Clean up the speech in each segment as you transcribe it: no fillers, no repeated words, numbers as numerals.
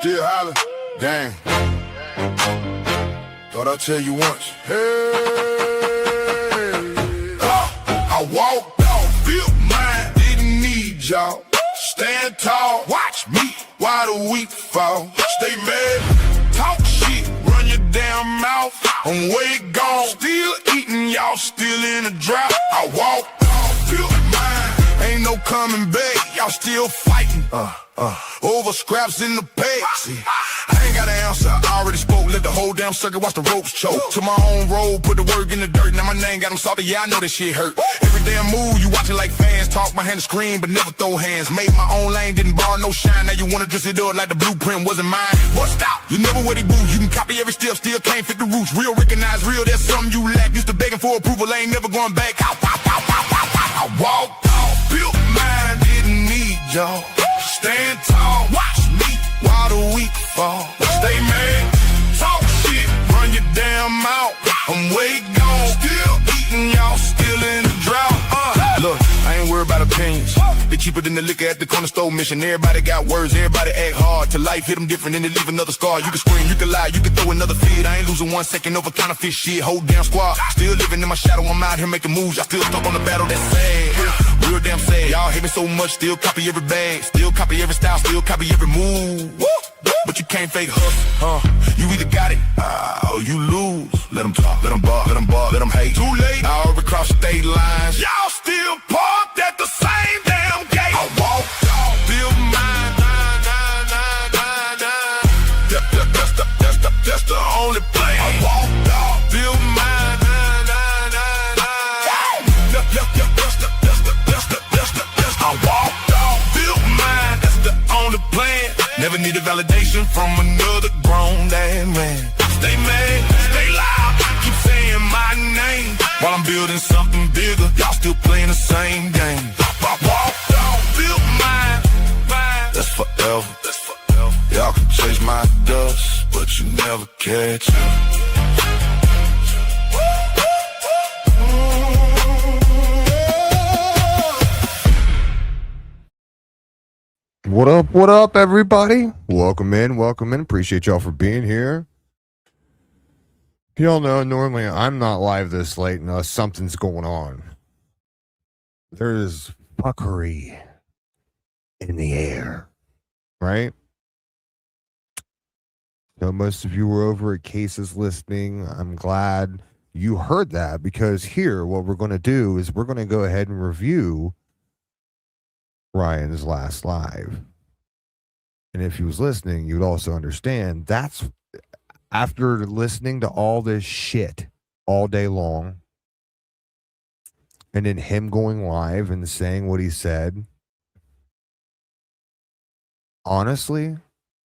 Still hollering. Dang. Thought I'd tell you once. Hey. I walked off, built mine, didn't need y'all. Stand tall, watch me while the weak fall. Stay mad, talk shit, run your damn mouth. I'm way gone, still eating, y'all still in a drought. I walked off, built mine, ain't no coming back. Y'all still fighting, over scraps in the pay. See, I ain't got an answer, I already spoke. Let the whole damn circuit watch the ropes choke. To my own road, put the work in the dirt. Now my name got them salty, yeah, I know that shit hurt. Every damn move, you watch it like fans. Talk, my hand to scream, but never throw hands. Made my own lane, didn't borrow no shine. Now you wanna dress it up like the blueprint wasn't mine. Bust out, you never wear they boots. You can copy every step, still can't fit the roots. Real recognize real, there's something you lack. Used to begging for approval, ain't never going back. I walked off, built mine, didn't need y'all. Stand tall, watch me while the weak fall. Stay mad, talk shit, run your damn mouth. I'm way gone, still eating, y'all still in the drought. Look, I ain't worried about opinions. They cheaper than the liquor at the corner store mission. Everybody got words, everybody act hard. To life hit them different and they leave another scar. You can scream, you can lie, you can throw another feed. I ain't losing 1 second over counterfeit shit. Whole damn squad, still living in my shadow. I'm out here making moves, y'all still stuck on the battle. That's sad, real damn sad. Y'all hate me so much, still copy every bag. Still copy every style, still copy every move. But you can't fake hustle, you either got it, or you lose. Let them talk, let them bark, let them bark, let them hate. Too late, I already crossed state lines. Y'all still parked at the same damn gate. I walked off, built mine, that's the only play. I walked off, built mine, I walked off, built mine, that's the only plan. Never need a validation from another grown ass man. Stay mad, stay loud, keep saying my name. While I'm building something bigger, y'all still playing the same game. I walked off, built mine, that's forever. Y'all can chase my dust, but you never catch up. What up, everybody? Welcome in. Appreciate y'all for being here. Y'all know, normally I'm not live this late unless something's going on. There's fuckery in the air, right? So most of you were over at Cases listening. I'm glad you heard that, because here, what we're going to do is we're going to go ahead and review Ryan's last live. And if he was listening, you'd also understand that's after listening to all this shit all day long, and then him going live and saying what he said. Honestly,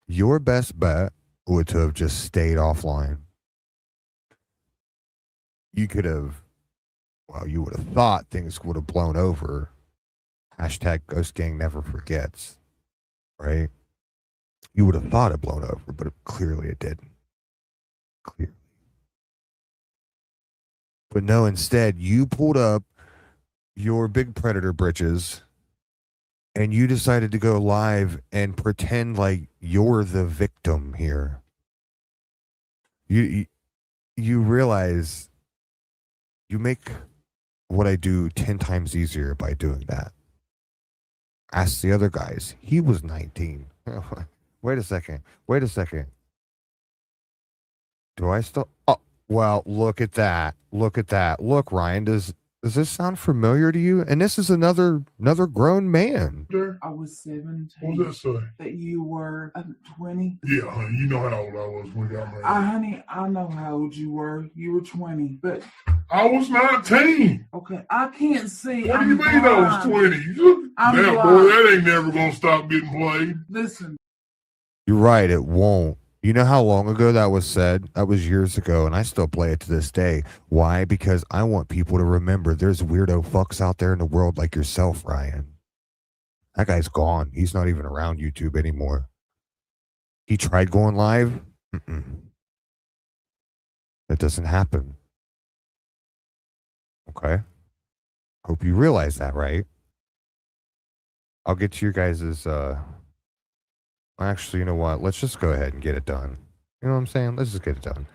your best bet would to have just stayed offline. You could have, well, you would have thought things would have blown over. Hashtag Ghost Gang never forgets, right? You would have thought it blown over, but clearly it didn't. Clearly. But no, instead, you pulled up your big Predator britches and you decided to go live and pretend like you're the victim here. You realize you make what I do 10 times easier by doing that. Ask the other guys. He was 19. Wait a second. Do I still? Oh, well, look at that. Look, Ryan, does this sound familiar to you? And this is another grown man. I was 17. What's that say? That you were 20. Yeah, honey, you know how old I was when you got married. Honey, I know how old you were. You were 20, but I was 19. okay, I can't see. What do you mean I was 20? I'm Damn, blind. boy, that ain't never gonna stop getting played. Listen. You're right, it won't. You know how long ago that was said? That was years ago, and I still play it to this day. Why? Because I want people to remember there's weirdo fucks out there in the world like yourself, Ryan. That guy's gone. He's not even around YouTube anymore. He tried going live. That doesn't happen. Okay? Hope you realize that, right? I'll get to your guys' Actually, you know what? Let's just go ahead and get it done. You know what I'm saying? Let's just get it done.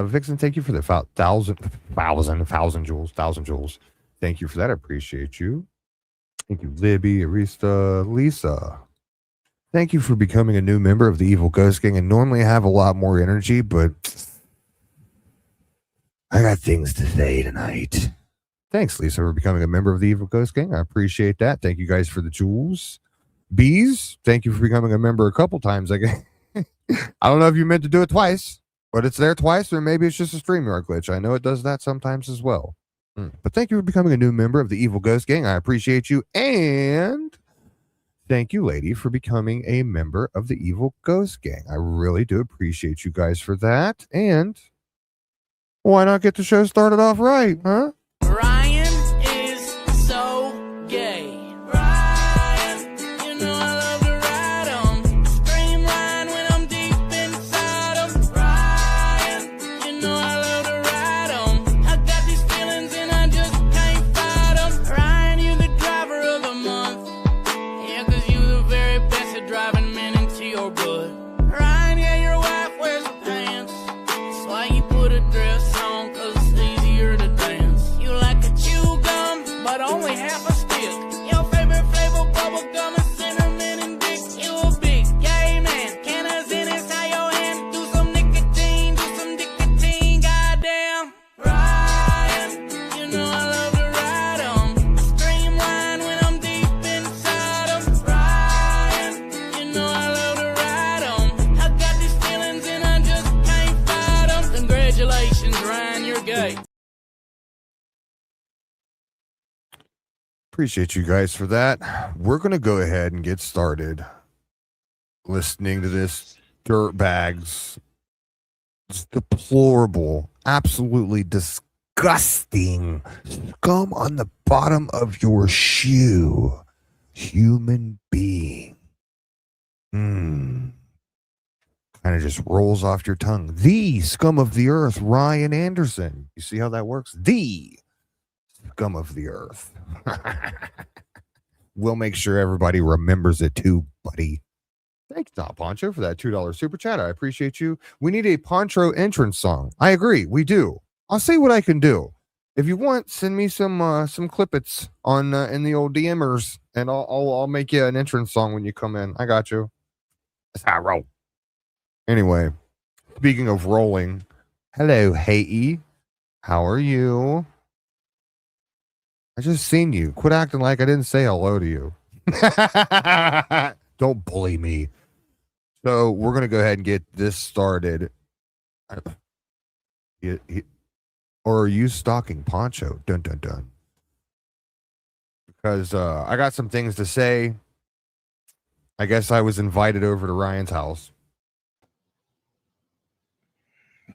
Vixen, thank you for the thousand joules. Thank you for that. I appreciate you. Thank you, Libby, Arista, Lisa. Thank you for becoming a new member of the Evil Ghost Gang. And normally I have a lot more energy, but I got things to say tonight. Thanks, Lisa, for becoming a member of the Evil Ghost Gang. I appreciate that. Thank you guys for the jewels. Bees, thank you for becoming a member a couple times. I don't know if you meant to do it twice, but it's there twice, or maybe it's just a StreamYard glitch. I know it does that sometimes as well. But thank you for becoming a new member of the Evil Ghost Gang. I appreciate you. And thank you, lady, for becoming a member of the Evil Ghost Gang. I really do appreciate you guys for that. And why not get the show started off right, huh? Ryan is so gay. Ryan, you know I love to ride 'em. Scream Ryan when I'm deep inside 'em. Ryan, you know I love to ride 'em. I got these feelings and I just can't fight 'em. Ryan, you the driver of the month. Yeah, 'cause you the very best at driving men into your butt. Ryan, yeah, your wife wears the pants. That's why you put a dress on, 'cause it's easier to dance. You like to chew gum, but only half a stick. Your favorite flavor, bubble gum and cinnamon and dick. You a big gay man. Cannons in inside your hand. Do some nicotine, goddamn. Ryan, you know I love to ride 'em. Scream Ryan when I'm deep inside 'em. Ryan, you know I love to ride 'em. I got these feelings and I just can't fight 'em. Congratulations, Ryan, you're gay. Appreciate you guys for that. We're going to go ahead and get started listening to this dirtbag's deplorable, absolutely disgusting scum on the bottom of your shoe. Human being. Kind of just rolls off your tongue. The scum of the earth, Ryan Anderson. You see how that works? The scum of the earth. We'll make sure everybody remembers it too, buddy. Thanks, Don Poncho, for that $2 super chat. I appreciate you. We need a Poncho entrance song. I agree, we do. I'll see what I can do. If you want, send me some clippets on in the old DMers, and I'll make you an entrance song when you come in. I got you. That's how I roll. Anyway, speaking of rolling, hello, Hey. How are you? I just seen you. Quit acting like I didn't say hello to you. Don't bully me. So we're going to go ahead and get this started. Or are you stalking Poncho? Dun, dun, dun. Because I got some things to say. I guess I was invited over to Ryan's house.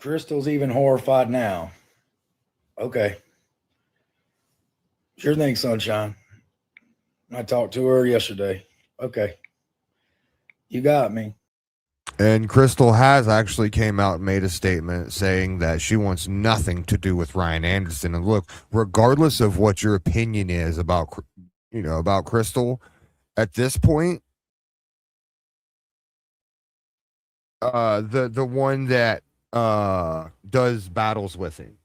Crystal's even horrified now. Okay. Sure thing, sunshine. I talked to her yesterday. Okay. You got me. And Crystal has actually came out and made a statement saying that she wants nothing to do with Ryan Anderson. And look, regardless of what your opinion is about Crystal, at this point, the one that does battles with him.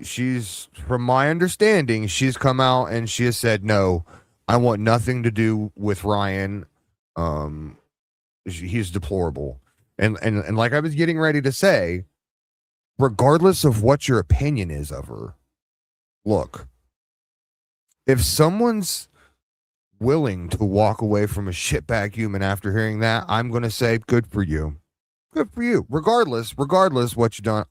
She's, from my understanding, she's come out and she has said, no, I want nothing to do with Ryan. He's deplorable. And like I was getting ready to say, regardless of what your opinion is of her, look, if someone's willing to walk away from a shitbag human after hearing that, I'm going to say, good for you. Good for you. Regardless what you've done.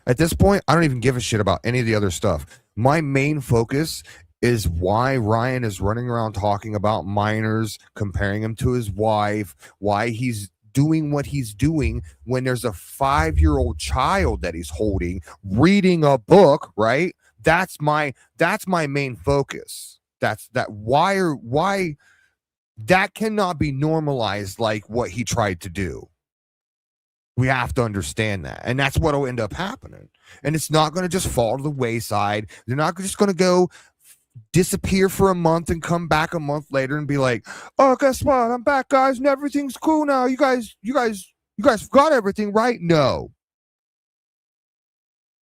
At this point, I don't even give a shit about any of the other stuff. My main focus is why Ryan is running around talking about minors, comparing him to his wife, why he's doing what he's doing when there's a 5-year-old child that he's holding, reading a book, right? That's my main focus. Why that cannot be normalized like what he tried to do. We have to understand that. And that's what will end up happening. And it's not going to just fall to the wayside. They're not just going to go disappear for a month and come back a month later and be like, "Oh, guess what? I'm back, guys, and everything's cool now. You guys forgot everything, right?" No.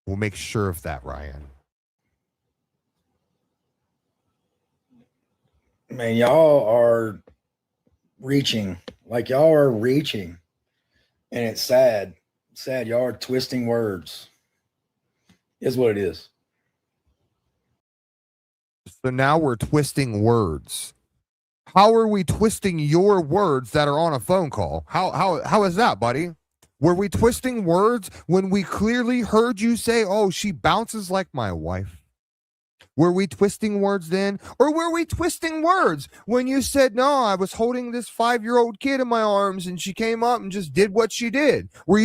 We'll make sure of that, Ryan. Man, y'all are reaching. Like y'all are reaching. And it's sad. Sad. Y'all are twisting words. Is what it is. So now we're twisting words. How are we twisting your words that are on a phone call? How is that, buddy? Were we twisting words when we clearly heard you say, "Oh, she bounces like my wife"? Were we twisting words then? Or were we twisting words when you said, "No, I was holding this 5-year-old kid in my arms and she came up and just did what she did"? Were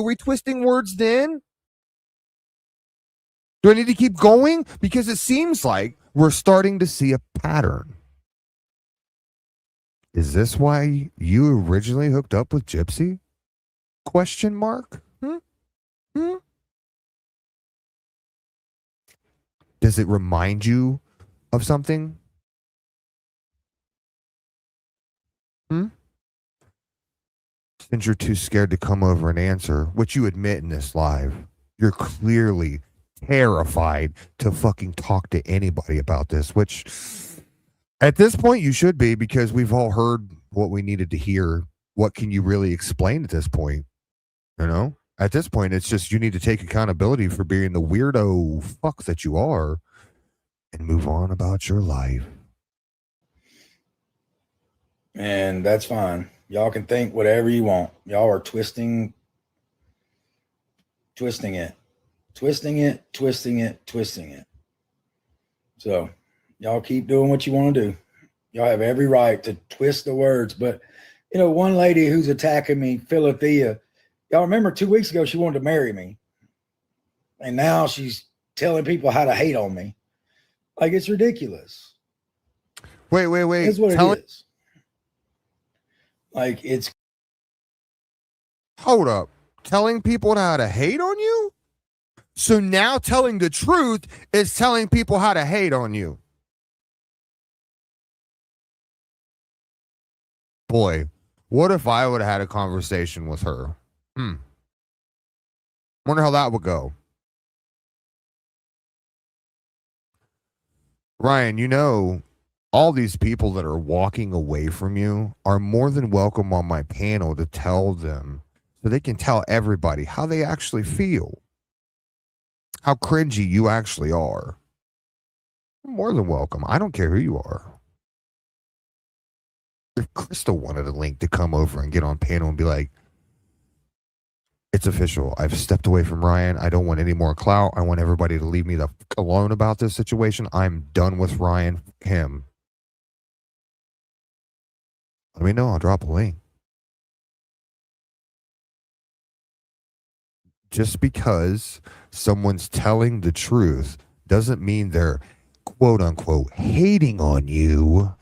we twisting words then? Do I need to keep going? Because it seems like we're starting to see a pattern. Is this why you originally hooked up with Gypsy? Question mark? Does it remind you of something? Since you're too scared to come over and answer, which you admit in this live, you're clearly terrified to fucking talk to anybody about this, which at this point you should be, because we've all heard what we needed to hear. What can you really explain at this point? You know? At this point, it's just you need to take accountability for being the weirdo fuck that you are and move on about your life. And that's fine. Y'all can think whatever you want. Y'all are twisting it. So y'all keep doing what you want to do. Y'all have every right to twist the words. But, one lady who's attacking me, Philothea, y'all remember 2 weeks ago, she wanted to marry me. And now she's telling people how to hate on me. Like, it's ridiculous. Wait. That's what it is. Like, it's... Hold up. Telling people how to hate on you? So now telling the truth is telling people how to hate on you. Boy, what if I would have had a conversation with her? Wonder how that would go. Ryan, all these people that are walking away from you are more than welcome on my panel to tell them, so they can tell everybody how they actually feel. How cringy you actually are. More than welcome. I don't care who you are. If Crystal wanted a link to come over and get on panel and be like, "It's official. I've stepped away from Ryan. I don't want any more clout. I want everybody to leave me the fuck alone about this situation. I'm done with Ryan. Him." Let me know. I'll drop a link. Just because someone's telling the truth doesn't mean they're quote unquote hating on you.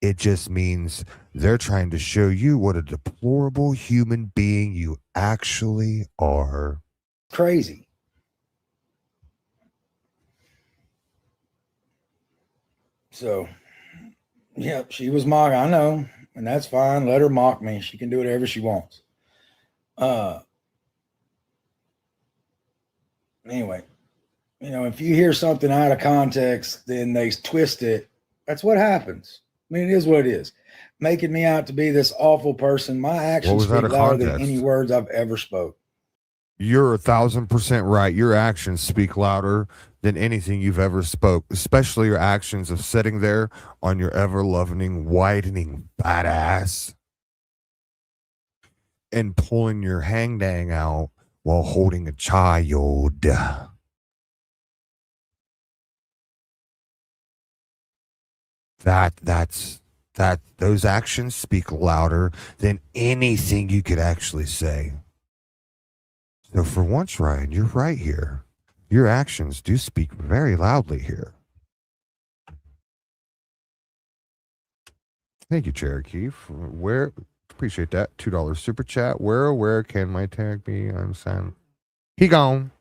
It just means they're trying to show you what a deplorable human being you actually are. Crazy. So, yeah, she was mocking. I know, and that's fine. Let her mock me. She can do whatever she wants. Anyway, if you hear something out of context, then they twist it. That's what happens. I mean, it is what it is. Making me out to be this awful person. My actions speak louder than any words I've ever spoke. You're 1,000% right. Your actions speak louder than anything you've ever spoke, especially your actions of sitting there on your ever-loving, widening badass and pulling your hang-dang out while holding a child. Those actions speak louder than anything you could actually say. So for once, Ryan, you're right here. Your actions do speak very loudly here. Thank you, Cherokee. Where appreciate that $2 super chat. Where can my tag be? I'm saying he gone.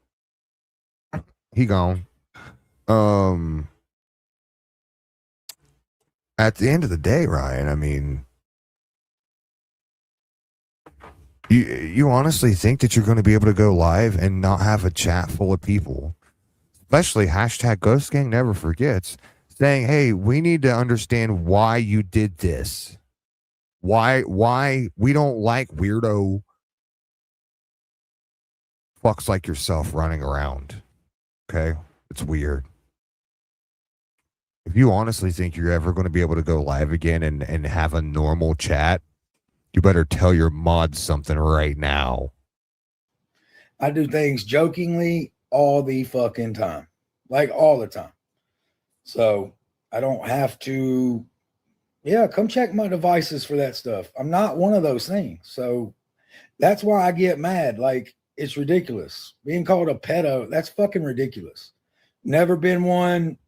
at the end of the day, Ryan, I mean, you honestly think that you're going to be able to go live and not have a chat full of people, especially hashtag Ghost Gang never forgets, saying, "Hey, we need to understand why you did this. Why we don't like weirdo fucks like yourself running around." Okay, it's weird. If you honestly think you're ever going to be able to go live again and have a normal chat, you better tell your mods something right now. I do things jokingly all the fucking time, like all the time. So I don't have to, yeah, come check my devices for that stuff. I'm not one of those things. So that's why I get mad. Like, it's ridiculous. Being called a pedo, that's fucking ridiculous. Never been one.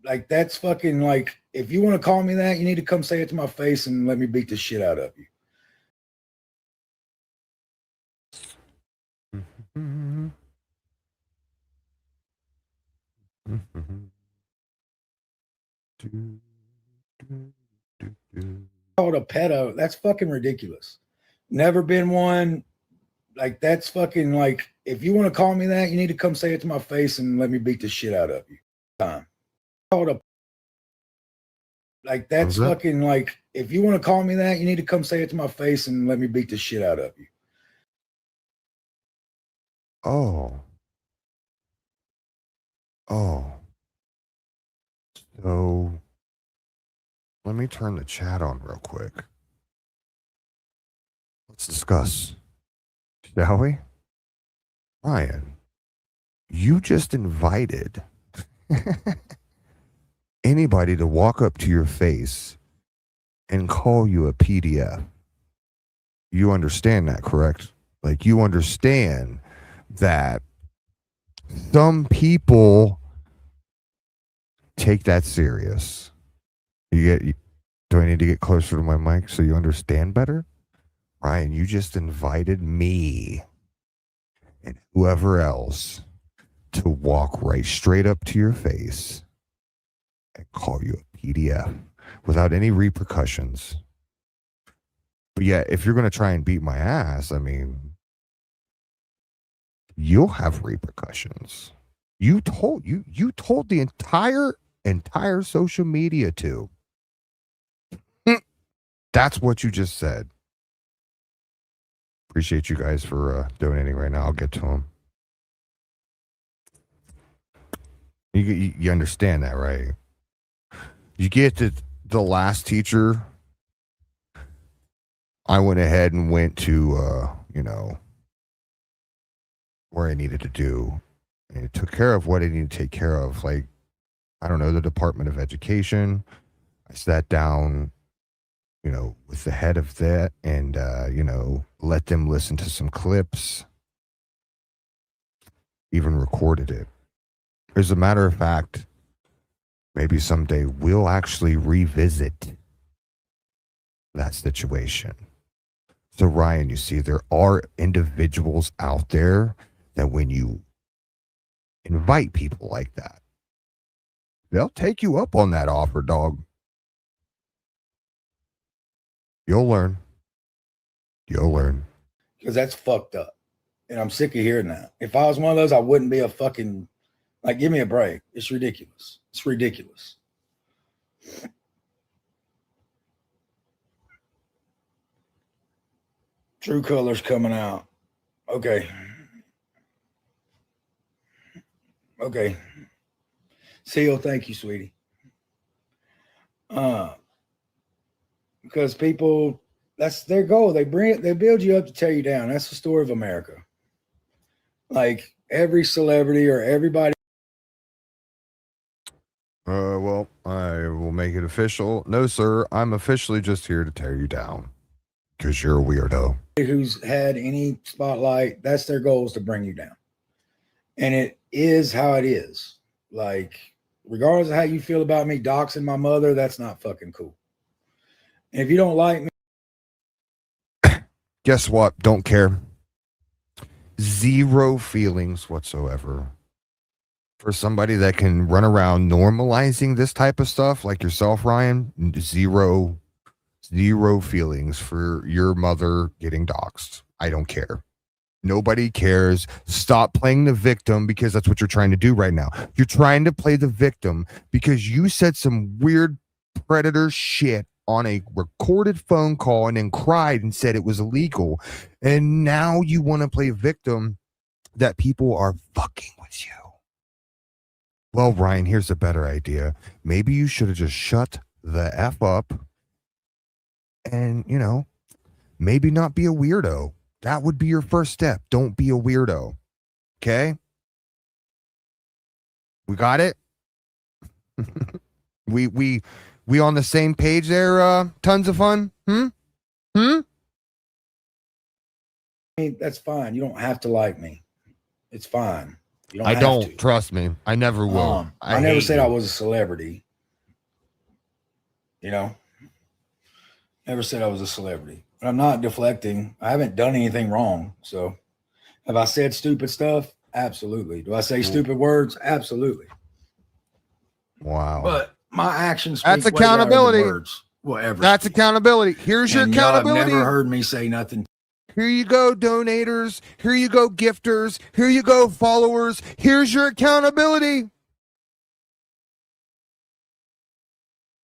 Like, that's fucking like, if you want to call me that, you need to come say it to my face and let me beat the shit out of you. Called a pedo, that's fucking ridiculous. Never been one. Like, that's fucking like, if you want to call me that, you need to come say it to my face and let me beat the shit out of you. Called a, like, that's fucking like, if you want to call me that, you need to come say it to my face and let me beat the shit out of you. Oh. So let me turn the chat on real quick. Let's discuss, shall we? Ryan, you just invited anybody to walk up to your face and call you a PDF. You understand that, correct? Like, you understand that some people take that serious. Do I need to get closer to my mic so you understand better? Ryan, you just invited me and whoever else to walk right straight up to your face and call you a PDF without any repercussions. But yeah, if you're going to try and beat my ass, I mean, you'll have repercussions. You told the entire social media to. That's what you just said. Appreciate you guys for donating right now. I'll get to them. You understand that, right? You get to the last teacher. I went ahead and went to, where I needed to do. And it took care of what I needed to take care of. Like, I don't know, the Department of Education. I sat down, with the head of that and, let them listen to some clips. Even recorded it. As a matter of fact, maybe someday we'll actually revisit that situation. So, Ryan, you see, there are individuals out there that when you invite people like that, they'll take you up on that offer, dog. You'll learn. Because that's fucked up. And I'm sick of hearing that. If I was one of those, I wouldn't be a fucking, like, give me a break. It's ridiculous. It's ridiculous. True colors coming out. Okay. Seal, thank you, sweetie. Because people, that's their goal. They build you up to tear you down. That's the story of America. Like, every celebrity or everybody. Well, I will make it official. No, sir, I'm officially just here to tear you down. Because you're a weirdo. Who's had any spotlight, that's their goal, is to bring you down. And it is how it is. Like, regardless of how you feel about me doxing my mother, that's not fucking cool. And if you don't like me, guess what? Don't care. Zero feelings whatsoever. for somebody that can run around normalizing this type of stuff like yourself, Ryan, zero feelings for your mother getting doxxed. I don't care. Nobody cares. Stop playing the victim because that's what you're trying to do right now. You're trying to play the victim because you said some weird predator shit on a recorded phone call and then cried and said it was illegal. And now you want to play victim that people are fucking with you. Well, Ryan, here's a better idea. Maybe you should have just shut the F up and, maybe not be a weirdo. That would be your first step. Don't be a weirdo. Okay? We got it? We on the same page there, Tons of Fun? I mean, that's fine. You don't have to like me. It's fine. You don't I have don't. to. Trust me. I never will. I never said I you. was a celebrity. Never said I was a celebrity. But I'm not deflecting. I haven't done anything wrong. So have I said stupid stuff? Absolutely. Do I say stupid words? Absolutely. Wow. But my actions speak That's way louder than accountability. words. Whatever. That's accountability. Here's your And y'all have accountability. never heard me say nothing. Here you go, donators. Here you go, gifters. Here you go, followers. Here's your accountability.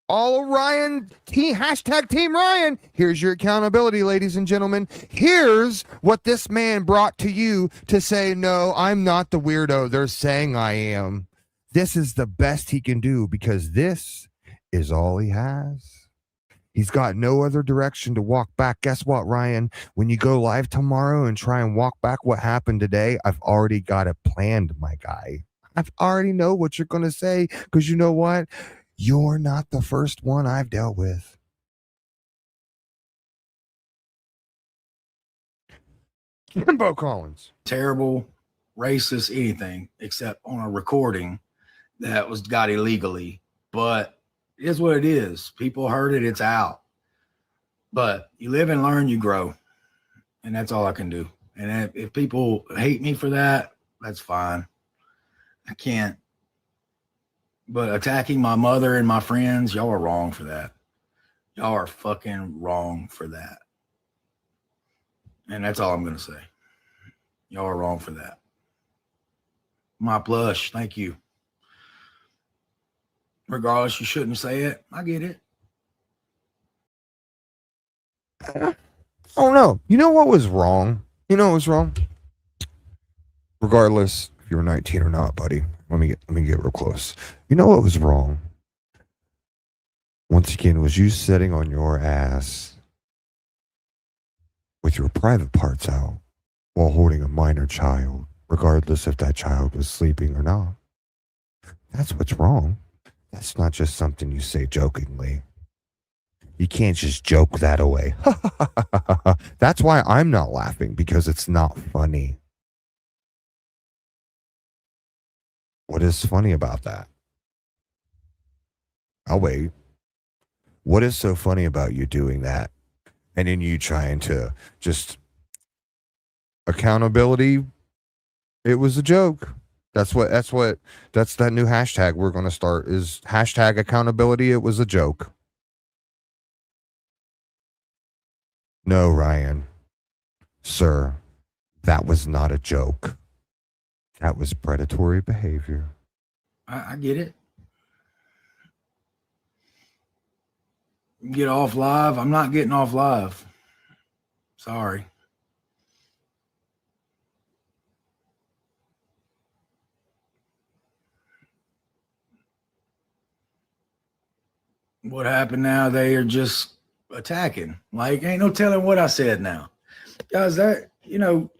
All Ryan, hashtag Team Ryan. Here's your accountability, ladies and gentlemen. Here's what this man brought to you to say, no, I'm not the weirdo they're saying I am. This is the best he can do because this is all he has. He's got no other direction to walk back. Guess what, Ryan? When you go live tomorrow and try and walk back what happened today, I've already got it planned, my guy. I've already know what you're going to say because you know what? You're not the first one I've dealt with. Kimbo Collins. Terrible, racist, anything except on a recording that was got illegally. But it is what it is. People heard it. It's out. But you live and learn, you grow. And that's all I can do. And if people hate me for that, that's fine. I can't. But attacking my mother and my friends, y'all are wrong for that. Y'all are fucking wrong for that. And that's all I'm going to say. Y'all are wrong for that. My blush. Thank you. Regardless, you shouldn't say it. I get it. Oh no. You know what was wrong? You know what was wrong? Regardless if you were 19 or not, buddy. Let me get real close. You know what was wrong? Once again, was you sitting on your ass with your private parts out while holding a minor child, regardless if that child was sleeping or not. That's what's wrong. That's not just something you say jokingly. You can't just joke that away. That's why I'm not laughing, because it's not funny. What is funny about that? I'll wait. What is so funny about you doing that? And then you trying to just accountability. It was a joke. That's that new hashtag we're going to start is hashtag accountability. It was a joke. No, Ryan, sir, that was not a joke. That was predatory behavior. I get it. Get off live. I'm not getting off live. Sorry. What happened now? They are just attacking. Like, ain't no telling what I said now. Guys,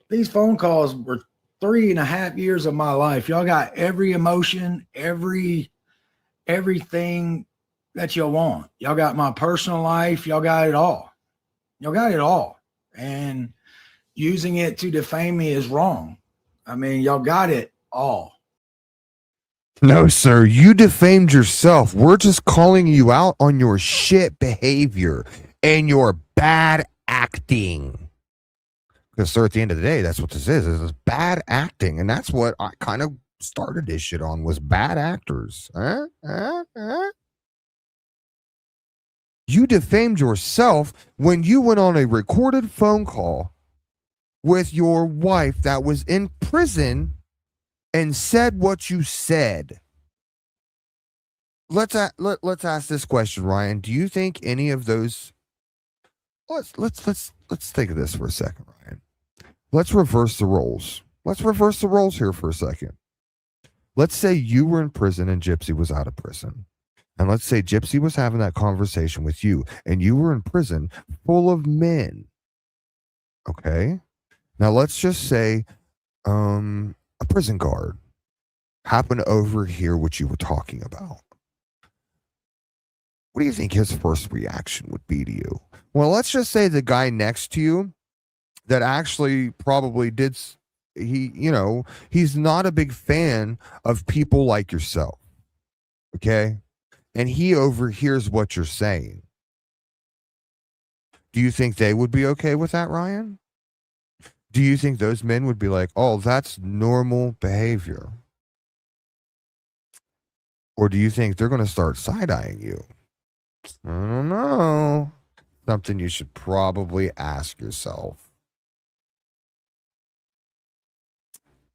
these phone calls were 3.5 years of my life. Y'all got every emotion, everything that y'all want. Y'all got my personal life. Y'all got it all. Y'all got it all. And using it to defame me is wrong. I mean, y'all got it all. No, sir, you defamed yourself. We're just calling you out on your shit behavior and your bad acting. Because, sir, at the end of the day, that's what this is bad acting. And that's what I kind of started this shit on was bad actors. You defamed yourself when you went on a recorded phone call with your wife that was in prison and said what you said. Let's ask this question, Ryan. Do you think any of those? Let's think of this for a second, Ryan. Let's reverse the roles. Let's reverse the roles here for a second. Let's say you were in prison and Gypsy was out of prison. And let's say Gypsy was having that conversation with you and you were in prison full of men. Okay. Now let's just say a prison guard happened to overhear what you were talking about. What do you think his first reaction would be to you? Well, let's just say the guy next to you that actually probably did, he's not a big fan of people like yourself. Okay. And he overhears what you're saying. Do you think they would be okay with that, Ryan? Do you think those men would be like, oh, that's normal behavior? Or do you think they're going to start side-eyeing you? I don't know. Something you should probably ask yourself.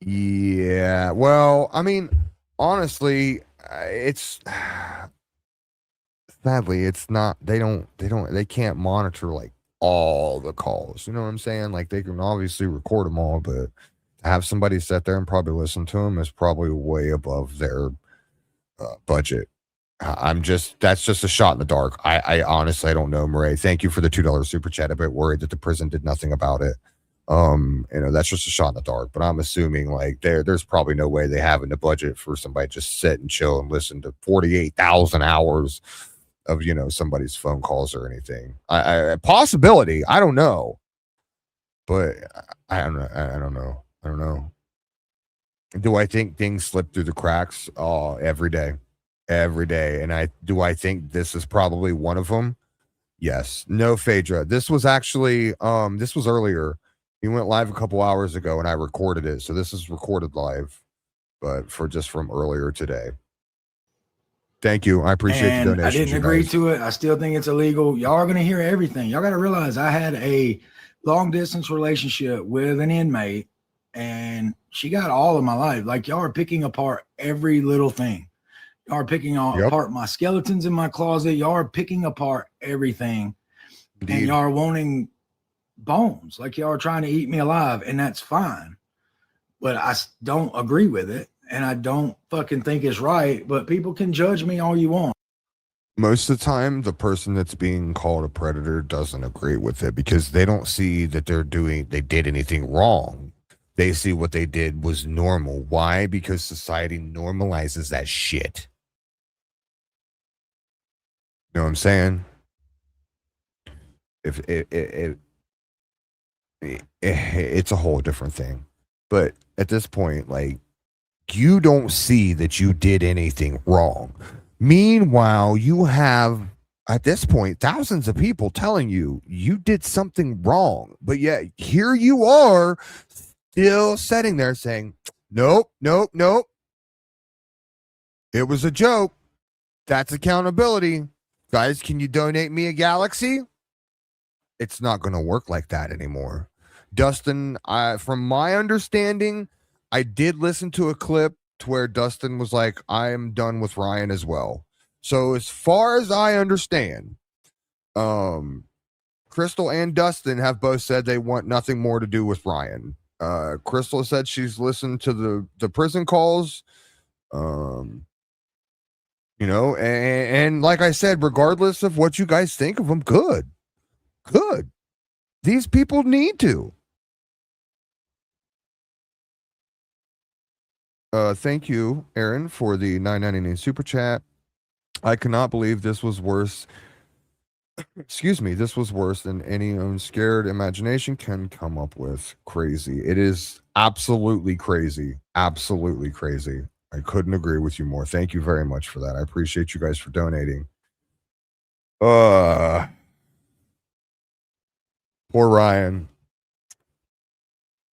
Yeah, well, I mean, honestly, it's sadly, it's not, they can't monitor like all the calls. You know what I'm saying? Like they can obviously record them all, but to have somebody sit there and probably listen to them is probably way above their budget. That's just a shot in the dark. I honestly, I don't know, Murray. Thank you for the $2 super chat. A bit worried that the prison did nothing about it. That's just a shot in the dark, but I'm assuming like there's probably no way they have in the budget for somebody to just sit and chill and listen to 48,000 hours of, somebody's phone calls or anything. I possibility. I don't know, but I don't know. Do I think things slip through the cracks? Oh, every day. And I think this is probably one of them. Yes. No, Phaedra. This was actually, this was earlier. He went live a couple hours ago and I recorded it. So this is recorded live, but from earlier today. Thank you. I appreciate the donation. I didn't agree to it. I still think it's illegal. Y'all are going to hear everything. Y'all got to realize I had a long distance relationship with an inmate and she got all of my life. Like y'all are picking apart every little thing. Y'all are picking apart my skeletons in my closet. Y'all are picking apart everything. Indeed. And y'all are wanting bones. Like y'all are trying to eat me alive, and that's fine. But I don't agree with it, and I don't fucking think it's right. But people can judge me all you want. Most of the time, the person that's being called a predator doesn't agree with it because they don't see that they did anything wrong. They see what they did was normal. Why? Because society normalizes that shit. You know what I'm saying? It's a whole different thing. But at this point, like, you don't see that you did anything wrong. Meanwhile, you have, at this point, thousands of people telling you you did something wrong. But yet, here you are still sitting there saying, nope. It was a joke. That's accountability. Guys, can you donate me a galaxy? It's not going to work like that anymore. Dustin, from my understanding, I did listen to a clip to where Dustin was like, I am done with Ryan as well. So as far as I understand, Crystal and Dustin have both said they want nothing more to do with Ryan. Crystal said she's listened to the prison calls. And like I said, regardless of what you guys think of them, good. These people need to. Thank you, Aaron, for the $9.99 super chat. I cannot believe this was worse. Excuse me, this was worse than any unscared imagination can come up with. Crazy. It is absolutely crazy. Absolutely crazy. I couldn't agree with you more. Thank you very much for that. I appreciate you guys for donating. Poor Ryan.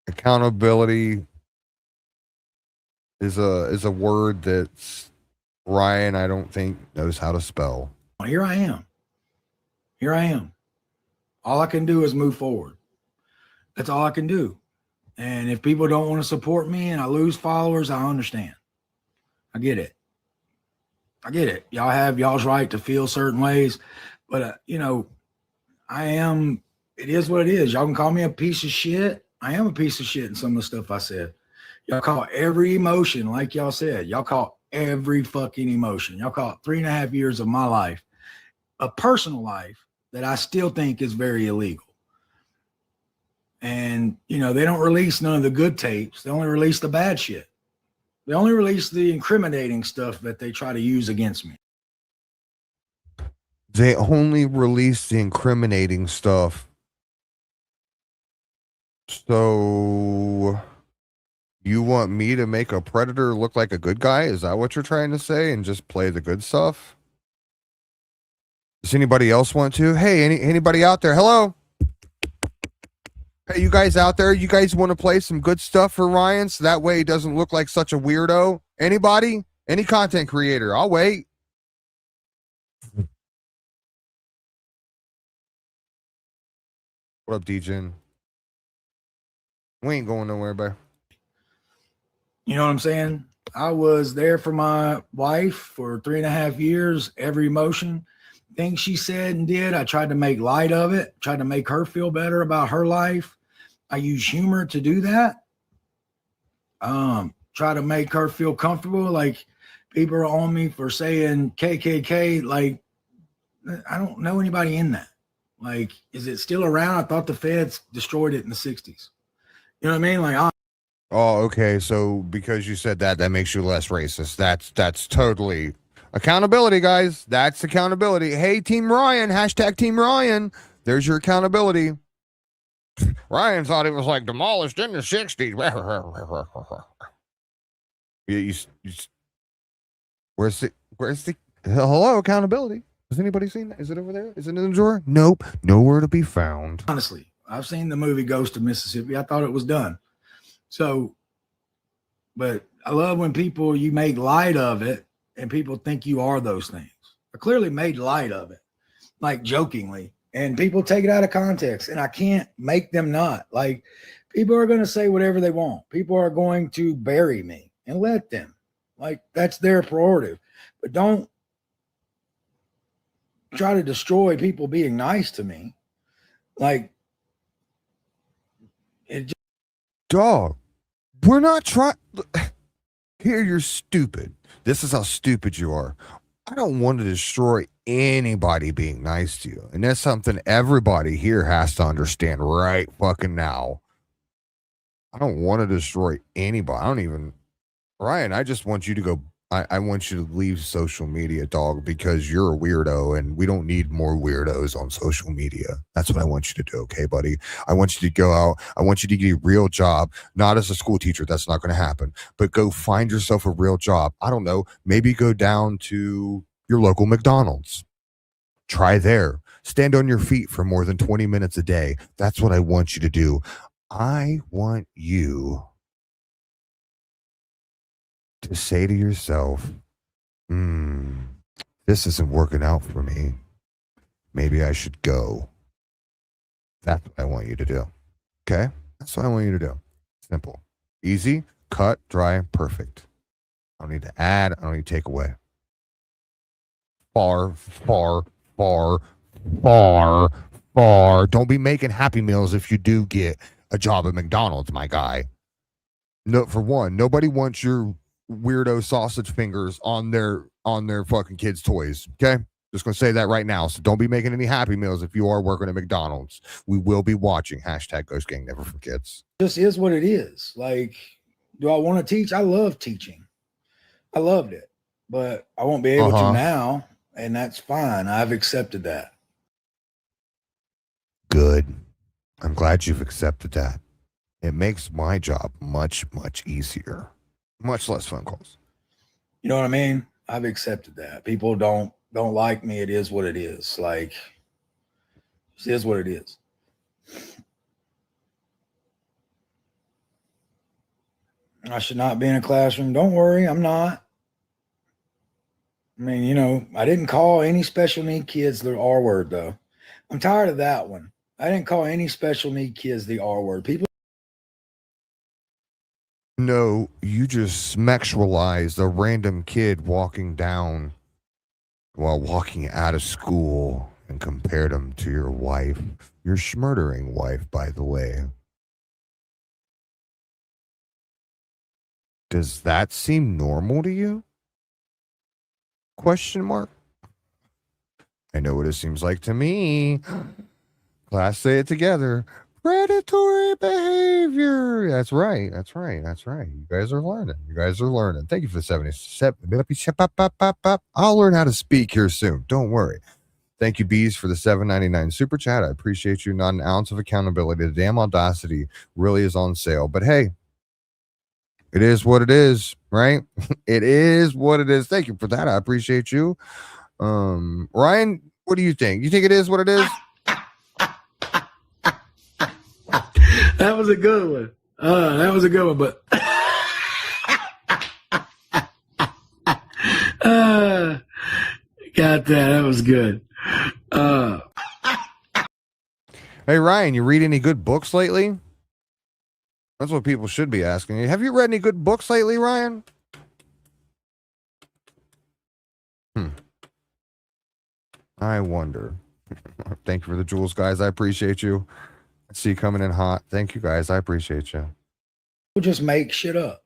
Accountability is a word that's Ryan, I don't think, knows how to spell. Here I am. Here I am. All I can do is move forward. That's all I can do. And if people don't want to support me and I lose followers, I understand. I get it. I get it. Y'all have y'all's right to feel certain ways, but you know, it is what it is. Y'all can call me a piece of shit. I am a piece of shit in some of the stuff I said. Y'all call every emotion, like y'all said, y'all call every fucking emotion. Y'all call it 3.5 years of my life, a personal life that I still think is very illegal. And, you know, they don't release none of the good tapes. They only release the bad shit. They only release the incriminating stuff that they try to use against me. They only release the incriminating stuff. So you want me to make a predator look like a good guy? Is that what you're trying to say? And just play the good stuff? Does anybody else want to? Hey, anybody out there? Hello? Hey, you guys out there? You guys want to play some good stuff for Ryan so that way he doesn't look like such a weirdo? Anybody? Any content creator? I'll wait. What up, DJ? We ain't going nowhere, bro. You know what I'm saying? I was there for my wife for 3.5 years. Every emotion, thing she said and did, I tried to make light of it, tried to make her feel better about her life. I use humor to do that. Try to make her feel comfortable. Like, people are on me for saying KKK. Like, I don't know anybody in that. Like, is it still around? I thought the feds destroyed it in the 60s. You know what I mean? Like, Oh, okay. So because you said that, that makes you less racist. That's totally accountability, guys. That's accountability. Hey, Team Ryan, hashtag Team Ryan. There's your accountability. Ryan thought it was like demolished in the 60s. Where's the hello accountability? Has anybody seen that? Is it over there? Is it in the drawer? Nope. Nowhere to be found. honestly, I've seen the movie Ghost of Mississippi. I thought it was done. So, but I love when you make light of it and people think you are those things. I clearly made light of it, like jokingly, and people take it out of context, and I can't make them not. Like, people are going to say whatever they want. People are going to bury me, and let them. Like, that's their prerogative. But don't try to destroy people being nice to me. Like, it just, Dog, we're not trying. Here, you're stupid. This is how stupid you are. I don't want to destroy anybody being nice to you. And that's something everybody here has to understand right fucking now. I don't want to destroy anybody. I don't even, Ryan, I just want you to go. I want you to leave social media, dog, because you're a weirdo and we don't need more weirdos on social media. That's what I want you to do, okay, buddy? I want you to go out. I want you to get a real job, not as a school teacher. That's not going to happen. But go find yourself a real job. I don't know. Maybe go down to your local McDonald's. Try there. Stand on your feet for more than 20 minutes a day. That's what I want you to do. I want you to say to yourself, this isn't working out for me. Maybe I should go. That's what I want you to do. Okay? That's what I want you to do. Simple. Easy, cut, dry, perfect. I don't need to add. I don't need to take away. Far, far, far, far, far. Don't be making Happy Meals if you do get a job at McDonald's, my guy. No, for one, nobody wants your weirdo sausage fingers on their fucking kids' toys. Okay, just gonna say that right now. So don't be making any Happy Meals if you are working at McDonald's. We will be watching. Hashtag Ghost Gang Never Forgets. just is what it is. Like, do I want to teach? I love teaching. I loved it, but I won't be able to now, and that's fine. I've accepted that. Good. I'm glad you've accepted that. It makes my job much, much easier. Much less phone calls. You know what I mean? I've accepted that. People don't like me. It is what it is. Like, it is what it is. I should not be in a classroom. Don't worry, I'm not. I mean, you know, I didn't call any special need kids the R word, though. I'm tired of that one. I didn't call any special need kids the R word. People. No, you just sexualized a random kid walking down while walking out of school and compared him to your wife. Your schmurdering wife, by the way. Does that seem normal to you? Question mark. I know what it seems like to me. Class, say it together. Predatory behavior. That's right. That's right. That's right. You guys are learning. You guys are learning. Thank you for the 77. I'll learn how to speak here soon. Don't worry. Thank you, Bees, for the $7.99 super chat. I appreciate you. Not an ounce of accountability. The damn audacity really is on sale. But hey, it is what it is, right? It is what it is. Thank you for that. I appreciate you. Ryan, what do you think? You think it is what it is? That was a good one. That was a good one, but got that. That was good. Hey, Ryan, you read any good books lately? That's what people should be asking you. Have you read any good books lately, Ryan? I wonder. Thank you for the jewels, guys. I appreciate you. I see you coming in hot. Thank you, guys. I appreciate you. People just make shit up.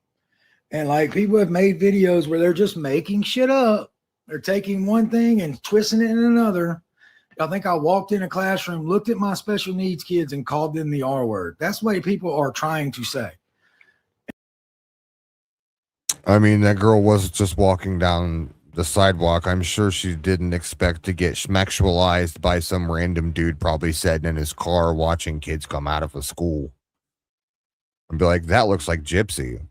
And like people have made videos where they're just making shit up. They're taking one thing and twisting it in another. I think I walked in a classroom, looked at my special needs kids and called them the R word. That's what people are trying to say. I mean, that girl was just walking down the sidewalk. I'm sure she didn't expect to get schmexualized by some random dude probably sitting in his car watching kids come out of a school. And be like, that looks like Gypsy.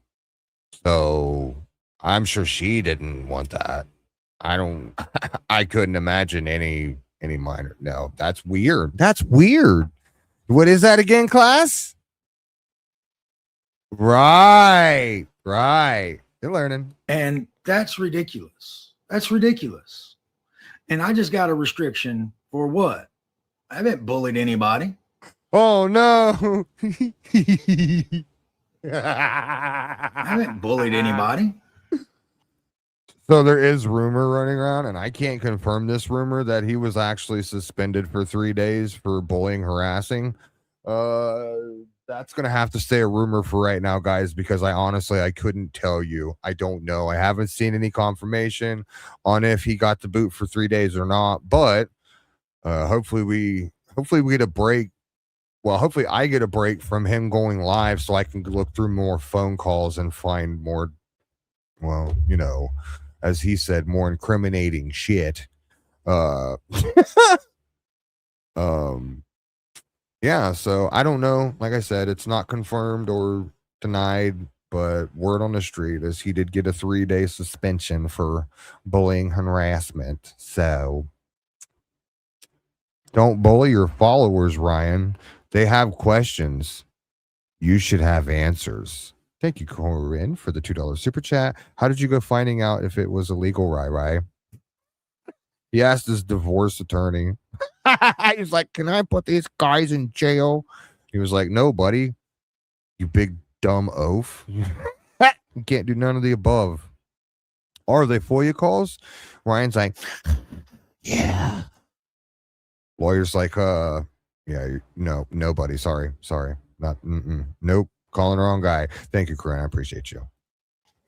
So I'm sure she didn't want that. I couldn't imagine any minor. No, that's weird. That's weird. What is that again, class? Right. You're learning. And that's ridiculous. That's ridiculous. And I just got a restriction for what? I haven't bullied anybody. Oh no. I haven't bullied anybody. So there is rumor running around, and I can't confirm this rumor, that he was actually suspended for 3 days for bullying, harassing. That's going to have to stay a rumor for right now, guys, because I couldn't tell you. I don't know. I haven't seen any confirmation on if he got the boot for 3 days or not, but hopefully we get a break. Well, hopefully I get a break from him going live so I can look through more phone calls and find more, well, you know, as he said, more incriminating shit. Yeah, so I don't know. Like I said, it's not confirmed or denied, but word on the street is he did get a 3-day suspension for bullying and harassment. So don't bully your followers, Ryan. They have questions. You should have answers. Thank you, Corinne, for the $2 super chat. How did you go finding out if it was illegal, Rai? He asked his divorce attorney. He's like, can I put these guys in jail? He was like, no, buddy. You big dumb oaf. You can't do none of the above. Are they FOIA calls? Ryan's like, yeah. Lawyer's like, yeah, no, nobody. Sorry. Not, nope. Calling the wrong guy. Thank you, Corinne. I appreciate you.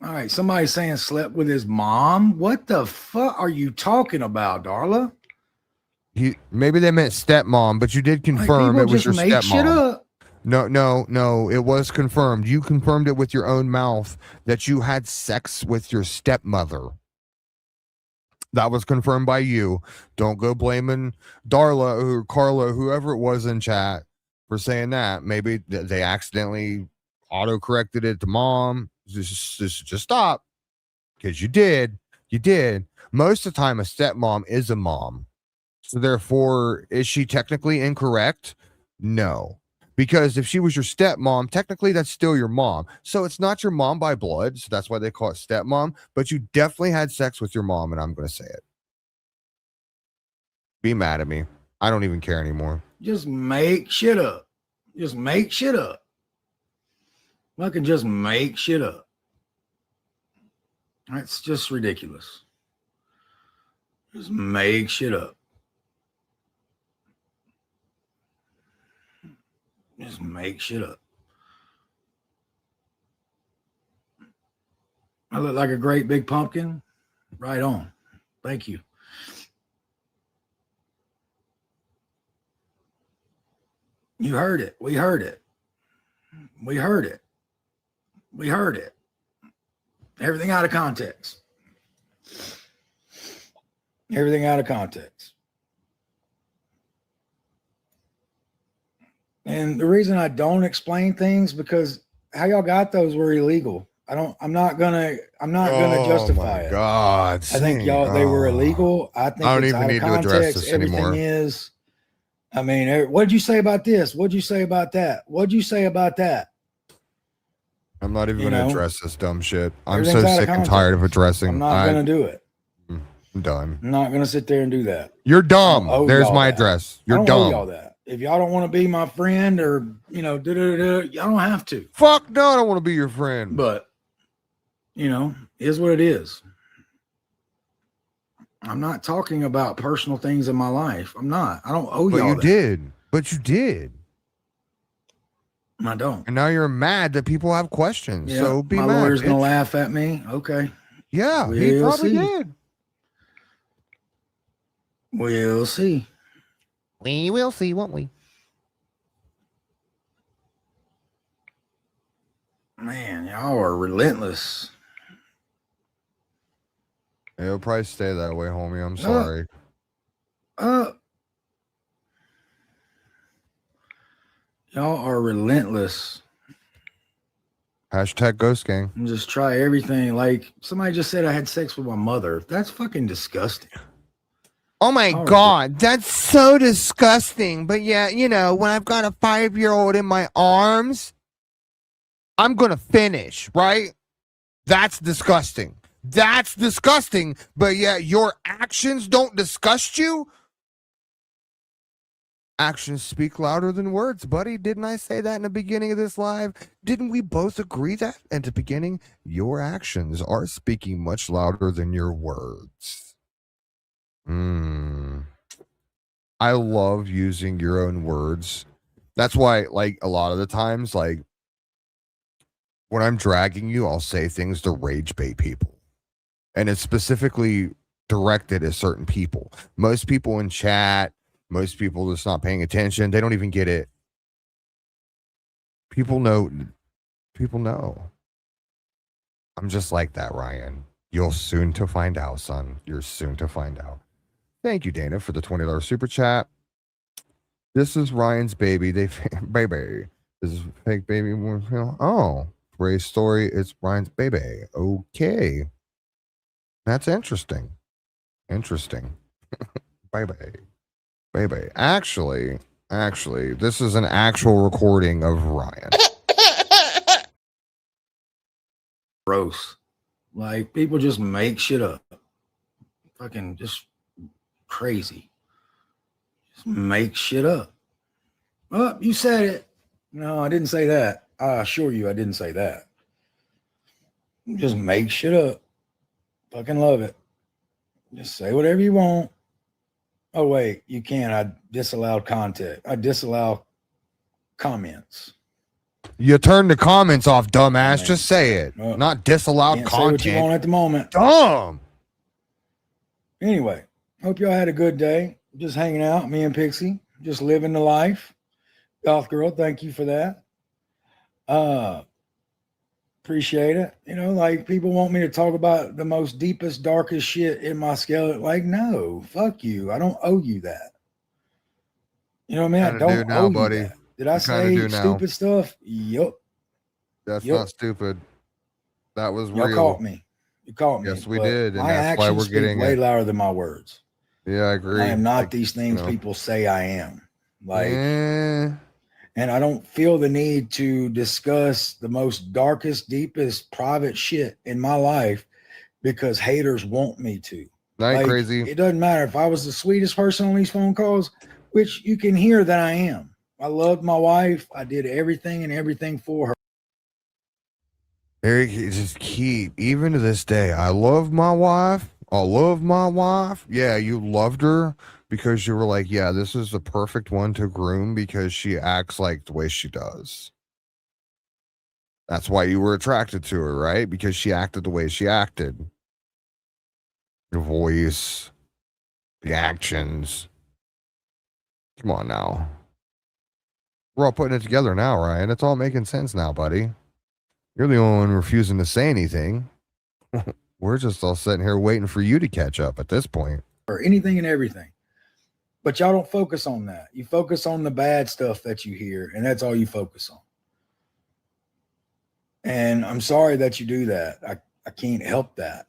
All right. Somebody's saying slept with his mom. What the fuck are you talking about, Darla? Maybe they meant stepmom, but you did confirm it was your make stepmom. Shit up. No. It was confirmed. You confirmed it with your own mouth that you had sex with your stepmother. That was confirmed by you. Don't go blaming Darla or Carla, whoever it was in chat, for saying that. Maybe they accidentally auto-corrected it to mom. Just stop. Because you did. Most of the time, a stepmom is a mom. So therefore, is she technically incorrect? No. Because if she was your stepmom, technically that's still your mom. So it's not your mom by blood. So that's why they call it stepmom. But you definitely had sex with your mom, and I'm going to say it. Be mad at me. I don't even care anymore. Just make shit up. Just make shit up. Fucking just make shit up. That's just ridiculous. Just make shit up. Just make shit up. I look like a great big pumpkin. Right on. Thank you. You heard it. We heard it. We heard it. We heard it. Everything out of context. Everything out of context. And the reason I don't explain things because how y'all got those were illegal. I'm not gonna justify it. God. I think y'all they were illegal. I think I don't it's even out need of to address context. this Everything anymore. is. I mean, what'd you say about this? What'd you say about that? What'd you say about that? I'm not even You going to know, address this dumb shit. I'm everything's so out of sick and context. tired of addressing. I'm not gonna do it. I'm done. I'm not gonna sit there and do that. You're dumb. I don't owe There's y'all my that. address. I You're don't owe y'all dumb. that. If y'all don't want to be my friend or y'all don't have to. Fuck no, I don't want to be your friend. But is what it is. I'm not talking about personal things in my life. I'm not. I don't owe But y'all you that. did. But you did. I don't. And now you're mad that people have questions. Yeah, So be my mad. lawyer's gonna bitch. laugh at me. Okay. Yeah, he We'll probably see. did. We'll see. We will see, won't we? Man, y'all are relentless. It'll probably stay that way, homie. I'm sorry. Y'all are relentless. Hashtag Ghost Gang. And just try everything. Like somebody just said I had sex with my mother. That's fucking disgusting. Oh my Oh, God, that's so disgusting. But yeah, when I've got a 5-year-old in my arms, I'm going to finish, right? That's disgusting. That's disgusting. But yeah, your actions don't disgust you? Actions speak louder than words, buddy. Didn't I say that in the beginning of this live? Didn't we both agree that at the beginning? Your actions are speaking much louder than your words. I love using your own words. That's why, like, a lot of the times, like, when I'm dragging you, I'll say things to rage bait people. And it's specifically directed at certain people. Most people in chat, most people just not paying attention, they don't even get it. People know. I'm just like that, Ryan. You'll soon to find out, son. You're soon to find out. Thank you, Dana, for the $20 super chat. This is Ryan's baby. Baby. This is fake baby. Oh, Ray's story. It's Ryan's baby. Okay. That's interesting. Baby. Actually, this is an actual recording of Ryan. Gross. Like people just make shit up. Fucking just crazy. Just make shit up. Oh, you said it. No, I didn't say that. I assure you I didn't say that. Just make shit up. Fucking love it. Just say whatever you want. Oh, wait, you can't. I disallowed content. I disallow comments. You turn the comments off, dumbass. Man. Just say it. Not disallowed Can't say what you content. want at the moment. Dumb. Anyway, hope y'all had a good day. Just hanging out, me and Pixie, just living the life. Goth Girl, thank you for that. Appreciate it. Like people want me to talk about the most deepest, darkest shit in my skeleton. Like, no, fuck you. I don't owe you that. You know what I mean? I Kinda don't do now, owe buddy. you that. Did I You kinda say do now. stupid stuff? Yup. That's Yep. not stupid. That was Y'all real. caught me. You caught me. Yes, we but did, and my that's why actions we're speak getting way it. louder than my words. Yeah, I agree. I am not Like, these things people say I am. Like, And I don't feel the need to discuss the most darkest, deepest, private shit in my life because haters want me to. Night Like, crazy. it doesn't matter if I was the sweetest person on these phone calls, which you can hear that I am. I loved my wife. I did everything for her. Eric, you just keep, even to this day, I love my wife. I love my wife. Yeah, you loved her because you were like, yeah, this is the perfect one to groom because she acts like the way she does. That's why you were attracted to her, right? Because she acted the way she acted. The voice, the actions. Come on now. We're all putting it together now, Ryan. It's all making sense now, buddy. You're the only one refusing to say anything. We're just all sitting here waiting for you to catch up at this point. Or anything and everything. But y'all don't focus on that. You focus on the bad stuff that you hear, and that's all you focus on. And I'm sorry that you do that. I can't help that.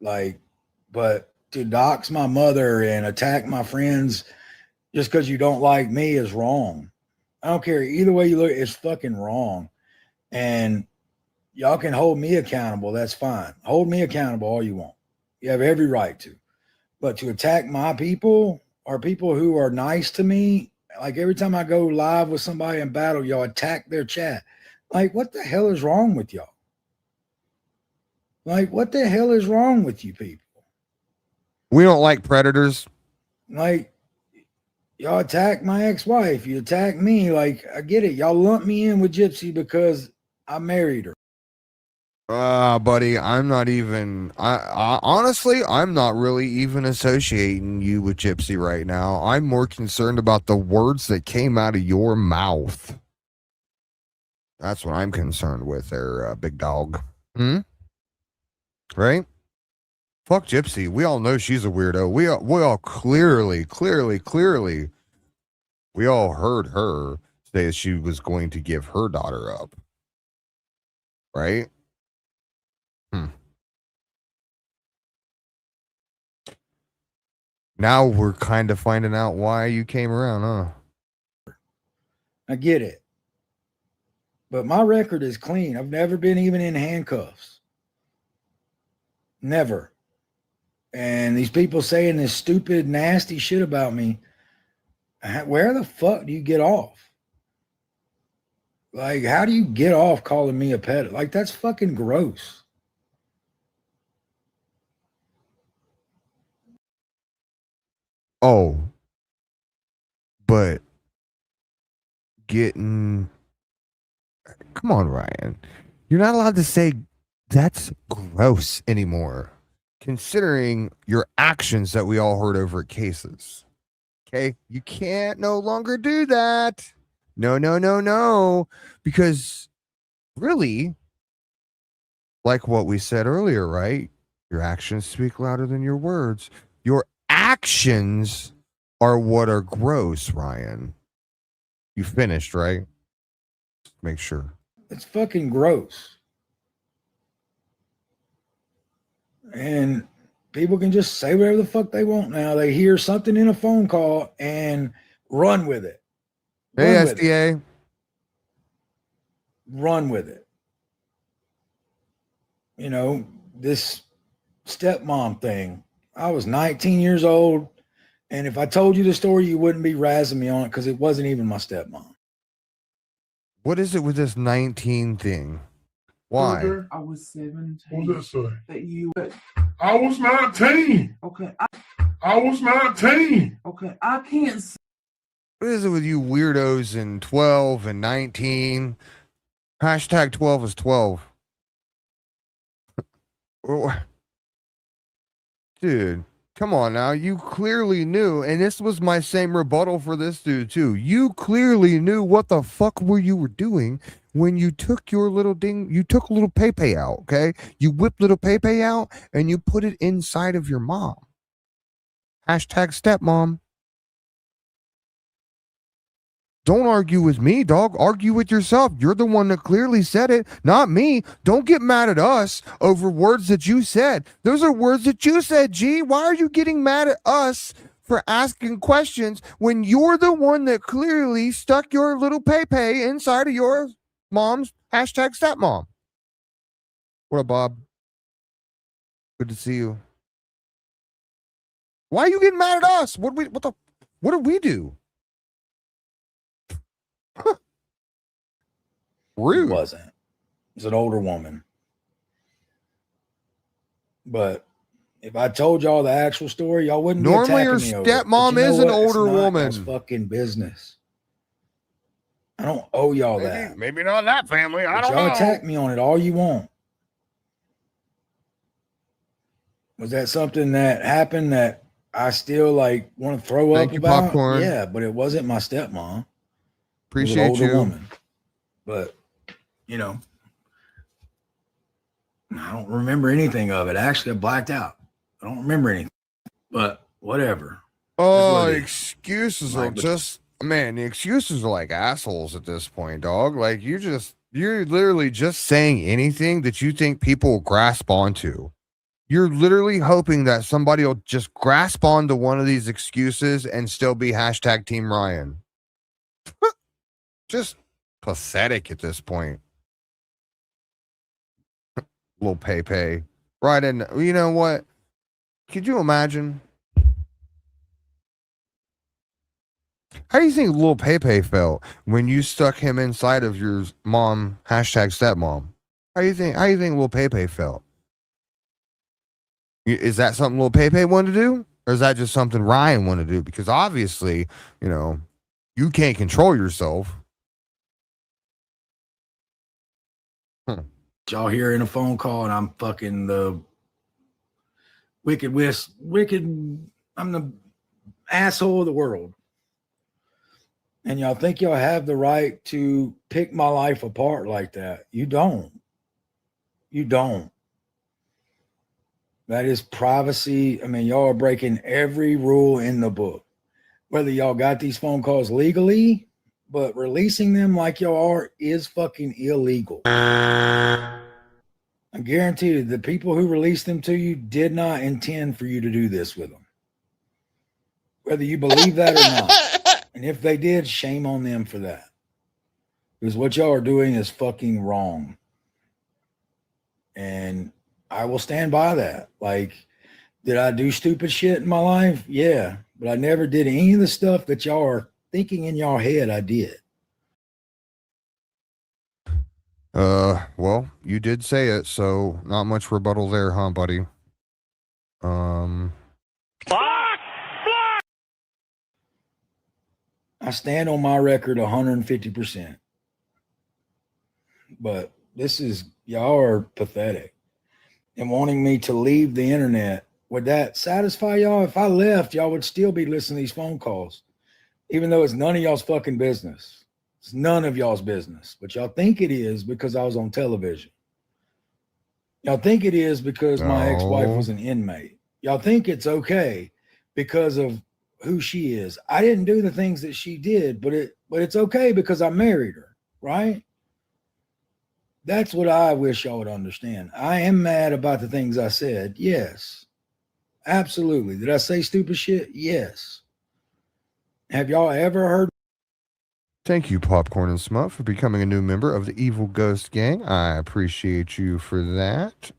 Like, but to dox my mother and attack my friends just because you don't like me is wrong. I don't care. Either way you look, it's fucking wrong. And y'all can hold me accountable. That's fine. Hold me accountable all you want. You have every right to. But to attack my people or people who are nice to me, like every time I go live with somebody in battle, y'all attack their chat. Like, what the hell is wrong with y'all? Like, what the hell is wrong with you people? We don't like predators. Like, y'all attack my ex-wife. You attack me. Like, I get it. Y'all lump me in with Gypsy because I married her. Buddy, I'm not even, I honestly, I'm not really even associating you with Gypsy right now. I'm more concerned about the words that came out of your mouth. That's what I'm concerned with there, big dog. Right? Fuck Gypsy. We all know she's a weirdo. We all clearly, we all heard her say that she was going to give her daughter up. Right? Now we're kind of finding out why you came around, huh? I get it. But my record is clean. I've never been even in handcuffs. Never. And these people saying this stupid, nasty shit about me, where the fuck do you get off? Like, how do you get off calling me a pedo? Like, that's fucking gross. Oh, but getting, come on, Ryan. You're not allowed to say that's gross anymore, considering your actions that we all heard over at Cases. Okay? You can't no longer do that. No. Because really, like what we said earlier, right? Your actions speak louder than your words. Your actions are what are gross, Ryan. You finished, right? Make sure. It's fucking gross. And people can just say whatever the fuck they want now. They hear something in a phone call and run with it. Hey, SDA. Run with it. You know, this stepmom thing. I was 19 years old, and if I told you the story, you wouldn't be razzing me on it because it wasn't even my stepmom. What is it with this 19 thing? Why? Older, I was 17. What does that say? That you. I was 19. Okay. I was 19. Okay. I can't. What is it with you weirdos and 12 and 19? Hashtag 12 is 12. Dude, come on now. You clearly knew, and this was my same rebuttal for this dude too. You clearly knew what the fuck you were doing when you took your little you took little Pepe out, okay? You whipped little Pepe out and you put it inside of your mom. Hashtag stepmom. Don't argue with me, dog. Argue with yourself. You're the one that clearly said it, not me. Don't get mad at us over words that you said. Those are words that you said, G. Why are you getting mad at us for asking questions when you're the one that clearly stuck your little Pepe inside of your mom's hashtag stepmom? What up, Bob? Good to see you. Why are you getting mad at us? What did we do? It Rude. wasn't. It was an older woman. But if I told y'all the actual story, y'all wouldn't Normally be your attacking me over it. But stepmom you know is an what? It's older not woman. y'all's fucking business. I don't owe y'all that. Maybe not that family. I But don't y'all know. attack me on it all you want. Was that something that happened that I still like want to throw Thank up you, about? Popcorn. Yeah, but it wasn't my stepmom. It was an Appreciate older you. woman. But you know, I don't remember anything of it. Actually, I blacked out. I don't remember anything. But whatever. Oh, what it is. excuses Like, are but- just, man, the excuses are like assholes at this point, dog. Like you're literally just saying anything that you think people will grasp onto. You're literally hoping that somebody will just grasp onto one of these excuses and still be hashtag Team Ryan. Just pathetic at this point. Little Pepe. Right in. You know what? Could you imagine? How do you think little Pepe felt when you stuck him inside of your mom hashtag stepmom? How do you think little Pepe felt? Is that something little Pepe wanted to do? Or is that just something Ryan wanted to do? Because obviously, you know, you can't control yourself. Y'all hearing a phone call and I'm fucking the wicked, I'm the asshole of the world. And y'all think y'all have the right to pick my life apart like that. You don't. You don't. That is privacy. I mean, y'all are breaking every rule in the book. Whether y'all got these phone calls legally, but releasing them like y'all are is fucking illegal. I guarantee you, the people who released them to you did not intend for you to do this with them. Whether you believe that or not. And if they did, shame on them for that. Because what y'all are doing is fucking wrong. And I will stand by that. Like, did I do stupid shit in my life? Yeah. But I never did any of the stuff that y'all are thinking in your head I did. Well, you did say it, so not much rebuttal there, huh, buddy? I stand on my record 150%. But this is, y'all are pathetic. And wanting me to leave the internet, would that satisfy y'all? If I left, y'all would still be listening to these phone calls, even though it's none of y'all's fucking business. It's none of y'all's business. But y'all think it is because I was on television. Y'all think it is because my ex-wife was an inmate. Y'all think it's okay because of who she is. I didn't do the things that she did, but it's okay because I married her, right? That's what I wish y'all would understand. I am mad about the things I said. Yes. Absolutely. Did I say stupid shit? Yes. Have y'all ever heard? Thank you, Popcorn and Smut, for becoming a new member of the Evil Ghost Gang. I appreciate you for that.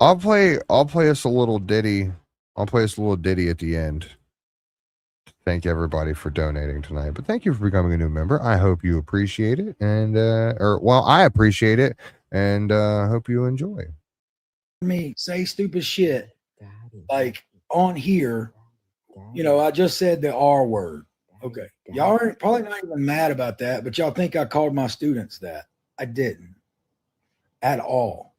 I'll play us a little ditty. I'll play us a little ditty at the end. Thank everybody for donating tonight. But thank you for becoming a new member. I hope you appreciate it. And I appreciate it and hope you enjoy. Me say stupid shit like on here. You know, I just said the R word. Okay. Y'all are probably not even mad about that, but y'all think I called my students that. I didn't at all.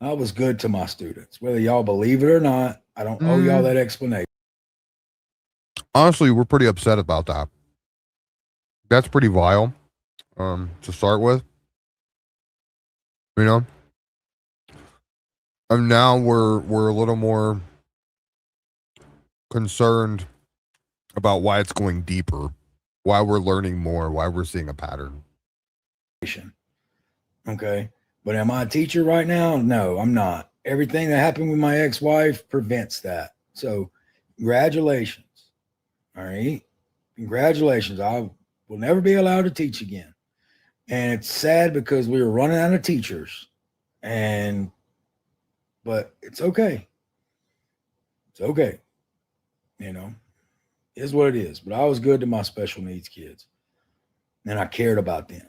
I was good to my students. Whether y'all believe it or not, I don't owe y'all that explanation. Honestly, we're pretty upset about that. That's pretty vile, to start with. You know? And now we're a little more concerned about why it's going deeper, why we're learning more, why we're seeing a pattern. Okay. But am I a teacher right now? No, I'm not. Everything that happened with my ex-wife prevents that. So Congratulations. All right. Congratulations. I will never be allowed to teach again. And it's sad because we were running out of teachers. But it's okay. It's okay. You know, it is what it is. But I was good to my special needs kids. And I cared about them.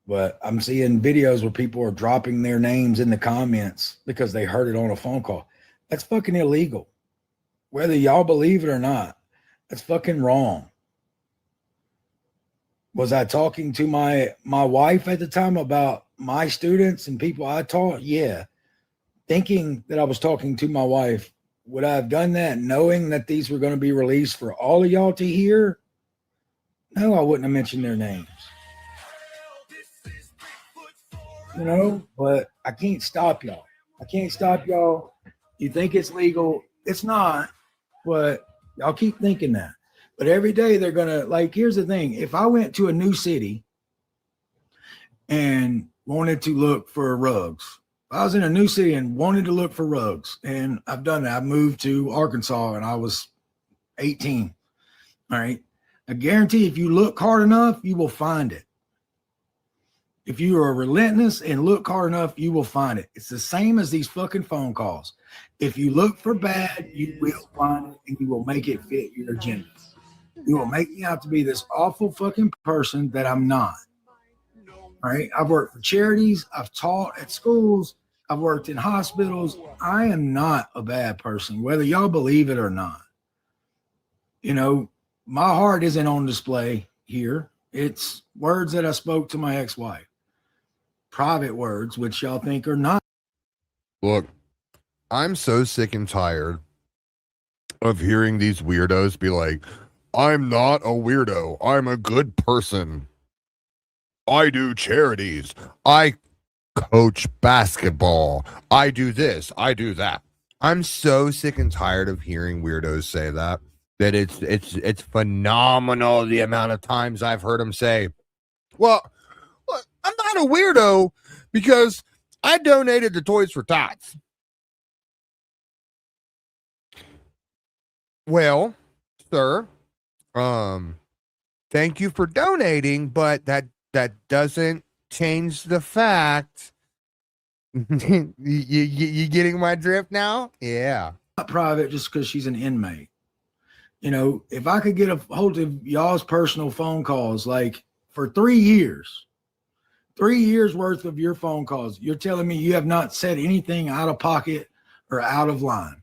But I'm seeing videos where people are dropping their names in the comments because they heard it on a phone call. That's fucking illegal. Whether y'all believe it or not, that's fucking wrong. Was I talking to my wife at the time about my students and people I taught? Yeah. Thinking that I was talking to my wife. Would I have done that knowing that these were going to be released for all of y'all to hear? No, I wouldn't have mentioned their names. You know, but I can't stop y'all. I can't stop y'all. You think it's legal. It's not, but y'all keep thinking that. But every day they're going to, like, here's the thing. If I went to a new city and wanted to look for rugs, if I was in a new city and wanted to look for rugs, and I've done that. I moved to Arkansas and I was 18. All right. I guarantee if you look hard enough, you will find it. If you are relentless and look hard enough, you will find it. It's the same as these fucking phone calls. If you look for bad, you will find it and you will make it fit your agenda. You will make me out to be this awful fucking person that I'm not. All right. I've worked for charities. I've taught at schools. I've worked in hospitals. I am not a bad person, whether y'all believe it or not. You know, my heart isn't on display here. It's words that I spoke to my ex-wife. Private words, which y'all think are not. Look, I'm so sick and tired of hearing these weirdos be like, I'm not a weirdo. I'm a good person. I do charities. I coach basketball. I do this. I do that. I'm so sick and tired of hearing weirdos say that it's phenomenal the amount of times I've heard them say, well, I'm not a weirdo because I donated to Toys for Tots. Well, sir, thank you for donating, but that doesn't change the fact. you getting my drift now? Yeah. Not private just because she's an inmate. You know, if I could get a hold of y'all's personal phone calls, like for 3 years worth of your phone calls, you're telling me you have not said anything out of pocket or out of line.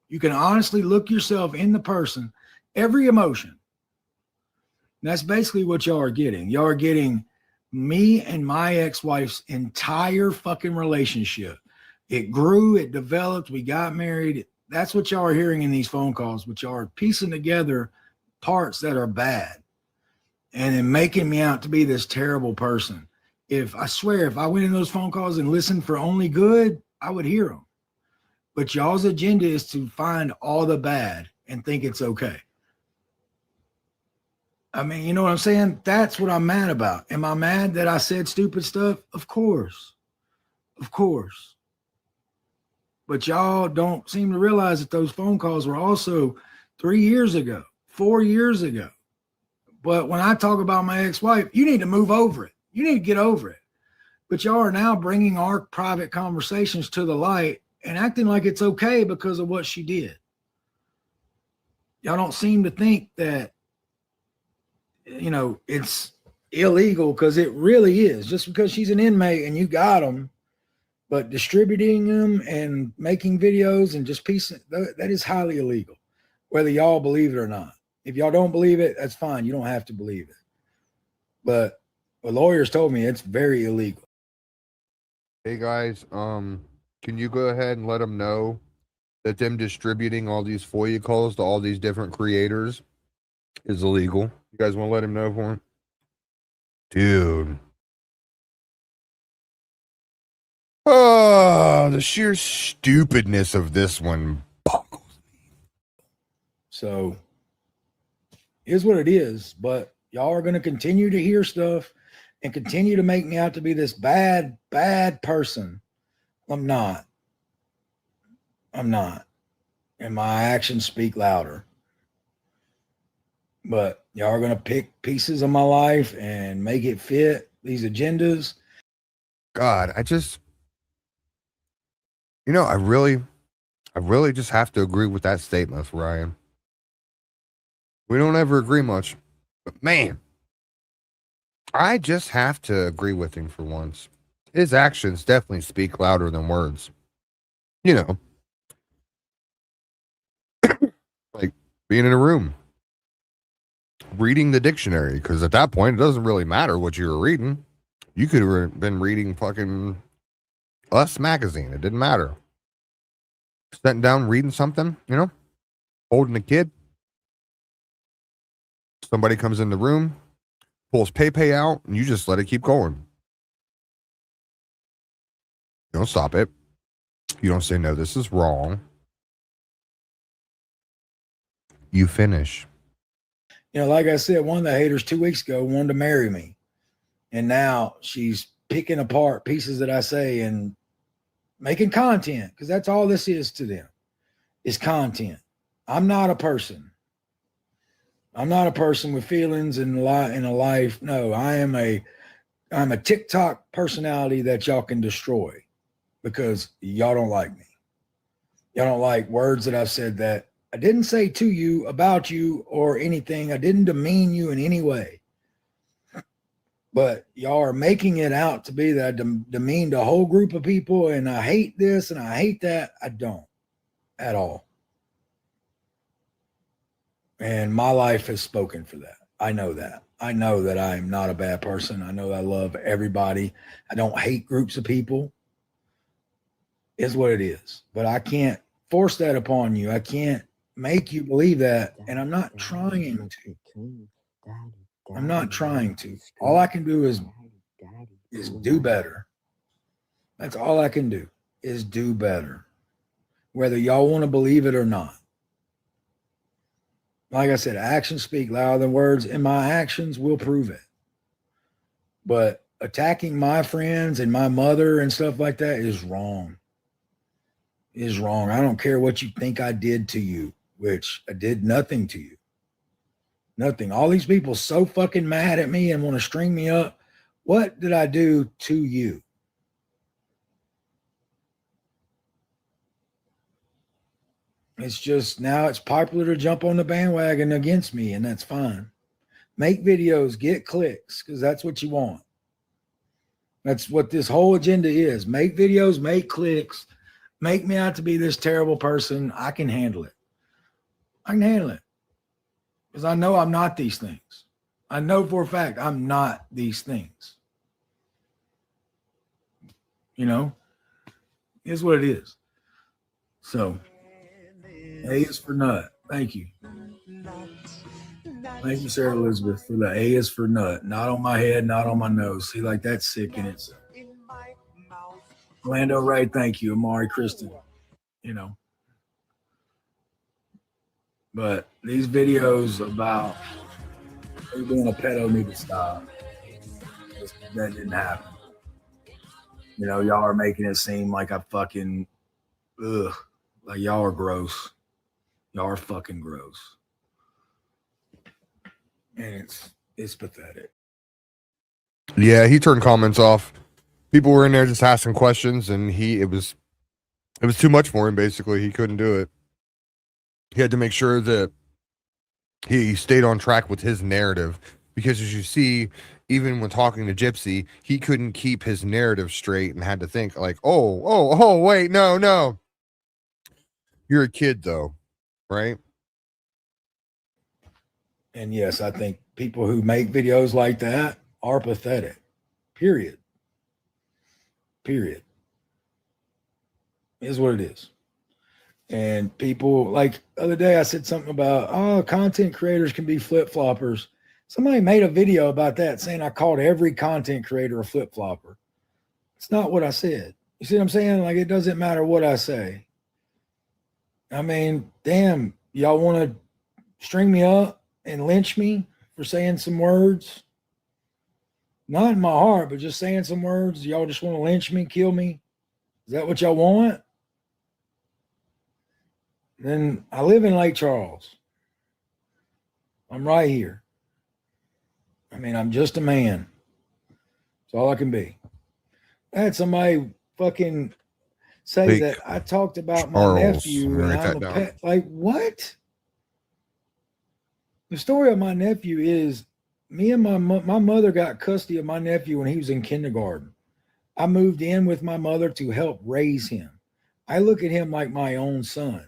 You can honestly look yourself in the person, every emotion. And that's basically what y'all are getting. Y'all are getting me and my ex-wife's entire fucking relationship. It grew, it developed, we got married. That's what y'all are hearing in these phone calls, but y'all are piecing together parts that are bad and then making me out to be this terrible person. If I swear, if I went in those phone calls and listened for only good, I would hear them. But y'all's agenda is to find all the bad and think it's okay. I mean, you know what I'm saying? That's what I'm mad about. Am I mad that I said stupid stuff? Of course. Of course. But y'all don't seem to realize that those phone calls were also 3 years ago, 4 years ago. But when I talk about my ex-wife, you need to move over it. You need to get over it. But y'all are now bringing our private conversations to the light and acting like it's okay because of what she did. Y'all don't seem to think that, you know, it's illegal, because it really is. Just because she's an inmate and you got them, but distributing them and making videos and just piecing, that is highly illegal, whether y'all believe it or not. If y'all don't believe it, that's fine. You don't have to believe it. But lawyers told me it's very illegal. Hey guys, can you go ahead and let them know that them distributing all these FOIA calls to all these different creators is illegal? You guys want to let him know for him? Dude. Oh, the sheer stupidness of this one boggles me. So here's what it is, but y'all are going to continue to hear stuff and continue to make me out to be this bad, bad person. I'm not. and my actions speak louder. But y'all are going to pick pieces of my life and make it fit these agendas. God, I just, I really just have to agree with that statement, Ryan. We don't ever agree much, but man, I just have to agree with him for once. His actions definitely speak louder than words. Like being in a room, reading the dictionary, because at that point, it doesn't really matter what you were reading. You could have been reading fucking Us magazine. It didn't matter. Sitting down, reading something, holding a kid. Somebody comes in the room, pulls pay out, and you just let it keep going. You don't stop it. You don't say, no, this is wrong. You finish. Like I said, one of the haters 2 weeks ago wanted to marry me. And now she's picking apart pieces that I say and making content, because that's all this is to them, is content. I'm not a person. I'm not a person with feelings and in a life. No, I'm a TikTok personality that y'all can destroy because y'all don't like me. Y'all don't like words that I've said that I didn't say to you, about you, or anything. I didn't demean you in any way. But y'all are making it out to be that I demeaned a whole group of people and I hate this and I hate that. I don't at all. And my life has spoken for that. I know that. I know that I am not a bad person. I know I love everybody. I don't hate groups of people. Is what it is. But I can't force that upon you. I can't make you believe that. And I'm not trying to. I'm not trying to. All I can do is do better. That's all I can do is do better. Whether y'all want to believe it or not. Like I said, actions speak louder than words, and my actions will prove it. But attacking my friends and my mother and stuff like that is wrong. Is wrong. I don't care what you think I did to you, which I did nothing to you. Nothing. All these people so fucking mad at me and want to string me up. What did I do to you? It's just now it's popular to jump on the bandwagon against me, and that's fine. Make videos, get clicks, because that's what you want. That's what this whole agenda is. Make videos, make clicks, make me out to be this terrible person. I can handle it. I can handle it. Because I know I'm not these things. I know for a fact I'm not these things. It's what it is. So, A is for nut. Thank you. Thank you, Sarah Elizabeth, for the A is for nut. Not on my head, not on my nose. See, like that's sick in itself. Lando Ray, thank you. Amari Kristen. But these videos about me being a pedo need to stop. That didn't happen. Y'all are making it seem like I fucking, like y'all are gross. Y'all are fucking gross. And it's pathetic. Yeah, he turned comments off. People were in there just asking questions, and it was too much for him. Basically, he couldn't do it. He had to make sure that he stayed on track with his narrative, because as you see, even when talking to Gypsy, he couldn't keep his narrative straight and had to think like, oh, wait, no. You're a kid though, right? And yes, I think people who make videos like that are pathetic. Period. Is what it is. And people, like the other day I said something about, content creators can be flip-floppers. Somebody made a video about that saying I called every content creator a flip-flopper. It's not what I said. You see what I'm saying? Like, it doesn't matter what I say. I mean, damn, y'all want to string me up and lynch me for saying some words? Not in my heart, but just saying some words. Y'all just want to lynch me, kill me? Is that what y'all want? Then I live in Lake Charles. I'm right here. I mean, I'm just a man. That's all I can be. I had somebody fucking say Lake that I talked about my Charles. nephew and Write I'm that a down. pet. Like, what? The story of my nephew is me and my mother got custody of my nephew when he was in kindergarten. I moved in with my mother to help raise him. I look at him like my own son.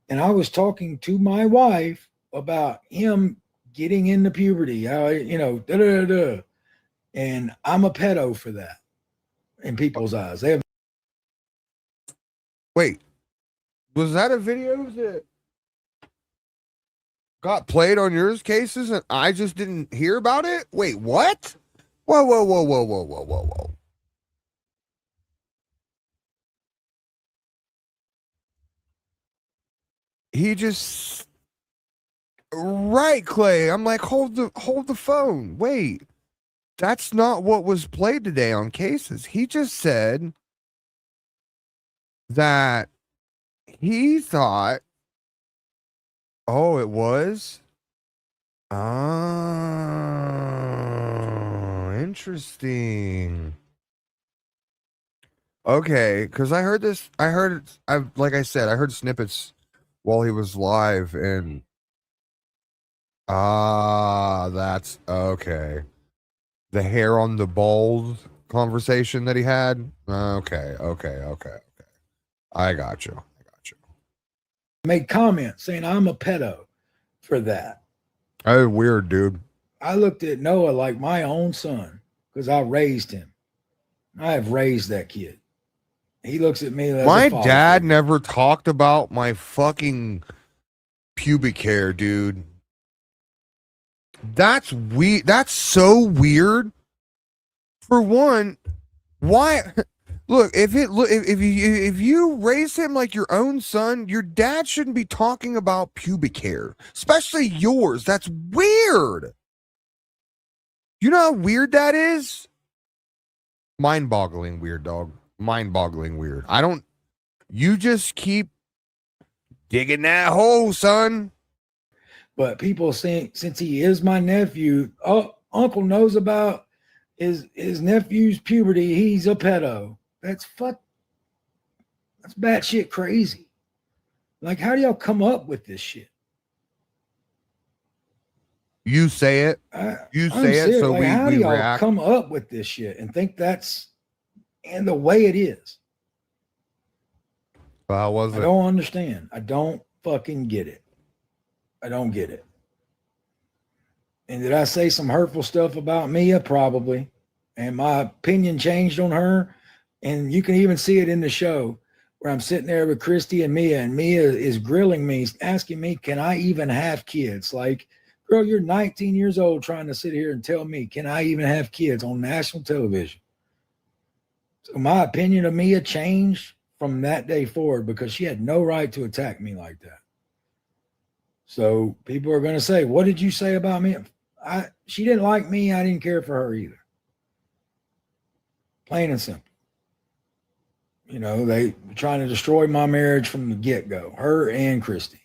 And I was talking to my wife about him getting into puberty, how, you know, da da da da. And I'm a pedo for that in people's eyes. They have Wait, was that a video that got played on yours cases and I just didn't hear about it? Wait, what? Whoa, whoa, whoa, whoa, whoa, whoa, whoa, whoa. He just right, Clay. I'm like, hold the phone. Wait. That's not what was played today on cases. He just said that he thought, oh, it was? Oh, interesting. Okay, because I heard this. Like I said, I heard snippets while he was live, and that's okay. The hair on the bald conversation that he had. Okay. I got you. made comments saying I'm a pedo for that. Oh, weird, dude. I looked at Noah like my own son because I raised him. I have raised that kid. He looks at me as My a father dad figure. never talked about my fucking pubic hair, dude. That's weird. That's so weird. For one, why? Look, if you raise him like your own son, your dad shouldn't be talking about pubic hair, especially yours. That's weird. You know how weird that is? Mind-boggling weird, dog. Mind-boggling weird. You just keep digging that hole, son. But people think since he is my nephew, oh, uncle knows about his nephew's puberty. He's a pedo. That's batshit crazy. Like, how do y'all come up with this shit? You say it. You say it, so like, how do we y'all react. come up with this shit and think that's and the way it is? How was I it? don't understand. I don't fucking get it. I don't get it. And did I say some hurtful stuff about Mia? Probably. And my opinion changed on her. And you can even see it in the show where I'm sitting there with Christy and Mia is grilling me, asking me, can I even have kids? Like, girl, you're 19 years old trying to sit here and tell me, can I even have kids on national television? So my opinion of Mia changed from that day forward because she had no right to attack me like that. So people are going to say, what did you say about me? She didn't like me. I didn't care for her either. Plain and simple. You know, they were trying to destroy my marriage from the get-go, her and Christy.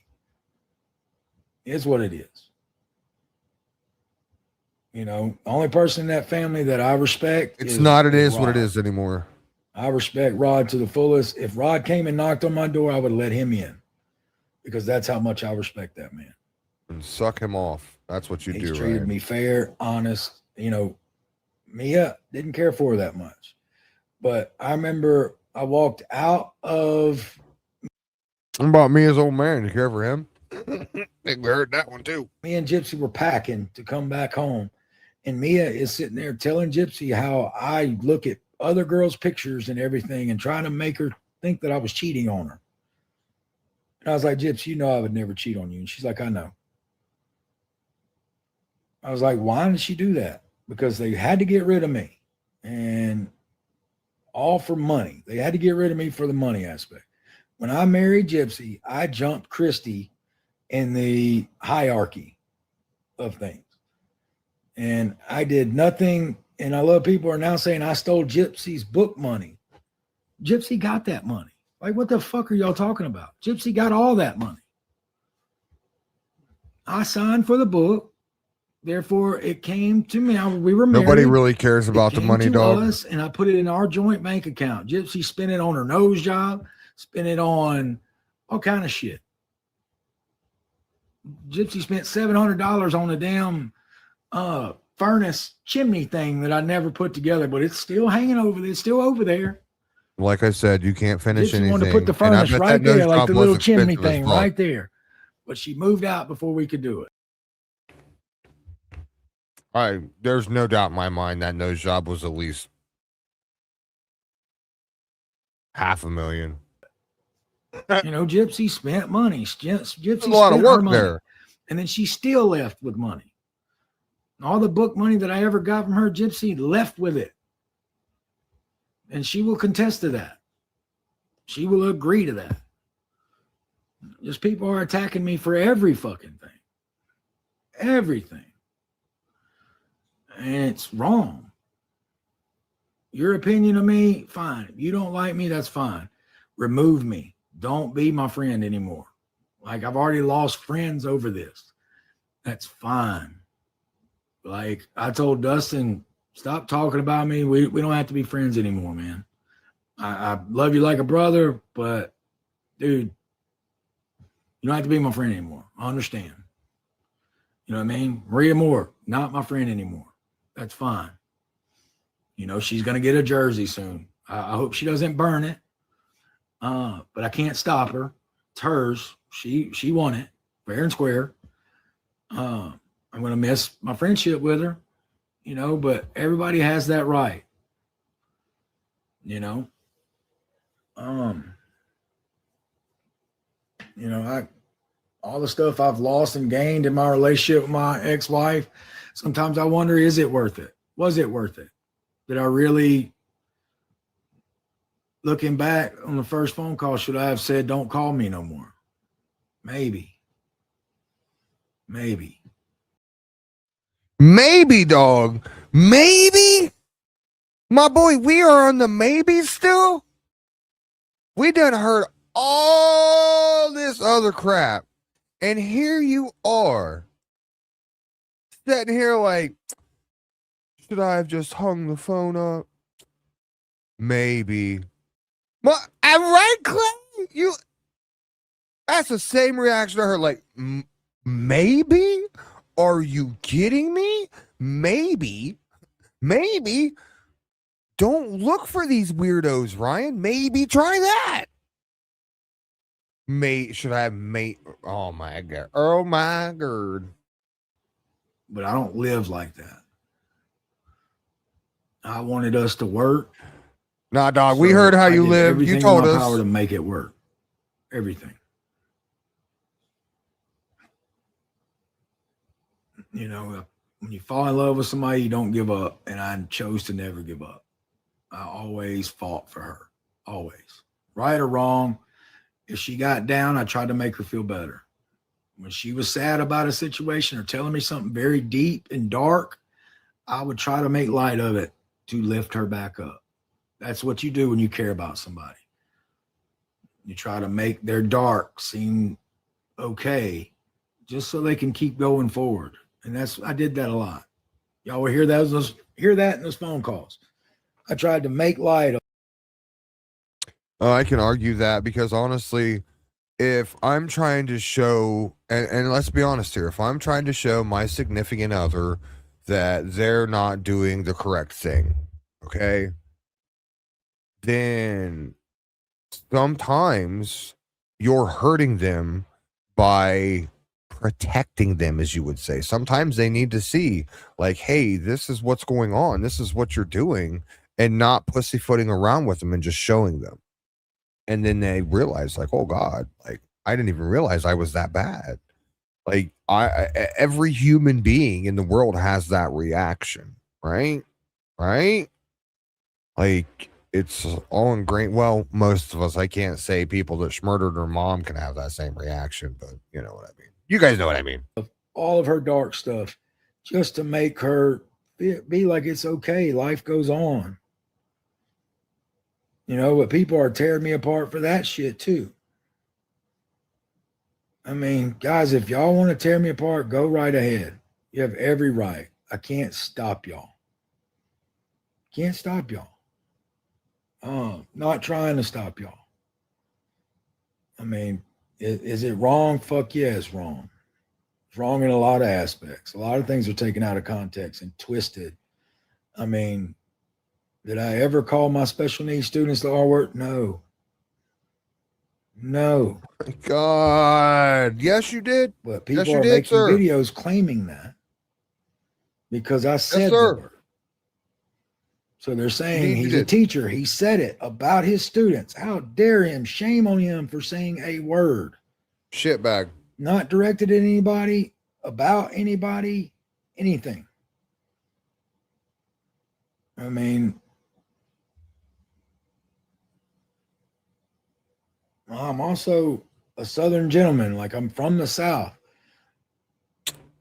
It's what it is. You know, the only person in that family that I respect It's not it is Rod. what it is anymore. I respect Rod to the fullest. If Rod came and knocked on my door, I would let him in because that's how much I respect that man. And suck him off. That's what you He's do, treated right? me fair, honest. You know, Mia didn't care for her that much. But I remember I walked out of What about me as old man? You care for him? I think we heard that one too. me and Gypsy were packing to come back home. And Mia is sitting there telling Gypsy how I look at other girls' pictures and everything and trying to make her think that I was cheating on her. And I was like, Gypsy, you know I would never cheat on you. And she's like, I know. I was like, why did she do that? Because they had to get rid of me. And all for money. They had to get rid of me for the money aspect. When I married Gypsy, I jumped Christy in the hierarchy of things. And I did nothing. And I love people are now saying I stole Gypsy's book money. Gypsy got that money. Like, what the fuck are y'all talking about? Gypsy got all that money. I signed for the book. Therefore, it came to me. We were married. Nobody really cares about It the came money, to dog. us, and I put it in our joint bank account. Gypsy spent it on her nose job, spent it on all kind of shit. Gypsy spent $700 on a damn furnace chimney thing that I never put together, but it's still hanging over there. It's still over there. Like I said, you can't finish Gypsy anything. wanted to put the And I furnace bet right that nose there, like job the was little chimney expensive as thing fuck. right there. But she moved out before we could do it. There's no doubt in my mind that nose job was at least $500,000. You know, Gypsy spent money. Gypsy There's a lot of spent work her money. there. And then she still left with money. All the book money that I ever got from her, Gypsy left with it. And she will contest to that. She will agree to that. Just people are attacking me for every fucking thing. Everything. And it's wrong. Your opinion of me, fine. If you don't like me, that's fine. Remove me. Don't be my friend anymore. Like, I've already lost friends over this. That's fine. Like, I told Dustin, stop talking about me. We don't have to be friends anymore, man. I love you like a brother, but dude, you don't have to be my friend anymore. I understand. You know what I mean? Maria Moore, not my friend anymore. That's fine. You know, she's going to get a jersey soon. I hope she doesn't burn it. But I can't stop her. It's hers. She won it fair and square. I'm going to miss my friendship with her, you know, but everybody has that right. You know, all the stuff I've lost and gained in my relationship with my ex-wife, sometimes I wonder, is it worth it? Was it worth it? Did I really, looking back on the first phone call, should I have said, don't call me no more? Maybe. Maybe, dog. Maybe? My boy, we are on the maybe still? We done heard all this other crap. And here you are. Sitting here like, should I have just hung the phone up? Maybe. I'm right, Clay? That's the same reaction I heard. Like, maybe? Are you kidding me? Maybe. Don't look for these weirdos, Ryan. Maybe try that. Should I have oh my god. Oh my god. But I don't live like that. I wanted us to work. Nah, dog, we heard how you live. You told in my us. Power to make it work. Everything. You know, when you fall in love with somebody, you don't give up. And I chose to never give up. I always fought for her. Always. Right or wrong. If she got down, I tried to make her feel better. When she was sad about a situation or telling me something very deep and dark, I would try to make light of it to lift her back up. That's what you do when you care about somebody. You try to make their dark seem okay just so they can keep going forward. And I did that a lot. Y'all will hear that in those phone calls. I tried to make light of. I can argue that because honestly, if I'm trying to show, and let's be honest here, if I'm trying to show my significant other that they're not doing the correct thing, okay, then sometimes you're hurting them by protecting them, as you would say. Sometimes they need to see, like, hey, this is what's going on. This is what you're doing, and not pussyfooting around with them and just showing them. And then they realize, like, oh God, like, I didn't even realize I was that bad. Like, every human being in the world has that reaction, right? Right? Like, it's all ingrained. Well, most of us, I can't say people that murdered her mom can have that same reaction, but you know what I mean. You guys know what I mean. All of her dark stuff just to make her be like, it's okay. Life goes on. You know, but people are tearing me apart for that shit too. I mean, guys, if y'all want to tear me apart, go right ahead. You have every right. I can't stop y'all. Can't stop y'all. Not trying to stop y'all. I mean, is it wrong? Fuck yeah, it's wrong. It's wrong in a lot of aspects. A lot of things are taken out of context and twisted. I mean, did I ever call my special needs students the R word? No. No. God, yes, you did. But Yes, people you are did, making sir. videos claiming that because I said the sir. word. So they're saying Indeed, you he's a did. teacher. He said it about his students. How dare him? Shame on him for saying a word. Shitbag. Not directed at anybody, about anybody, anything. I mean, I'm also a Southern gentleman. Like, I'm from the South.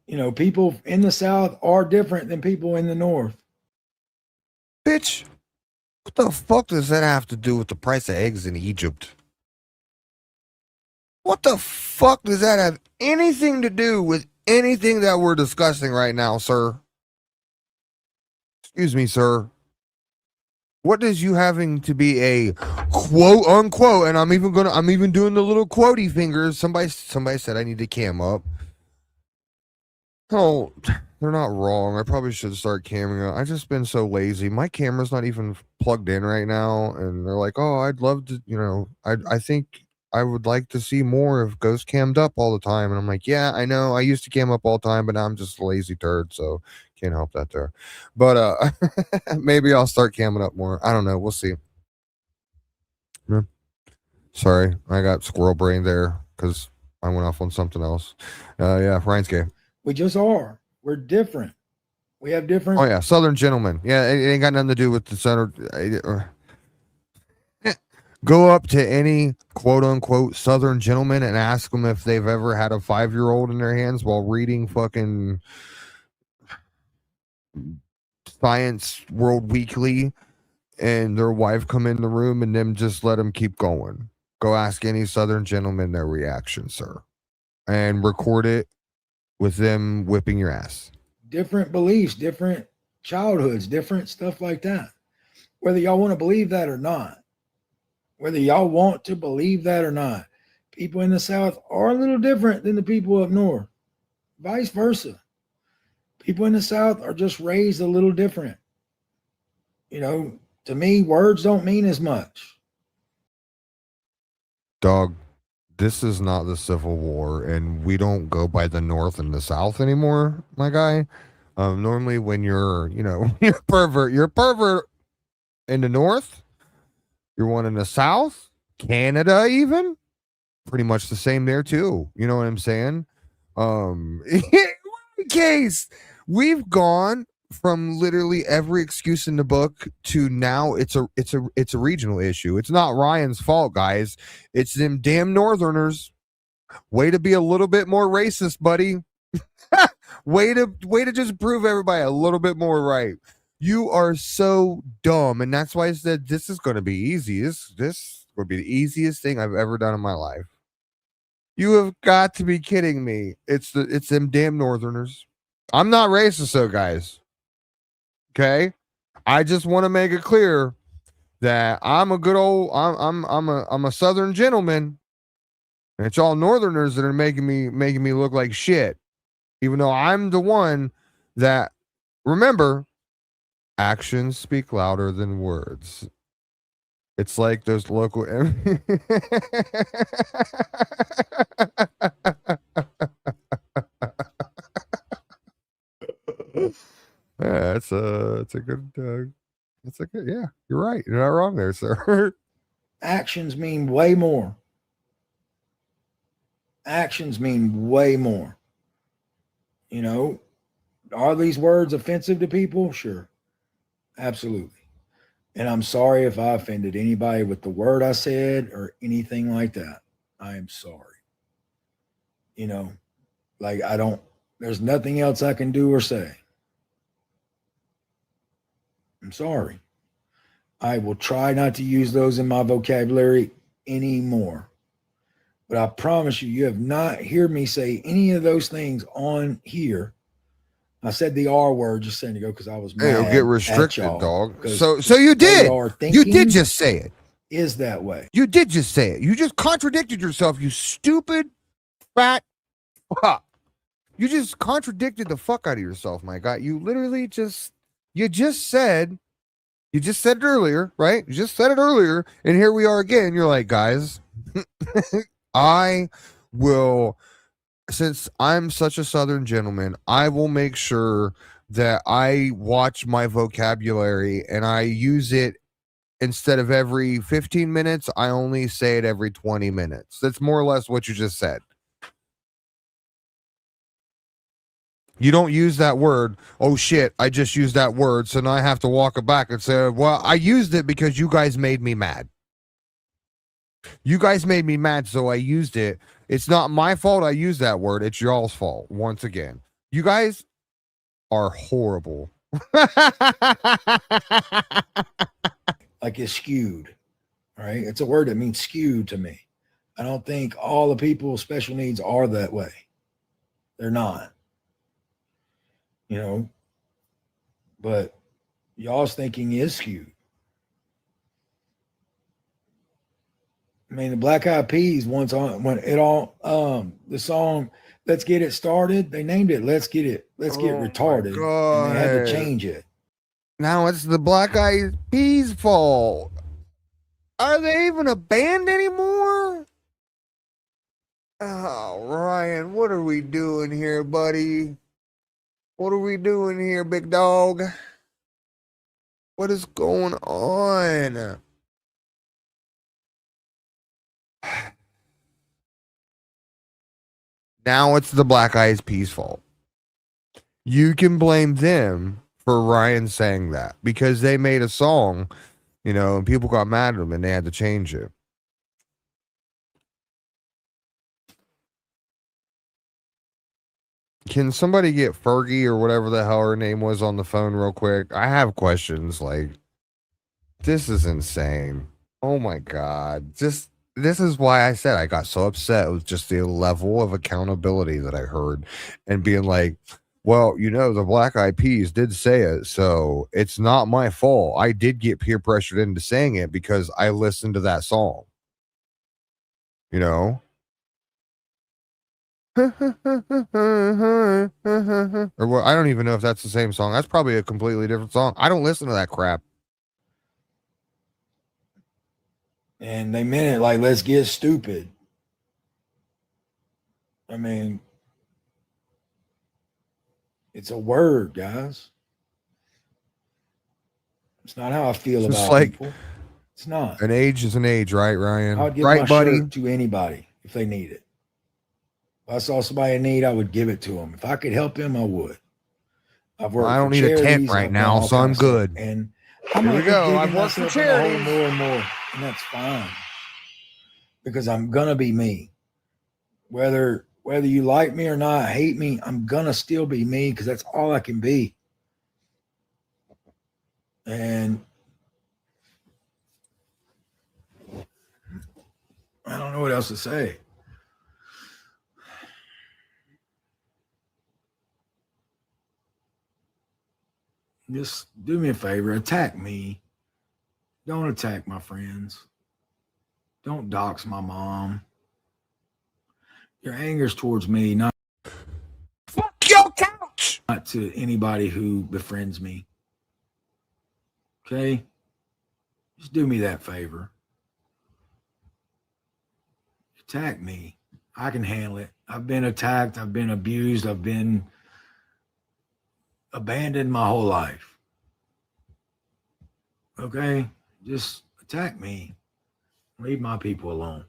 You know, people in the South are different than people in the North. Bitch, what the fuck does that have to do with the price of eggs in Egypt? What the fuck does that have anything to do with anything that we're discussing right now, sir? Excuse me, sir. What does you having to be a quote unquote, and I'm even doing the little quotey fingers. Somebody said I need to cam up. Oh, they're not wrong. I probably should start camming up. I've just been so lazy. My camera's not even plugged in right now, and they're like, "Oh, I'd love to, I think I would like to see more of Ghost cammed up all the time." And I'm like, "Yeah, I know. I used to cam up all the time, but now I'm just a lazy turd, so can't help that there." But maybe I'll start camming up more. I don't know. We'll see. Yeah. Sorry, I got squirrel brain there because I went off on something else. Yeah, Ryan's game. We just are. We're different. We have different. Oh yeah, Southern gentleman. Yeah, it ain't got nothing to do with the center. Go up to any quote unquote Southern gentleman and ask them if they've ever had a 5-year-old in their hands while reading fucking Science World Weekly, and their wife come in the room and them just let them keep going. Go ask any Southern gentleman their reaction, sir, and record it with them whipping your ass. Different beliefs, different childhoods, different stuff like that. Whether y'all want to believe that or not, people in the South are a little different than the people up north. Vice versa. People in the South are just raised a little different. You know, to me, words don't mean as much. Dog, this is not the Civil War, and we don't go by the North and the South anymore, my guy. Normally, when you're you're a pervert in the North, you're one in the South, Canada, even pretty much the same there too. You know what I'm saying? In case we've gone from literally every excuse in the book to now it's a regional issue. It's not Ryan's fault, guys. It's them damn Northerners. Way to be a little bit more racist, buddy. way to just prove everybody a little bit more right. You are so dumb, and that's why I said this is going to be easy. This would be the easiest thing I've ever done in my life. You have got to be kidding me. It's them damn Northerners. I'm not racist, though, guys. Okay, I just want to make it clear that I'm a good old I'm a Southern gentleman, and it's all Northerners that are making me look like shit. Even though I'm the one that, remember, actions speak louder than words. It's like those local. Yeah, it's a good. It's a good. Yeah, you're right. You're not wrong there, sir. Actions mean way more. Actions mean way more. You know, are these words offensive to people? Sure. Absolutely. And I'm sorry if I offended anybody with the word I said or anything like that. I am sorry. You know, like there's nothing else I can do or say. I'm sorry. I will try not to use those in my vocabulary anymore. But I promise you, you have not heard me say any of those things on here. I said the R word just a second ago because I was Hey, mad it'll get at restricted, y'all, dog. because So you the way did. y'all are You did thinking just say it. is that way. You did just say it. You just contradicted yourself, you stupid fat fuck. You just contradicted the fuck out of yourself, my guy. You literally you just said it earlier, right? You just said it earlier, and here we are again. You're like, guys, I will, since I'm such a Southern gentleman, I will make sure that I watch my vocabulary and I use it instead of every 15 minutes. I only say it every 20 minutes. That's more or less what you just said. You don't use that word. Oh shit, I just used that word. So now I have to walk it back and say, well, I used it because you guys made me mad. You guys made me mad, so I used it. It's not my fault I used that word. It's y'all's fault. Once again, you guys are horrible. Like it's skewed, right? It's a word that means skewed to me. I don't think all the people with special needs are that way. They're not. You know, but y'all's thinking is skewed. I mean, the Black Eyed Peas once on when it all the song "Let's Get It Started," they named it "Let's Get Retarded," and they had to change it. Now it's the Black Eyed Peas' fault. Are they even a band anymore? Oh, Ryan, what are we doing here, buddy? What are we doing here, big dog? What is going on? Now it's the Black Eyed Peas' fault. You can blame them for Ryan saying that because they made a song, and people got mad at them and they had to change it. Can somebody get Fergie or whatever the hell her name was on the phone real quick? I have questions. Like, this is insane. Oh my God. This is why I said I got so upset with just the level of accountability that I heard and being like, well, the Black Eyed Peas did say it, so it's not my fault. I did get peer pressured into saying it because I listened to that song. Or what? I don't even know if that's the same song. That's probably a completely different song. I don't listen to that crap. And they meant it like, let's get stupid. I mean, it's a word, guys. It's not how I feel It's about like people. It's not. An age is an age, right, Ryan? I would give right, my buddy? shirt to anybody if they need it. If I saw somebody in need, I would give it to them. If I could help them, I would. I've worked. I don't for need a tent charities, right I've now, done all so I'm kinds of stuff. good. And I'm Here we gonna go. keep I've digging worked for myself in the hole charities. more and more, and that's fine because I'm gonna be me. Whether you like me or not, hate me, I'm gonna still be me because that's all I can be. And I don't know what else to say. Just do me a favor, attack me. Don't attack my friends. Don't dox my mom. Your anger's towards me, not Fuck your couch! to anybody who befriends me. Okay? Just do me that favor. Attack me. I can handle it. I've been attacked. I've been abused. I've been abandoned my whole life. Okay? Just attack me. Leave my people alone.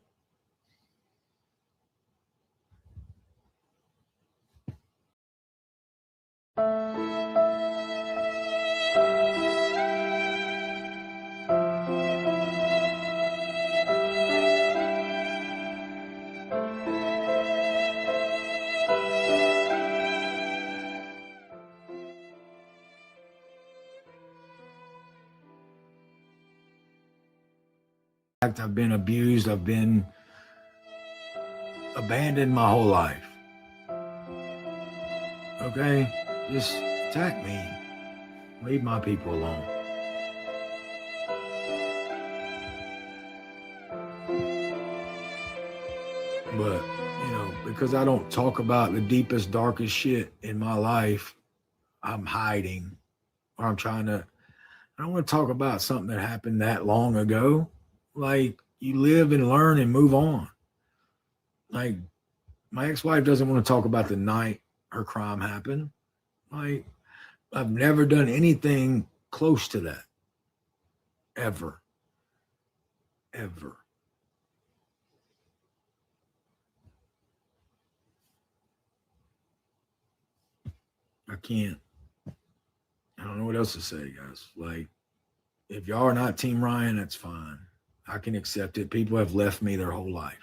I've been abused. I've been abandoned my whole life. Okay? Just attack me. Leave my people alone. But, because I don't talk about the deepest, darkest shit in my life, I'm hiding. Or I don't want to talk about something that happened that long ago. Like, you live and learn and move on. Like, my ex-wife doesn't want to talk about the night her crime happened. Like, I've never done anything close to that. Ever. I can't. I don't know what else to say, guys. Like, if y'all are not Team Ryan, that's fine. I can accept it. People have left me their whole life.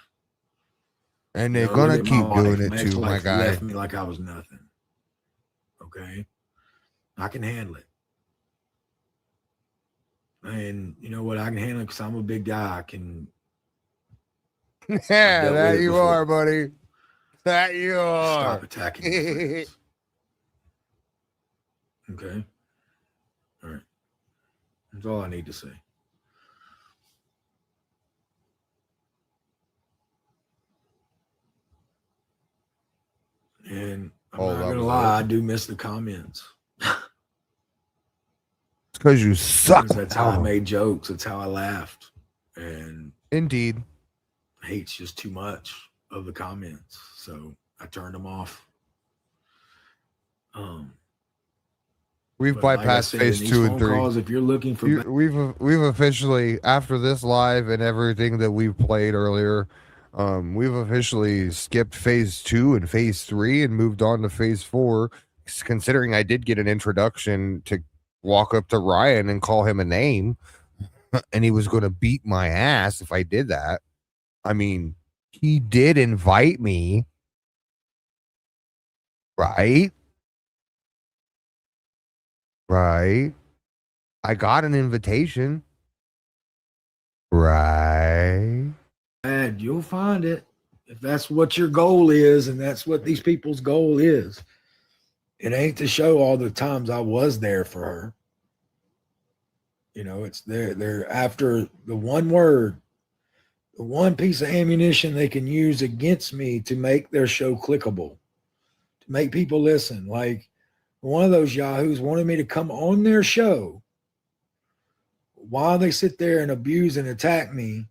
And they're going to keep doing it too, my ex-wife guy. left me like I was nothing. Okay? I can handle it. And you know what? I can handle it because I'm a big guy. I can. Yeah, that you are, buddy. That you are. Stop attacking my friends. Okay? All right. That's all I need to say. And I'm not going to lie, I do miss the comments. It's because you suck. That's how I made jokes. That's how I laughed. And indeed, hate's just too much of the comments. So I turned them off. We've bypassed phase 2 and 3. Calls, if you're looking for, we've officially, after this live and everything that we've played earlier, we've officially skipped phase 2 and phase 3 and moved on to phase 4. Considering I did get an introduction to walk up to Ryan and call him a name, and he was going to beat my ass if I did that. I mean, he did invite me, right? Right. I got an invitation. Right. And you'll find it if that's what your goal is, and that's what these people's goal is. It ain't to show all the times I was there for her. It's they're after the one word, the one piece of ammunition they can use against me to make their show clickable, to make people listen. Like, one of those yahoos wanted me to come on their show while they sit there and abuse and attack me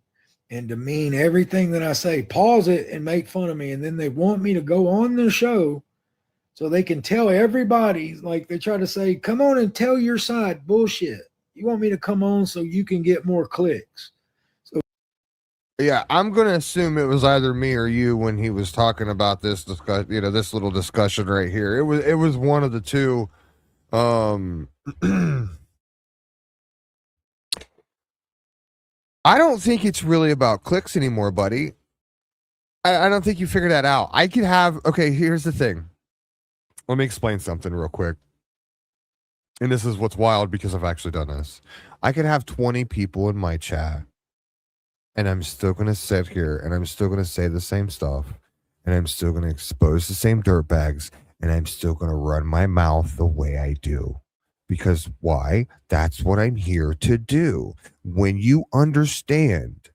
and demean everything that I say, pause it and make fun of me. And then they want me to go on their show so they can tell everybody, like they try to say, come on and tell your side. Bullshit. You want me to come on so you can get more clicks. Yeah, I'm going to assume it was either me or you when he was talking about this this little discussion right here. It was one of the two. I don't think it's really about clicks anymore, buddy. I don't think you figured that out. I could have, okay, here's the thing. Let me explain something real quick. And this is what's wild because I've actually done this. I could have 20 people in my chat. And I'm still going to sit here and I'm still going to say the same stuff. And I'm still going to expose the same dirtbags. And I'm still going to run my mouth the way I do. Because why? That's what I'm here to do. When you understand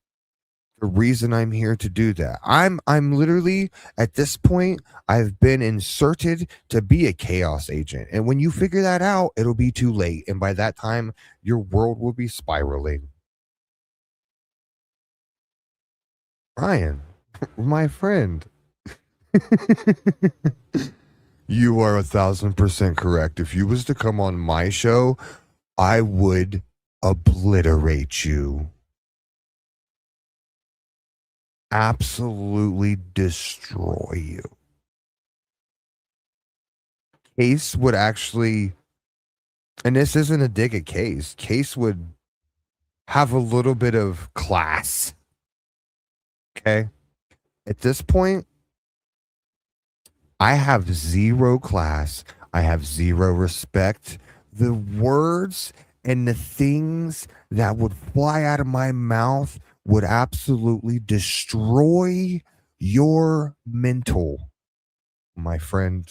the reason I'm here to do that, I'm literally, at this point, I've been inserted to be a chaos agent. And when you figure that out, it'll be too late. And by that time, your world will be spiraling. Ryan, my friend, you are 1,000% correct. If you was to come on my show, I would obliterate you. Absolutely destroy you. Case would actually, and this isn't a dig at Case, Case would have a little bit of class. Okay. At this point, I have zero class. I have zero respect. The words and the things that would fly out of my mouth would absolutely destroy you're mental, my friend.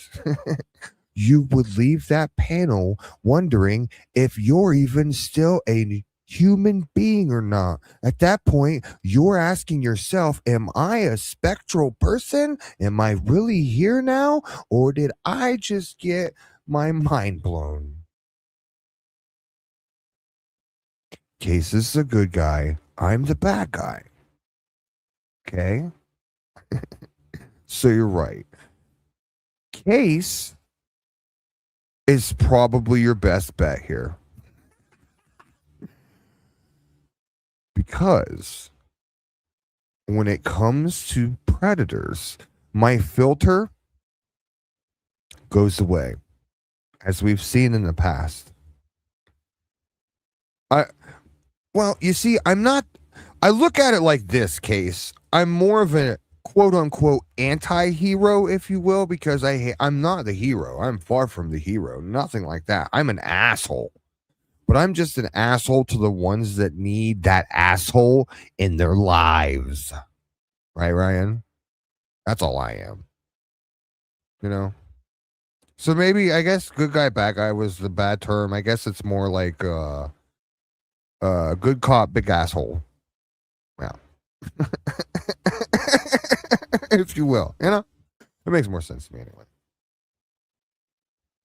You would leave that panel wondering if you're even still a human being or not. At that point, you're asking yourself, am I a spectral person? Am I really here now? Or did I just get my mind blown? Case is a good guy. I'm the bad guy. Okay? So you're right. Case is probably your best bet here. Because when it comes to predators, my filter goes away, as we've seen in the past. Well, you see, I look at it like this, Case. I'm more of a quote unquote anti-hero, if you will, because I'm not the hero. I'm far from the hero. Nothing like that. I'm an asshole. But I'm just an asshole to the ones that need that asshole in their lives. Right, Ryan? That's all I am. You know? So maybe, I guess, good guy, bad guy was the bad term. I guess it's more like good cop, big asshole. Yeah. If you will. You know? It makes more sense to me anyway.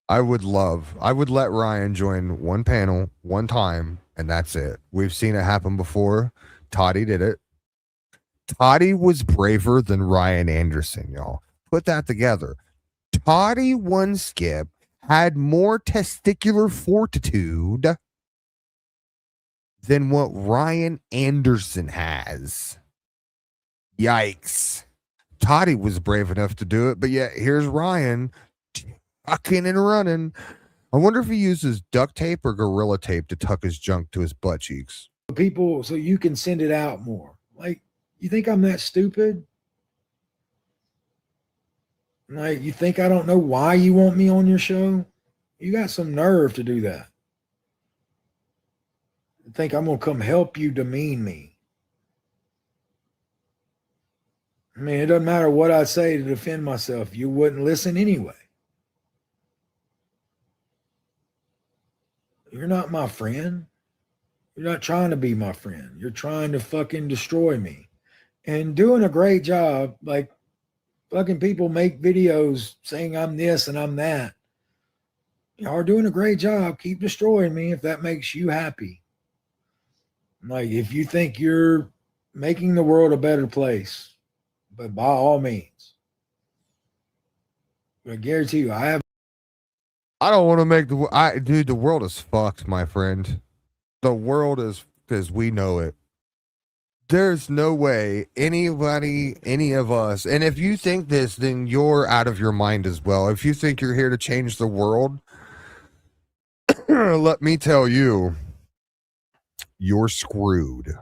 I would let Ryan join one panel one time, and that's it. We've seen it happen before. Toddy did it. Toddy was braver than Ryan Anderson, y'all. Put that together. Toddy one skip had more testicular fortitude than what Ryan Anderson has. Yikes. Toddy was brave enough to do it, but yet here's Ryan tucking and running. I wonder if he uses duct tape or gorilla tape to tuck his junk to his butt cheeks. People, so you can send it out more. Like, you think I'm that stupid? Like, you think I don't know why you want me on your show? You got some nerve to do that. You think I'm going to come help you demean me? I mean, it doesn't matter what I say to defend myself. You wouldn't listen anyway. You're not my friend. You're not trying to be my friend. You're trying to fucking destroy me. And doing a great job. Like, fucking people make videos saying I'm this and I'm that. Y'all are doing a great job. Keep destroying me if that makes you happy. Like, if you think you're making the world a better place, but by all means. I guarantee you, I don't want to make dude, the world is fucked, my friend. The world is as we know it. There's no way anybody, any of us, and if you think this, then you're out of your mind as well. If you think you're here to change the world, let me tell you, you're screwed.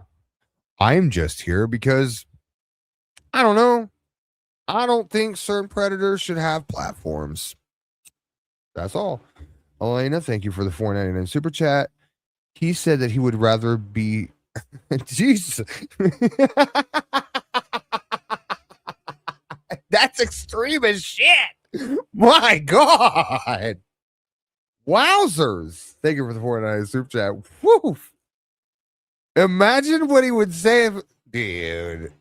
I'm just here because, I don't know, I don't think certain predators should have platforms. That's all. Elena, thank you for the $4.99 super chat. He said that he would rather be Jesus. That's extreme as shit. My God. Wowzers. Thank you for the $4.99 super chat. Woo. Imagine what he would say if, dude,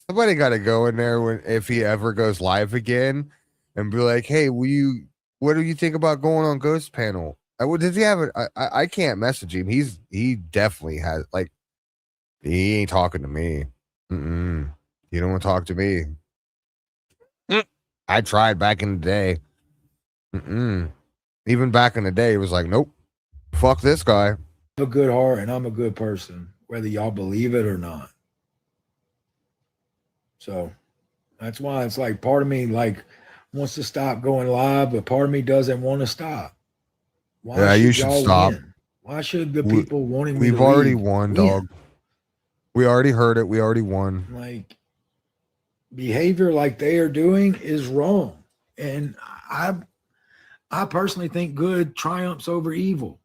somebody got to go in there if he ever goes live again and be like, hey, what do you think about going on Ghost Panel? Does he have it? I can't message him. He definitely has, like, he ain't talking to me. You don't want to talk to me. I tried back in the day. Even back in the day, it was like, nope, fuck this guy. have a good heart and I'm a good person, whether y'all believe it or not. So that's why it's like part of me like wants to stop going live, but part of me doesn't want to stop. Why you should stop. Win? Why should the people wanting me We've to already leave won, win? dog. We already heard it. We already won. Like, behavior like they are doing is wrong. And I personally think good triumphs over evil.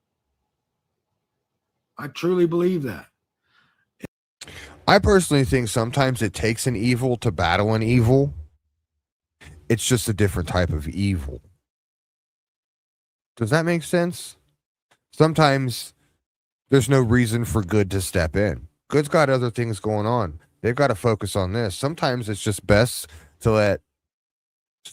I truly believe that. I personally think sometimes it takes an evil to battle an evil. It's just a different type of evil. Does that make sense? Sometimes there's no reason for good to step in. Good's got other things going on. They've got to focus on this. Sometimes it's just best to let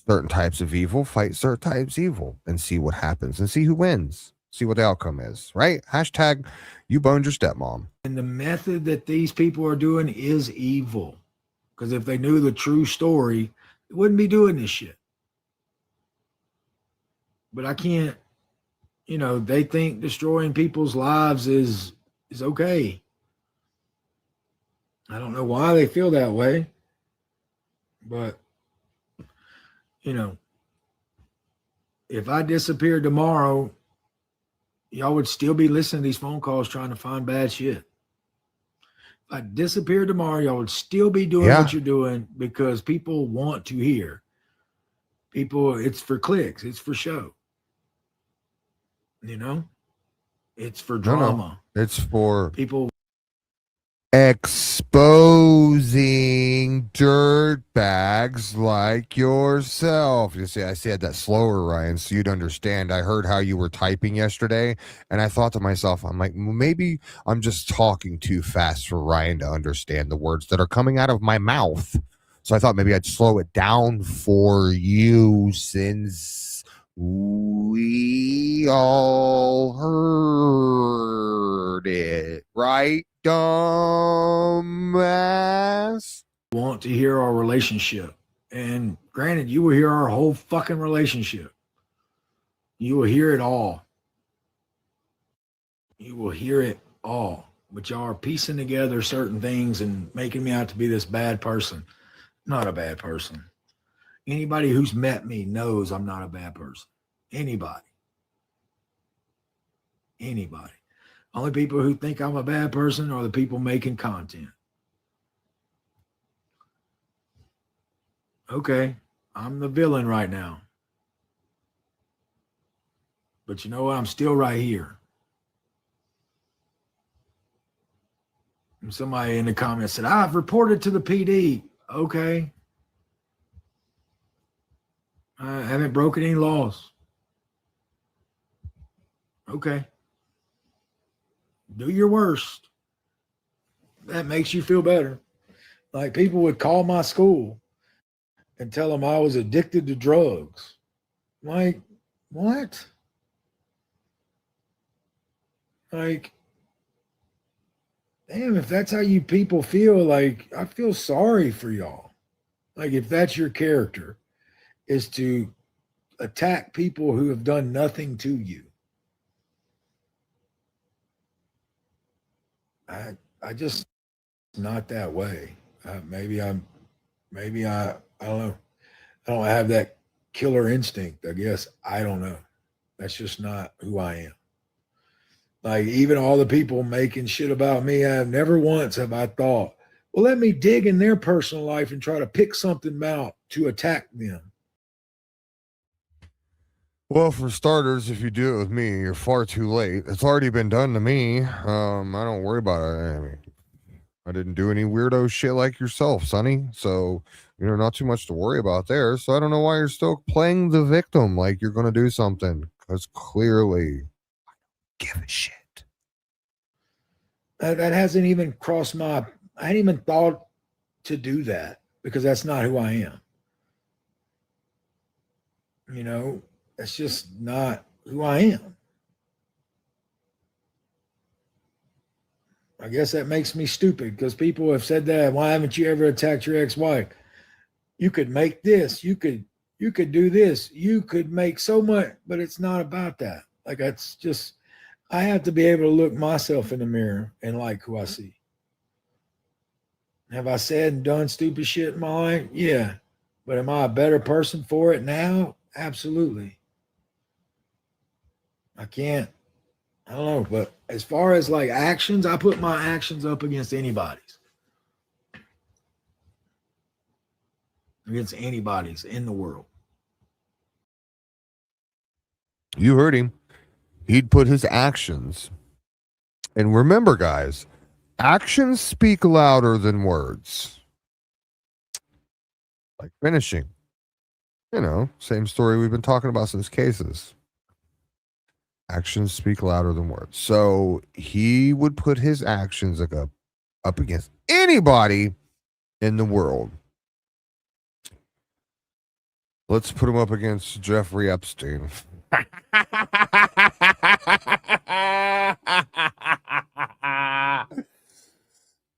certain types of evil fight certain types of evil and see what happens and see who wins. See what the outcome is, right? Hashtag you boned your stepmom. And the method that these people are doing is evil. Because if they knew the true story, they wouldn't be doing this shit. But I can't, they think destroying people's lives is okay. I don't know why they feel that way. But, if I disappeared tomorrow, y'all would still be listening to these phone calls trying to find bad shit. If I disappeared tomorrow, y'all would still be doing what you're doing because people want to hear. People, it's for clicks. It's for show. It's for drama. No. It's for people exposing dirt bags like yourself. You see, I said that slower, Ryan, so you'd understand. I heard how you were typing yesterday, and I thought to myself, I'm like, maybe I'm just talking too fast for Ryan to understand the words that are coming out of my mouth. So I thought maybe I'd slow it down for you since we all heard it, right, dumbass? Want to hear our relationship. And granted, you will hear our whole fucking relationship. You will hear it all. You will hear it all. But y'all are piecing together certain things and making me out to be this bad person. Not a bad person. Anybody who's met me knows I'm not a bad person. Anybody. Only people who think I'm a bad person are the people making content. Okay, I'm the villain right now. But you know what? I'm still right here. And somebody in the comments said, I've reported to the PD. Okay. I haven't broken any laws. Okay. Do your worst. That makes you feel better. Like people would call my school and tell them I was addicted to drugs. Like, what? Like, damn, if that's how you people feel, like, I feel sorry for y'all. Like, if that's your character, is to attack people who have done nothing to you. I just not that way. Maybe I don't know. I don't have that killer instinct, I guess. I don't know. That's just not who I am. Like even all the people making shit about me, never once have I thought, well, let me dig in their personal life and try to pick something out to attack them. Well, for starters, if you do it with me, you're far too late. It's already been done to me. I don't worry about it. I mean, I didn't do any weirdo shit like yourself, Sonny. So, not too much to worry about there. So I don't know why you're still playing the victim like you're going to do something. Because clearly, I don't give a shit. That hasn't even crossed I hadn't even thought to do that because that's not who I am. That's just not who I am. I guess that makes me stupid because people have said that. Why haven't you ever attacked your ex-wife? You could make this. You could do this. You could make so much, but it's not about that. Like that's just, I have to be able to look myself in the mirror and like who I see. Have I said and done stupid shit in my life? Yeah. But am I a better person for it now? Absolutely. I don't know, but as far as like actions, I put my actions up against anybody's. Against anybody's in the world. You heard him. He'd put his actions. And remember, guys, Actions speak louder than words. Like finishing. You know, same story we've been talking about since cases. Actions speak louder than words. So he would put his actions up against anybody in the world. Let's put him up against Jeffrey Epstein.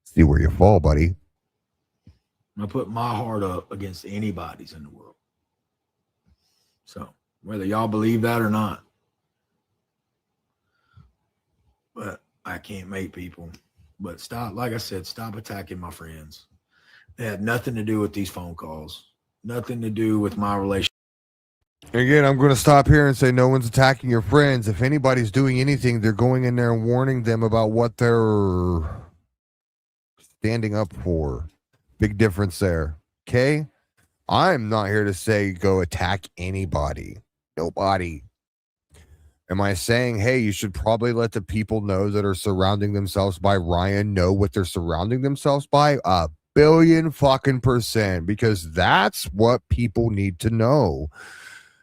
See where you fall, buddy. I put my heart up against anybody's in the world. So whether y'all believe that or not, but I can't make people. But stop, like I said, stop attacking my friends. They had nothing to do with these phone calls. Nothing to do with my relationship. Again, I'm going to stop here and say no one's attacking your friends. If anybody's doing anything, they're going in there and warning them about what they're standing up for. Big difference there. Okay? I'm not here to say go attack anybody. Nobody. Am I saying, hey, you should probably let the people know that are surrounding themselves by Ryan know what they're surrounding themselves by? 1,000,000,000 fucking %, because that's what people need to know.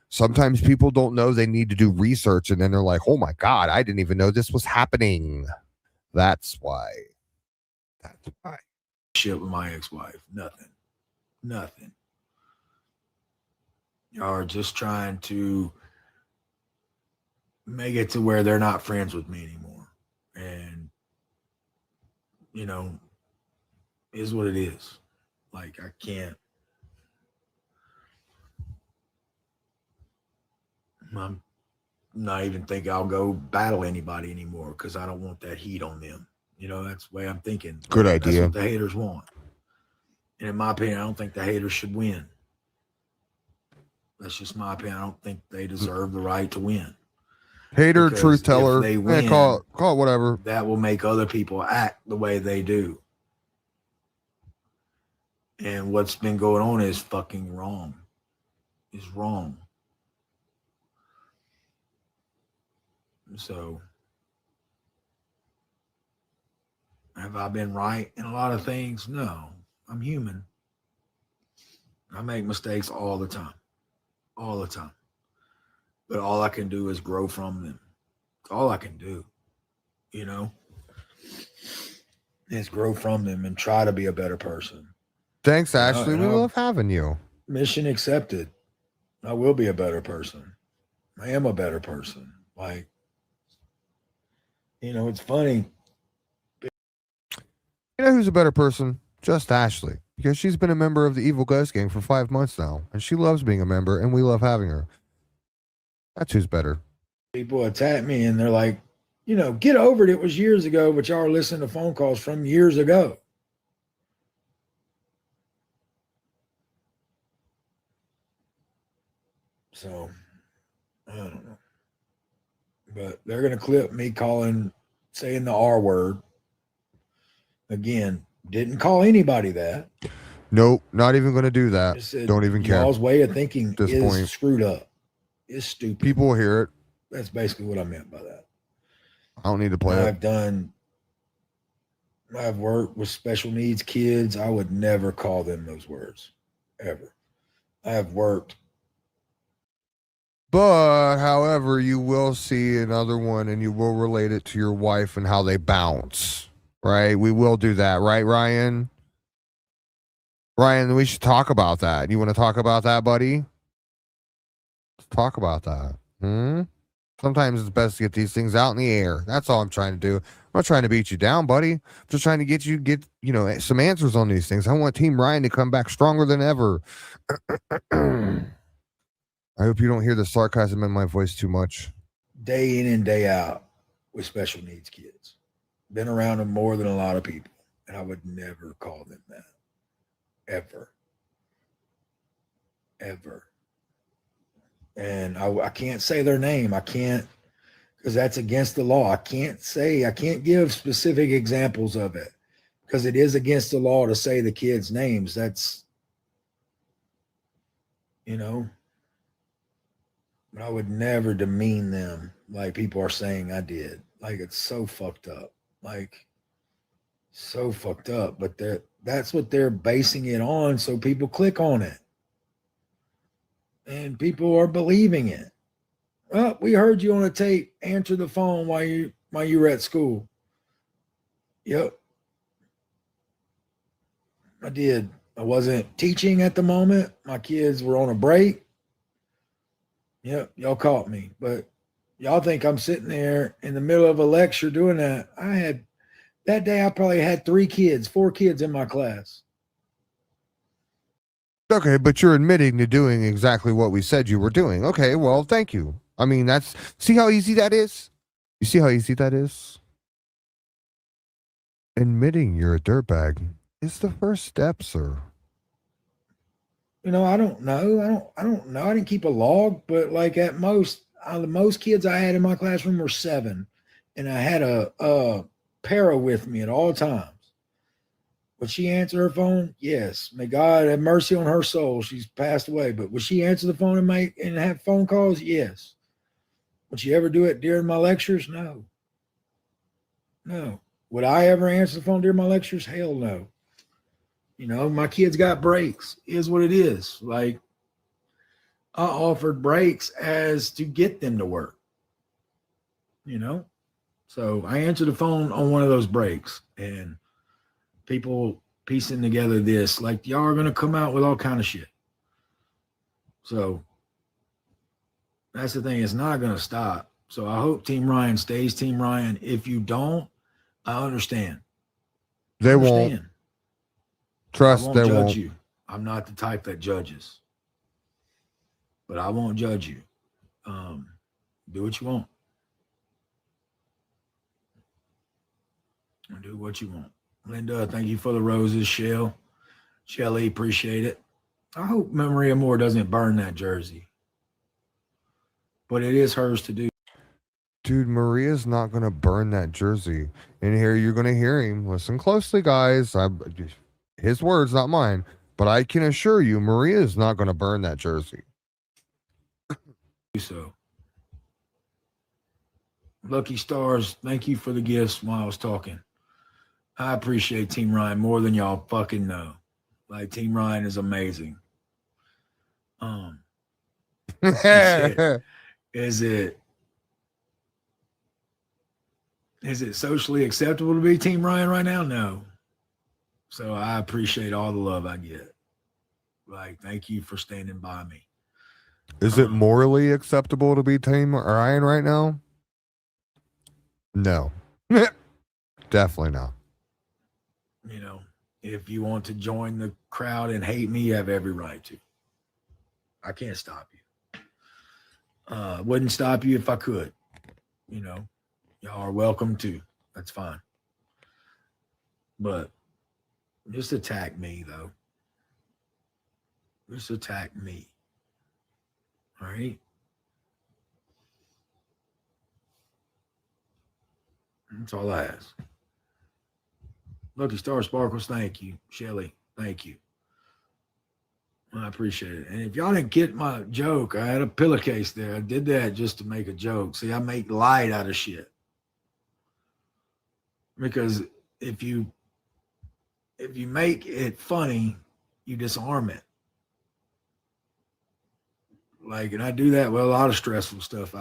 Sometimes people don't know they need to do research, and then they're like, oh my God, I didn't even know this was happening. That's why. That's why. Shit with my ex-wife. Nothing. Y'all are just trying to make it to where they're not friends with me anymore. And, you know, is what it is. Like, I can't. I'm not even thinking I'll go battle anybody anymore because I don't want that heat on them. You know, that's the way I'm thinking. Good idea. That's what the haters want. And in my opinion, I don't think the haters should win. That's just my opinion. I don't think they deserve the right to win. Hater, Because truth if teller, they win, call it whatever. That will make other people act the way they do. And what's been going on is fucking wrong. Is wrong. So, have I been right in a lot of things? No. I'm human. I make mistakes all the time. All the time. But all I can do is grow from them. It's all I can do, you know, is grow from them and try to be a better person. Thanks, Ashley. We love having you. Mission accepted. I will be a better person. I am a better person. Like, you know, it's funny. You know who's a better person? Just Ashley. Because she's been a member of the Evil Ghost Gang for 5 months now. And she loves being a member, and we love having her. That's who's better. People attack me and they're like, you know, get over it. It was years ago, but y'all are listening to phone calls from years ago. So, I don't know. But they're going to clip me saying the R word. Again, didn't call anybody that. Nope, not even going to do that. Said, don't even care. Y'all's way of thinking this is point. Screwed up. It's stupid. People will hear it. That's basically what I meant by that. I don't need to play it. I've worked with special needs kids. I would never call them those words, ever. I have worked. But, however, you will see another one and you will relate it to your wife and how they bounce, right? We will do that, right, Ryan? Ryan, we should talk about that. You want to talk about that, buddy? Let's talk about that. Sometimes it's best to get these things out in the air. That's all I'm trying to do. I'm not trying to beat you down, buddy. I'm just trying to get some answers on these things. I want Team Ryan to come back stronger than ever. I hope you don't hear the sarcasm in my voice too much. Day in and day out with special needs kids. Been around them more than a lot of people. And I would never call them that. Ever. And I can't say their name. I can't, because that's against the law. I can't give specific examples of it because it is against the law to say the kids' names. That's, you know, but I would never demean them like people are saying I did. Like, it's so fucked up. Like, So fucked up, but that's what they're basing it on, so people click on it. And people are believing it. Well, we heard you on a tape. Answer the phone while you were at school. Yep. I did. I wasn't teaching at the moment. My kids were on a break. Yep, y'all caught me. But y'all think I'm sitting there in the middle of a lecture doing that. That day I probably had 4 kids in my class. Okay, but you're admitting to doing exactly what we said you were doing. Okay, well, thank you. I mean, see how easy that is? You see how easy that is? Admitting you're a dirtbag is the first step, sir. I don't know. I don't know. I didn't keep a log, but like at most, the most kids I had in my classroom were 7, and I had a para with me at all times. Would she answer her phone? Yes. May God have mercy on her soul. She's passed away. But would she answer the phone and have phone calls? Yes. Would she ever do it during my lectures? No. No. Would I ever answer the phone during my lectures? Hell no. My kids got breaks. Is what it is. Like, I offered breaks as to get them to work. So I answered the phone on one of those breaks, and people piecing together this, like, y'all are going to come out with all kind of shit. So that's the thing. It's not going to stop. So I hope Team Ryan stays Team Ryan. If you don't, I understand. They won't. Trust, I won't they judge won't. you. I'm not the type that judges. But I won't judge you. Do what you want. Do what you want. Linda, thank you for the roses. Shelly, appreciate it. I hope Maria Moore doesn't burn that jersey. But it is hers to do. Dude, Maria's not going to burn that jersey. And here you're going to hear him. Listen closely, guys. His words, not mine. But I can assure you, Maria is not going to burn that jersey. So, Lucky Stars, thank you for the gifts while I was talking. I appreciate Team Ryan more than y'all fucking know. Like, Team Ryan is amazing. Is it socially acceptable to be Team Ryan right now? No. So I appreciate all the love I get. Like, thank you for standing by me. Is it morally acceptable to be Team Ryan right now? No. Definitely not. If you want to join the crowd and hate me, you have every right to. I can't stop you. Wouldn't stop you if I could. Y'all are welcome to. That's fine. But just attack me, though. Just attack me. All right? That's all I ask. Lucky Star Sparkles, thank you. Shelly, thank you. I appreciate it. And if y'all didn't get my joke, I had a pillowcase there. I did that just to make a joke. See, I make light out of shit. Because if you make it funny, you disarm it. Like, and I do that with a lot of stressful stuff.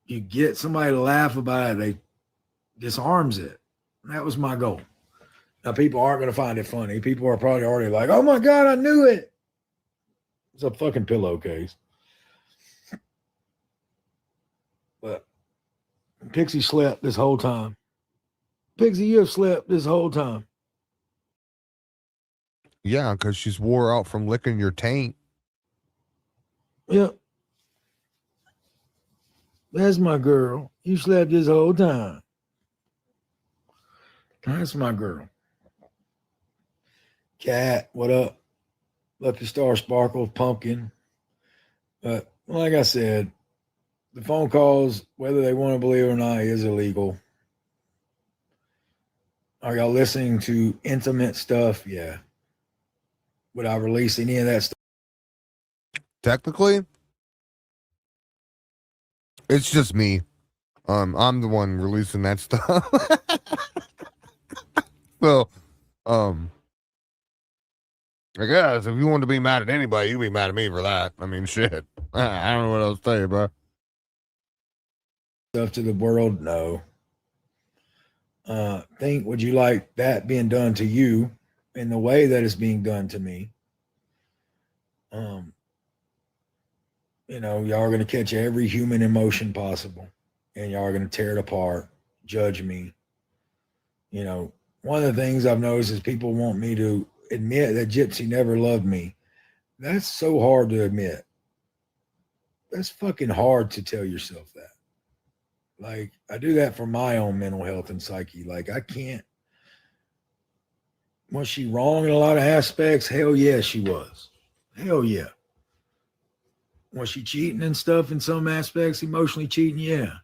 You get somebody to laugh about it, they disarms it. And that was my goal. Now, people aren't going to find it funny. People are probably already like, oh my God, I knew it. It's a fucking pillowcase. But Pixie slept this whole time. Pixie, you have slept this whole time. Yeah, because she's wore out from licking your taint. Yep. That's my girl. You slept this whole time. That's my girl. Cat, what up? Lucky Star Sparkle, Pumpkin. But like I said, the phone calls, whether they want to believe it or not, is illegal. Are y'all listening to intimate stuff? Yeah. Would I release any of that stuff? Technically, it's just me. I'm the one releasing that stuff. So, I guess if you want to be mad at anybody, you be mad at me for that. I mean, shit. I don't know what else to tell you, bro. Stuff to the world? No. Think, would you like that being done to you in the way that it's being done to me? Y'all are going to catch every human emotion possible, and y'all are going to tear it apart, judge me. One of the things I've noticed is people want me to admit that Gypsy never loved me. That's so hard to admit. That's fucking hard to tell yourself that. Like, I do that for my own mental health and psyche. Like, I can't. Was she wrong in a lot of aspects? Hell yeah, she was. Hell yeah. Was she cheating and stuff in some aspects, emotionally cheating? Yeah.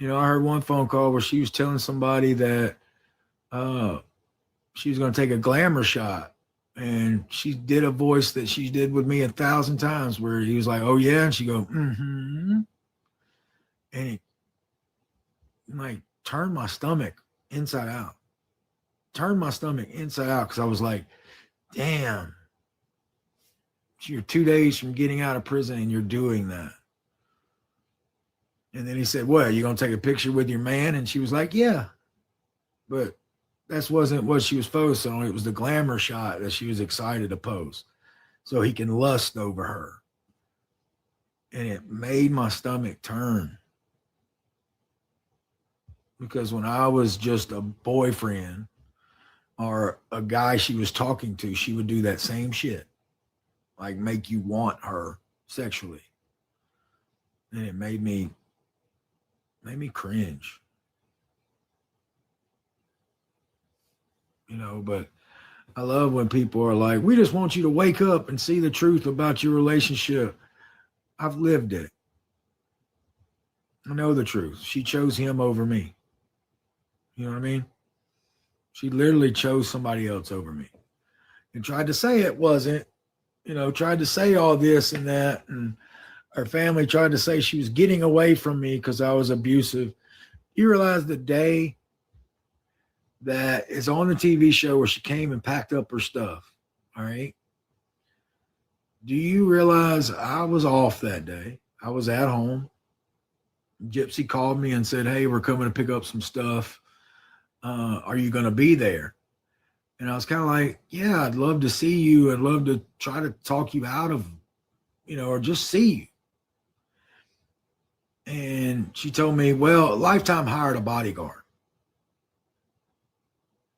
I heard one phone call where she was telling somebody that she was going to take a glamour shot. And she did a voice that she did with me 1,000 times where he was like, oh, yeah. And she go, mm-hmm. And it like turned my stomach inside out. Turned my stomach inside out because I was like, damn. You're 2 days from getting out of prison and you're doing that. And then he said, what, you going to take a picture with your man? And she was like, yeah. But that wasn't what she was focused on. It was the glamour shot that she was excited to post so he can lust over her. And it made my stomach turn. Because when I was just a boyfriend or a guy she was talking to, she would do that same shit. Like make you want her sexually. And it made me cringe. But I love when people are like, we just want you to wake up and see the truth about your relationship. I've lived it. I know the truth. She chose him over me. You know what I mean? She literally chose somebody else over me and tried to say it wasn't, tried to say all this and that. And her family tried to say she was getting away from me because I was abusive. You realize the day that is on the TV show where she came and packed up her stuff. All right. Do you realize I was off that day? I was at home. Gypsy called me and said, hey, we're coming to pick up some stuff. Are you going to be there? And I was kind of like, yeah, I'd love to see you. I'd love to try to talk you out of, or just see you. And she told me, well, Lifetime hired a bodyguard.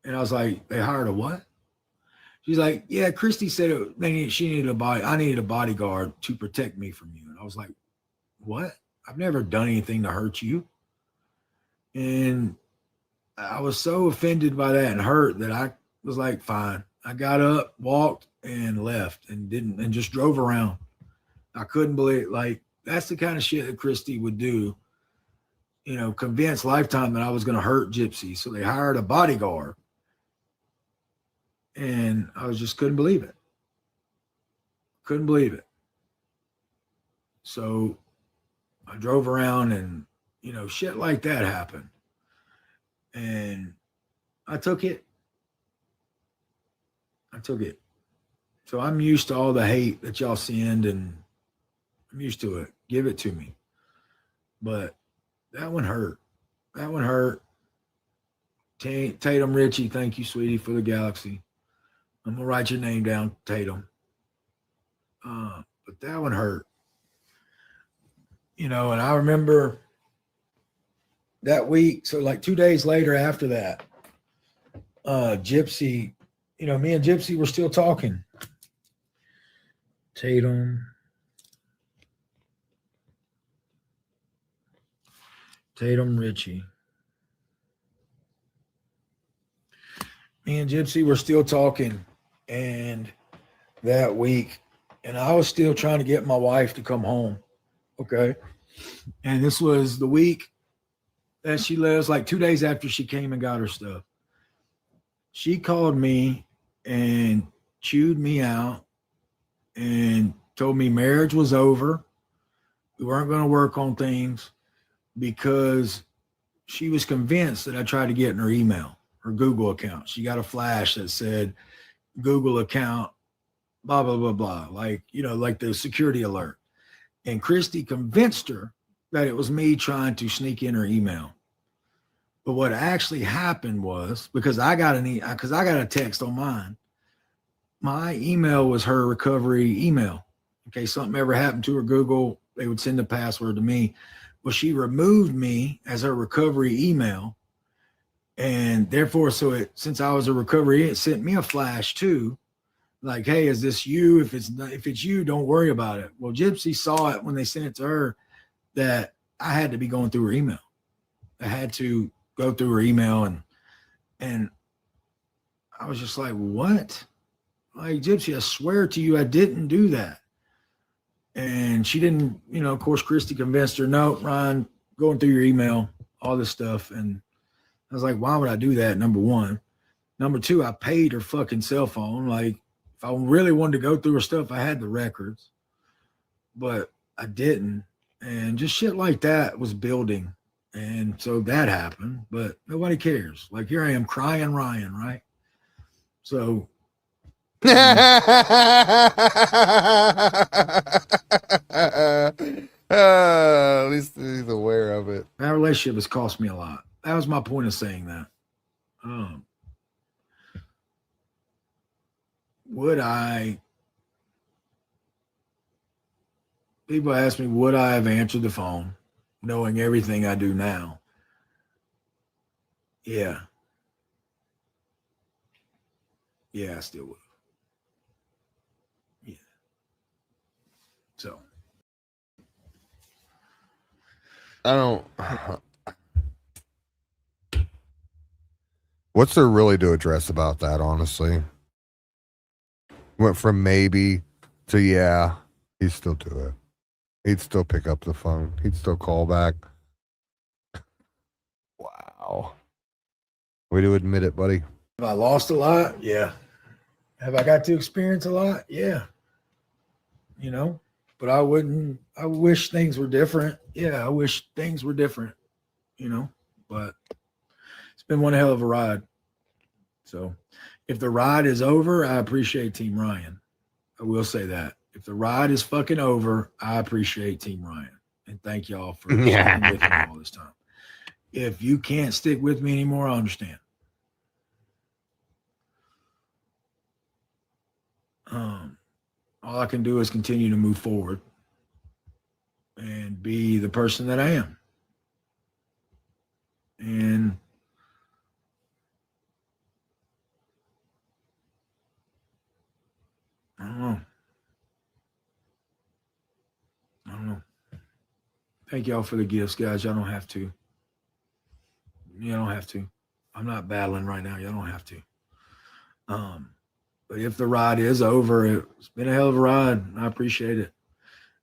And I was like, they hired a what? She's like, yeah, Christy said she needed I needed a bodyguard to protect me from you. And I was like, what? I've never done anything to hurt you. And I was so offended by that and hurt that I was like, fine. I got up, walked, and left and just drove around. I couldn't believe it. Like, that's the kind of shit that Christy would do, convince Lifetime that I was going to hurt Gypsy. So they hired a bodyguard. And I just couldn't believe it. Couldn't believe it. So I drove around and, shit like that happened. And I took it. So I'm used to all the hate that y'all send, and I'm used to it. Give it to me. But that one hurt. Tatum Ritchie, thank you, sweetie, for the galaxy. I'm going to write your name down, Tatum. But that one hurt. And I remember that week, so like 2 days later after that, Gypsy, me and Gypsy were still talking. Tatum Ritchie. Me and Gypsy were still talking, and that week, and I was still trying to get my wife to come home. Okay. And this was the week that she left, like 2 days after she came and got her stuff. She called me and chewed me out and told me marriage was over. We weren't going to work on things because she was convinced that I tried to get in her email. her Google account. She got a flash that said Google account, blah, blah, blah, blah. Like, you know, like the security alert. And Christy convinced her that it was me trying to sneak in her email. But what actually happened was, because I got a text on mine, my email was her recovery email. In case something ever happened to her Google, they would send the password to me. Well, she removed me as her recovery email. And therefore, since I was a recovery, it sent me a flash too. Like, hey, is this you? If it's you, don't worry about it. Well, Gypsy saw it when they sent it to her that I had to be going through her email. I had to go through her email and I was just like, what? Like, Gypsy, I swear to you, I didn't do that. And she didn't, you know, of course, Christy convinced her, no, Ryan, going through your email, all this stuff. And I was like, why would I do that? Number one. Number two, I paid her fucking cell phone. Like, if I really wanted to go through her stuff, I had the records, but I didn't. And just shit like that was building. And so that happened, but nobody cares. Like, here I am crying Ryan, right? So at least he's aware of it. that relationship has cost me a lot. That was my point of saying that. People ask me, would I have answered the phone knowing everything I do now? Yeah. Yeah, I still would. Yeah. So. I don't. What's there really to address about that, honestly? Went from maybe to yeah, he'd still do it. He'd still pick up the phone. He'd still call back. Wow. Way to admit it, buddy. Have I lost a lot? Yeah. Have I got to experience a lot? Yeah. You know, but I wish things were different. Yeah, I wish things were different, you know, but it's been one hell of a ride. So if the ride is over, I appreciate Team Ryan. I will say that. If the ride is fucking over, I appreciate Team Ryan. And thank y'all for sticking with me all this time. If you can't stick with me anymore, I understand. All I can do is continue to move forward and be the person that I am. And I don't know. Thank y'all for the gifts, guys. Y'all don't have to. You don't have to. I'm not battling right now. Y'all don't have to. But if the ride is over, it's been a hell of a ride. I appreciate it.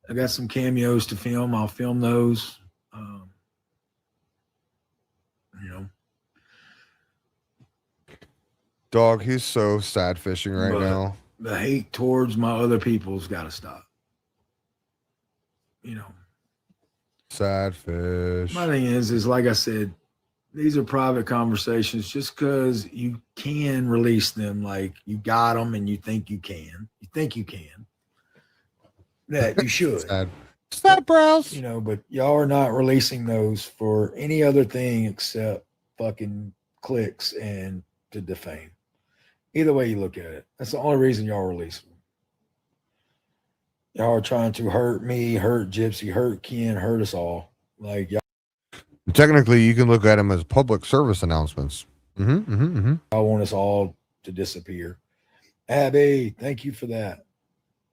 I got some cameos to film. I'll film those. You know. Dog, he's so sad fishing right now. The hate towards my other people's got to stop. You know. Sad fish. My thing is like I said, these are private conversations. Just because you can release them, like you got them and you think you can, that you should. Sad browse. You know, but y'all are not releasing those for any other thing except fucking clicks and to defame. Either way you look at it, that's the only reason y'all release them. Y'all are trying to hurt me, hurt Gypsy, hurt Ken, hurt us all. Like y'all. Technically, you can look at them as public service announcements. I want us all to disappear. Abby, thank you for that.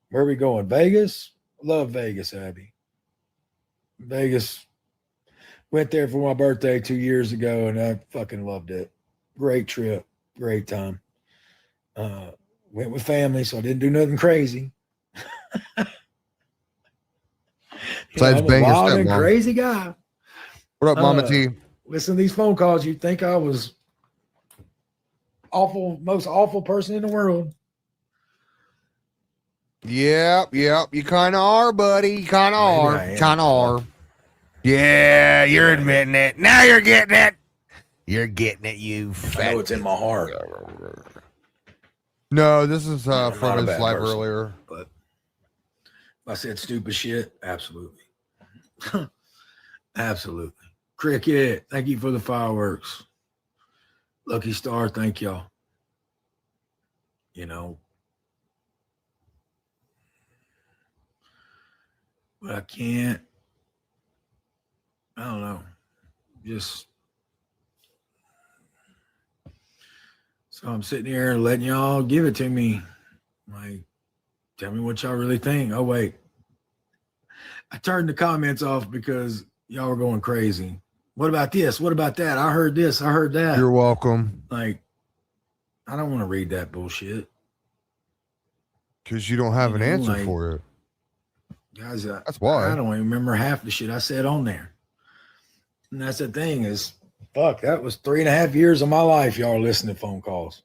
Where are we going? Vegas? Love Vegas, Abby. Vegas. Went there for my birthday 2 years ago, and I fucking loved it. Great trip. Great time. Went with family, so I didn't do nothing crazy. Besides I'm a bang your wild and stepmom. crazy guy. What up, Mama T? Listen to these phone calls. You'd think I was most awful person in the world. Yep. You kind of are, buddy. You kind of Maybe are. I am. Kind of are. Yeah, you're admitting it. Now you're getting it. You're getting it, you I fat. know it's in my heart. No, this is I'm not from a his bad live person. earlier. But if I said stupid shit, absolutely. Absolutely. Cricket, thank you for the fireworks. Lucky Star, thank y'all. You know, but I can't, I don't know. Just so I'm sitting here letting y'all give it to me. Like, tell me what y'all really think. Oh, wait. I turned the comments off because y'all were going crazy. What about this? What about that? I heard this. I heard that. You're welcome. Like, I don't want to read that bullshit. Because you don't have You an know, answer like- for it. Guys, That's why. I don't even remember half the shit I said on there. And that's the thing is, fuck, that was 3.5 years of my life. Y'all listening to phone calls.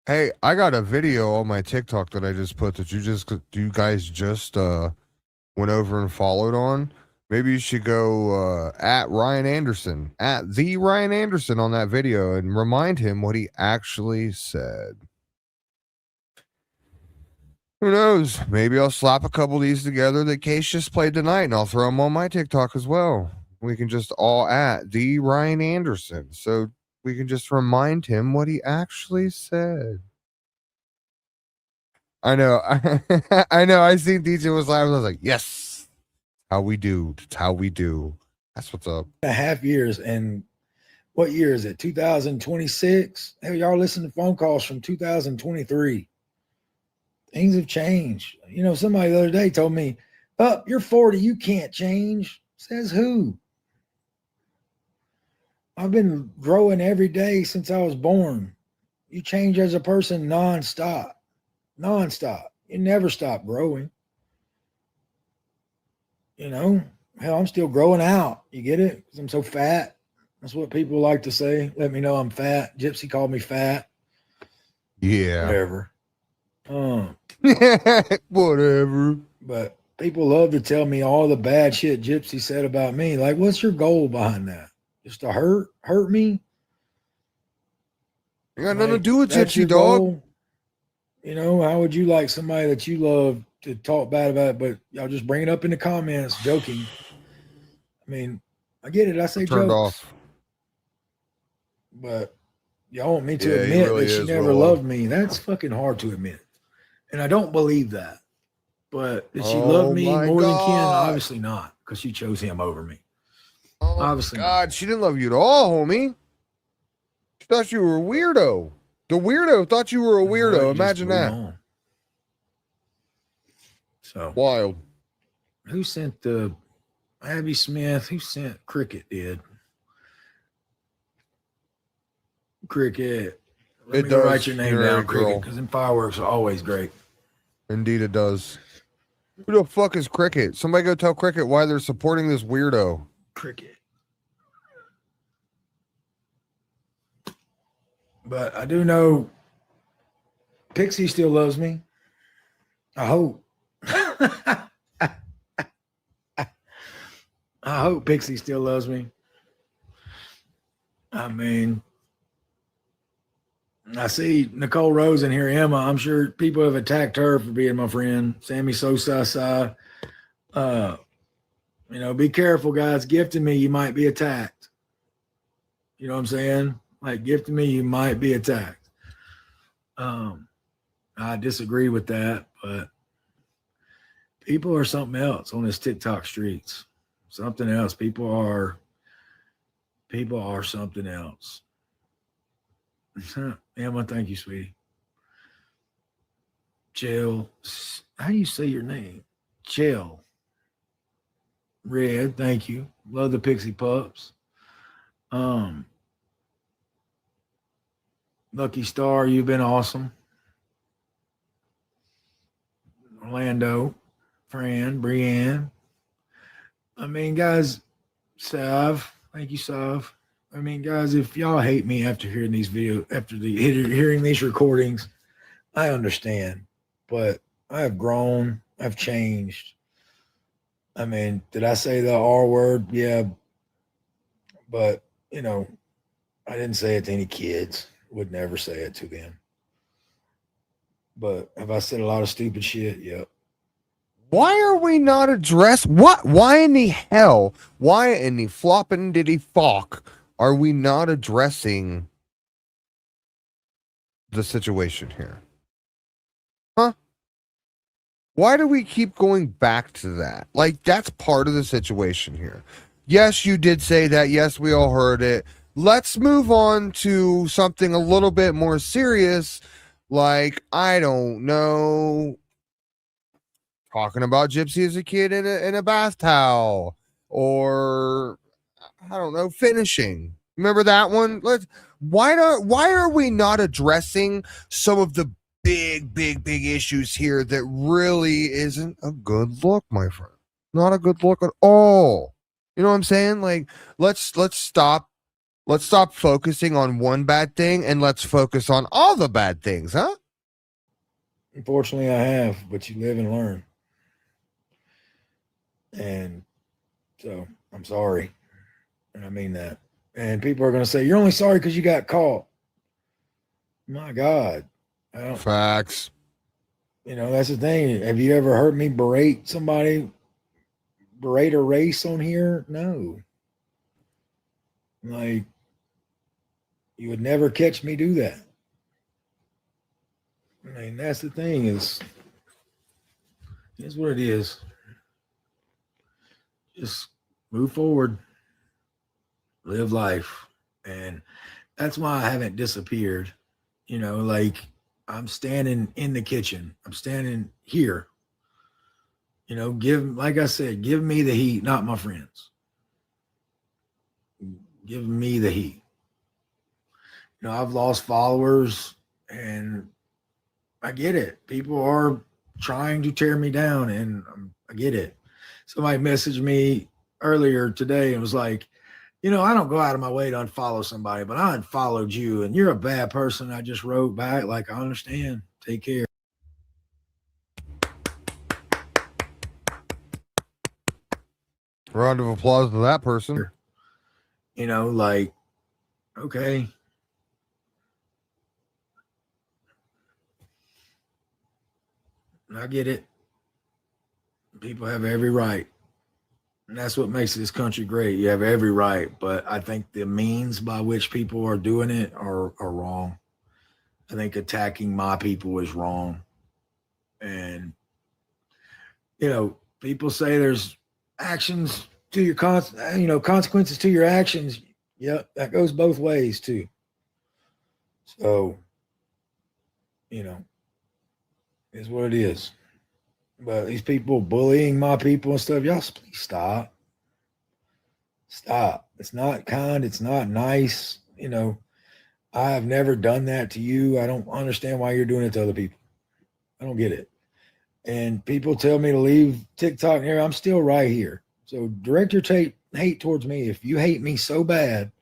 Hey, I got a video on my TikTok that I just put that you guys just went over and followed on. Maybe you should go at Ryan Anderson, at the Ryan Anderson on that video and remind him what he actually said. Who knows? Maybe I'll slap a couple of these together that Case just played tonight and I'll throw them on my TikTok as well. We can just all at the Ryan Anderson. So we can just remind him what he actually said. I know. I know. I seen DJ was laughing. I was like, yes. How we do. It's how we do. That's what's up. 3.5 years. And what year is it? 2026? Hell, y'all listen to phone calls from 2023. Things have changed. You know, somebody the other day told me, you're 40, you can't change. Says who? I've been growing every day since I was born. You change as a person nonstop. Nonstop. You never stop growing. You know, hell, I'm still growing out. You get it? Because I'm so fat. That's what people like to say. Let me know I'm fat. Gypsy called me fat. Yeah. Whatever. Whatever. But people love to tell me all the bad shit Gypsy said about me. Like, what's your goal behind that? Just to hurt me? You got nothing to Like, do with that's Gypsy your Dog. goal? You know, how would you like somebody that you love to talk bad about it, but y'all just bring it up in the comments, joking? I mean, I get it. I say Turned jokes. off. But y'all want me to Yeah, he admit really that she is never real loved me. That's fucking hard to admit. And I don't believe that. But did she love me my more than Ken? God. Obviously not, because she chose him over me. Oh, Obviously not. God, she didn't love you at all, homie. She thought you were a weirdo. The weirdo thought you were a Well, weirdo. it just Imagine blew that. on. So Wild. who sent the Abby Smith? Who sent Cricket did? Cricket. Let It me go does, write your name you're a down, Cricket, girl. because them fireworks are always great. Indeed, it does. Who the fuck is Cricket? Somebody go tell Cricket why they're supporting this weirdo. Cricket. But I do know Pixie still loves me. I hope. I hope Pixie still loves me. I mean, I see Nicole Rose in here, Emma. I'm sure people have attacked her for being my friend. Sammy Sosa. You know, be careful, guys. Gifting me, you might be attacked. You know what I'm saying? Like, gifting me, you might be attacked. I disagree with that, but people are something else on this TikTok streets. Something else. People are something else. Emma, thank you, sweetie. Jill, how do you say your name? Jill. Red, thank you. Love the Pixie Pups. Lucky Star, you've been awesome. Orlando, Fran, Brienne. I mean, guys, Sav, thank you, Sav. I mean, guys, if y'all hate me after hearing these videos, hearing these recordings, I understand. But I have grown, I've changed. I mean, did I say the R word? Yeah. But, you know, I didn't say it to any kids. Would never say it to them. But have I said a lot of stupid shit? Yep. Why are we not addressed? What? Why in the hell? Why in the flopping diddy fuck are we not addressing the situation here? Huh? Why do we keep going back to that? Like, that's part of the situation here. Yes, you did say that. Yes, we all heard it. Let's move on to something a little bit more serious. Like, I don't know, talking about Gypsy as a kid in a bath towel, or I don't know, finishing. Remember that one? Why are we not addressing some of the big issues here that really isn't a good look, my friend? Not a good look at all. You know what I'm saying? Like, let's stop focusing on one bad thing and let's focus on all the bad things, huh? Unfortunately, I have, but you live and learn. And so I'm sorry. And I mean that. And people are going to say, you're only sorry because you got caught. My God. I don't, Facts. that's the thing. Have you ever heard me berate somebody, berate a race on here? No. Like, you would never catch me do that. I mean, that's the thing is what it is. Just move forward, live life. And that's why I haven't disappeared. Like, I'm standing in the kitchen. I'm standing here. Like I said, give me the heat, not my friends. Give me the heat. I've lost followers and I get it. People are trying to tear me down and I get it. Somebody messaged me earlier today and was like, I don't go out of my way to unfollow somebody, but I unfollowed you and you're a bad person. I just wrote back, like, I understand. Take care. Round of applause to that person. Like, okay. I get it. People have every right. And that's what makes this country great. You have every right. But I think the means by which people are doing it are wrong. I think attacking my people is wrong. And, people say there's actions to your consequences to your actions. Yeah, that goes both ways too. So, is what it is. But these people bullying my people and stuff, y'all please stop. Stop. It's not kind. It's not nice. I have never done that to you. I don't understand why you're doing it to other people. I don't get it. And people tell me to leave TikTok here. I'm still right here. So direct your hate towards me. If you hate me so bad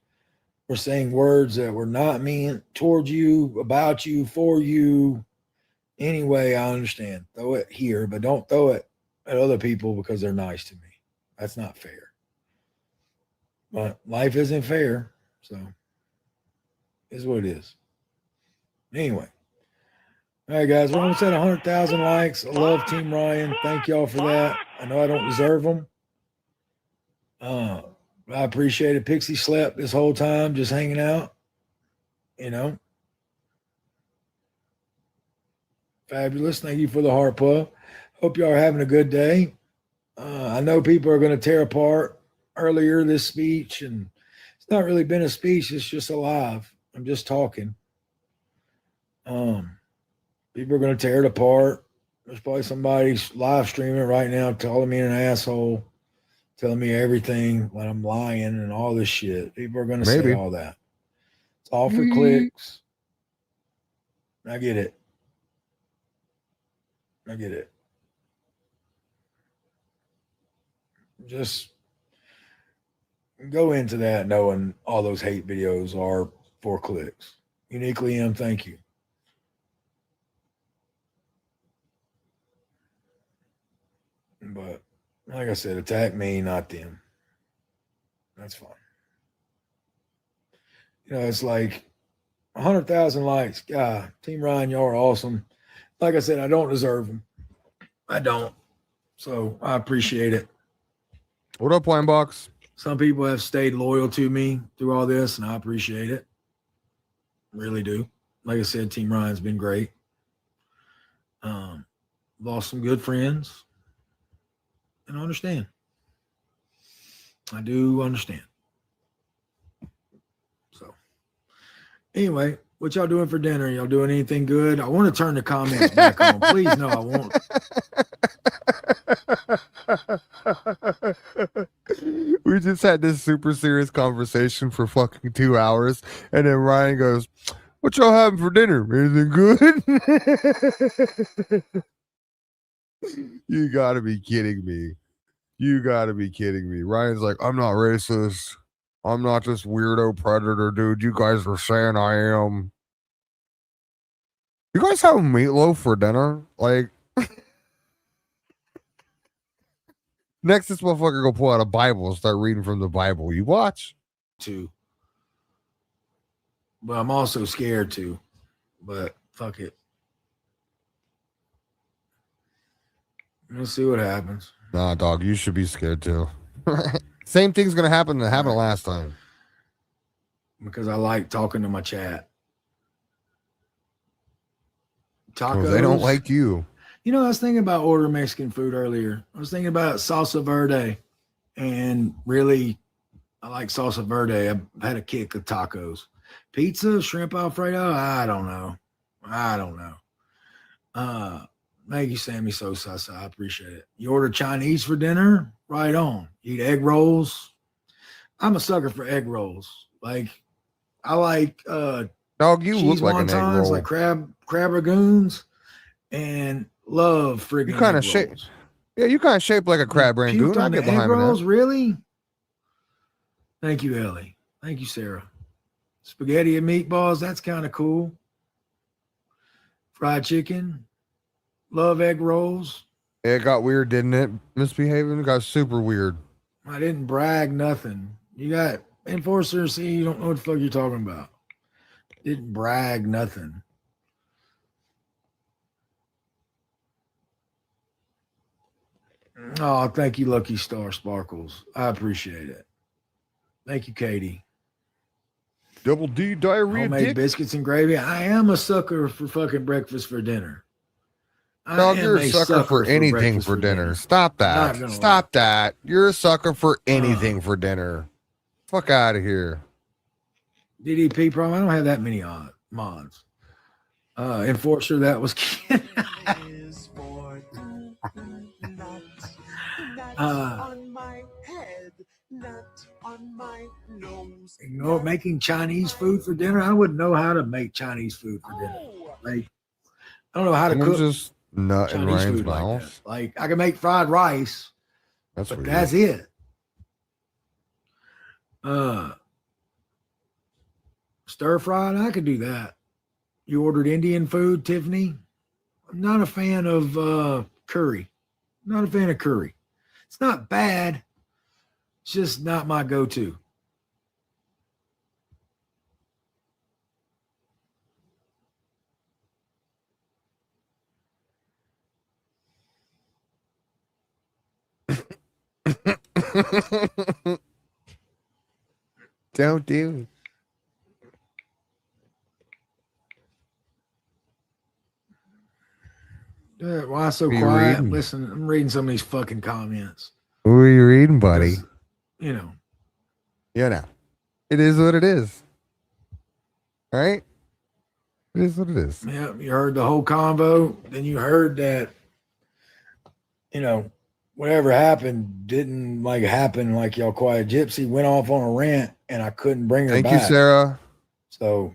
for saying words that were not meant towards you, about you, for you, anyway, I understand. Throw it here, but don't throw it at other people because they're nice to me. That's not fair. But life isn't fair. So it's what it is. Anyway. All right, guys, we're almost at 100,000 likes. I love Team Ryan. Thank y'all for that. I know I don't deserve them. I appreciate it. Pixie slept this whole time, just hanging out. Fabulous. Thank you for the heart puff. Hope y'all are having a good day. I know people are going to tear apart earlier this speech, and it's not really been a speech. It's just a live. I'm just talking. People are going to tear it apart. There's probably somebody live streaming right now calling me an asshole, telling me everything when I'm lying and all this shit. People are going to say all that. It's all for clicks. I get it. I get it. Just go into that knowing all those hate videos are for clicks. Uniquely M, thank you. But like I said, attack me, not them. That's fine. You know, it's like 100,000 likes. God, Team Ryan, y'all are awesome. Like I said, I don't deserve them. I don't. So I appreciate it. What up, Wine Box? Some people have stayed loyal to me through all this, and I appreciate it. Really do. Like I said, Team Ryan's been great. Lost some good friends. And I understand. I do understand. So anyway, what y'all doing for dinner? Y'all doing anything good? I want to turn the comments back on. Please, no, I won't. We just had this super serious conversation for fucking 2 hours, and then Ryan goes, "What y'all having for dinner? Anything good?" You gotta be kidding me. You gotta be kidding me. Ryan's like, "I'm not racist. I'm not this weirdo predator, dude. You guys are saying I am." You guys have meatloaf for dinner? Like, next this motherfucker go pull out a Bible and start reading from the Bible. You watch. Too. But I'm also scared too. But fuck it. Let's see what happens. Nah, dog, you should be scared too. Same thing's gonna happen that happened last time. Because I like talking to my chat. Tacos. They don't like you. You know, I was thinking about ordering Mexican food earlier. I was thinking about salsa verde, and really, I like salsa verde. I've had a kick of tacos, pizza, shrimp Alfredo. I don't know. Thank you, Sammy Sosa. I appreciate it. You order Chinese for dinner? Right on. You eat egg rolls? I'm a sucker for egg rolls. Like, I like Dog, you look cheese like an egg wontons, roll. like crab ragoons, and love friggin' You kind of egg shape. rolls. Yeah, you kind of shape like a crab Puked rangoon. I on the get egg behind rolls, that. really? Thank you, Ellie. Thank you, Sarah. Spaghetti and meatballs, that's kind of cool. Fried chicken. Love egg rolls. It got weird, didn't it? Misbehaving it got super weird. I didn't brag nothing. You got Enforcer, see, you don't know what the fuck you're talking about. Didn't brag nothing. Oh, thank you, Lucky Star Sparkles. I appreciate it. Thank you, Katie. Double D diarrhea Homemade dick. biscuits and gravy. I am a sucker for fucking breakfast for dinner. Dog, you're a sucker for anything breakfast for dinner. Stop I'm not that. gonna Stop that. You're a sucker for anything for dinner. Fuck out of here. DDP problem. I don't have that many mods. Enforcer, that was on my head, not on my nose. you know, making Chinese food for dinner. I wouldn't know how to make Chinese food for dinner. Like, I don't know how to You're cook just nut in Chinese Ryan's food like mouth. that. Like, I can make fried rice, That's but weird. that's it. Stir fried, I could do that. You ordered Indian food, Tiffany? I'm not a fan of curry. Not a fan of curry. It's not bad. It's just not my go-to. Don't do. Why so What are you quiet? reading? Listen, I'm reading some of these fucking comments. What are you reading, buddy? You know. Yeah, no. It is what it is. Right? It is what it is. Yeah, you heard the whole convo. Then you heard that, you know, whatever happened didn't like happen like y'all quiet gypsy went off on a rant and I couldn't bring her Thank back. you, Sarah. So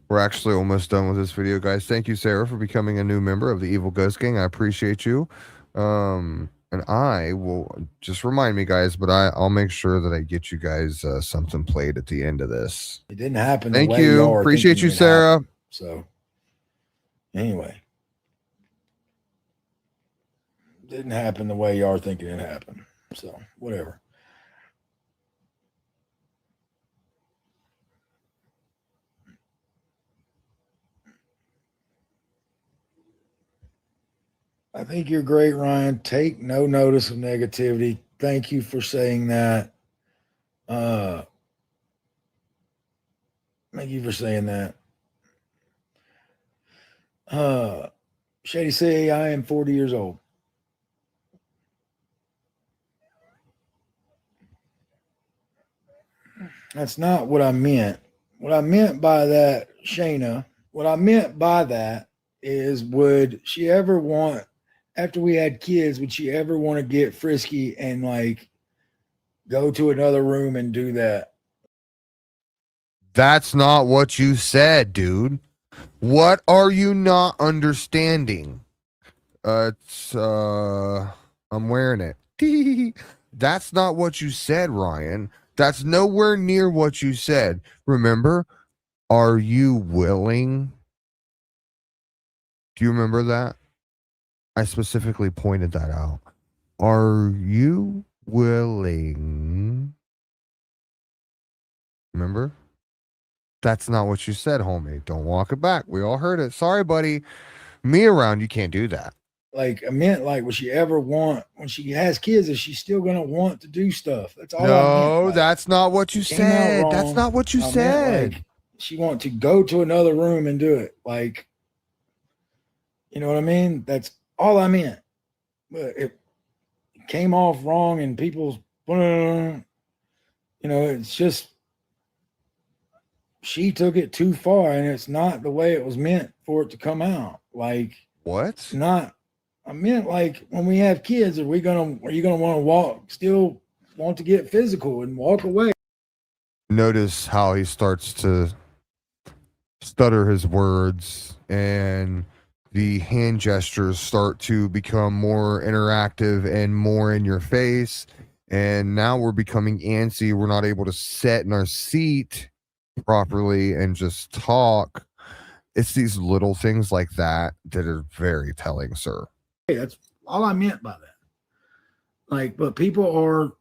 We're actually almost done with this video, guys. Thank you, Sarah, for becoming a new member of the Evil Ghost Gang. I appreciate you. And I will just remind me, guys, but I'll make sure that I get you guys something played at the end of this. it didn't happen. Thank the way you. y'all are Appreciate thinking you, it Sarah. happened. So anyway, didn't happen the way y'all are thinking it happened. So whatever. I think you're great, Ryan. Take no notice of negativity. Thank you for saying that. Thank you for saying that. Shady say I am 40 years old. That's not what I meant. What I meant by that, Shayna, what I meant by that is, would she ever want, after we had kids, would she ever want to get frisky and like go to another room and do that? That's not what you said, dude. What are you not understanding? I'm wearing it. That's not what you said, Ryan. That's nowhere near what you said. Remember, are you willing? Do you remember that? I specifically pointed that out. Are you willing? Remember? That's not what you said, homie. Don't walk it back. We all heard it. Sorry, buddy. Me around, you can't do that. Like, I meant, like, would she ever want, when she has kids, is she still going to want to do stuff? That's all I No, meant. that's not what you said. That's not what you I meant, said. like, she want to go to another room and do it. Like, you know what I mean? That's all I meant. But it came off wrong and people's, you know, it's just, she took it too far and it's not the way it was meant for it to come out. Like, What? it's not. I meant, like, when we have kids, are you gonna want to want to get physical and walk away? Notice how he starts to stutter his words and the hand gestures start to become more interactive and more in your face. And now we're becoming antsy. We're not able to sit in our seat properly and just talk. It's these little things like that that are very telling, sir. Hey, that's all I meant by that. Like, but people are,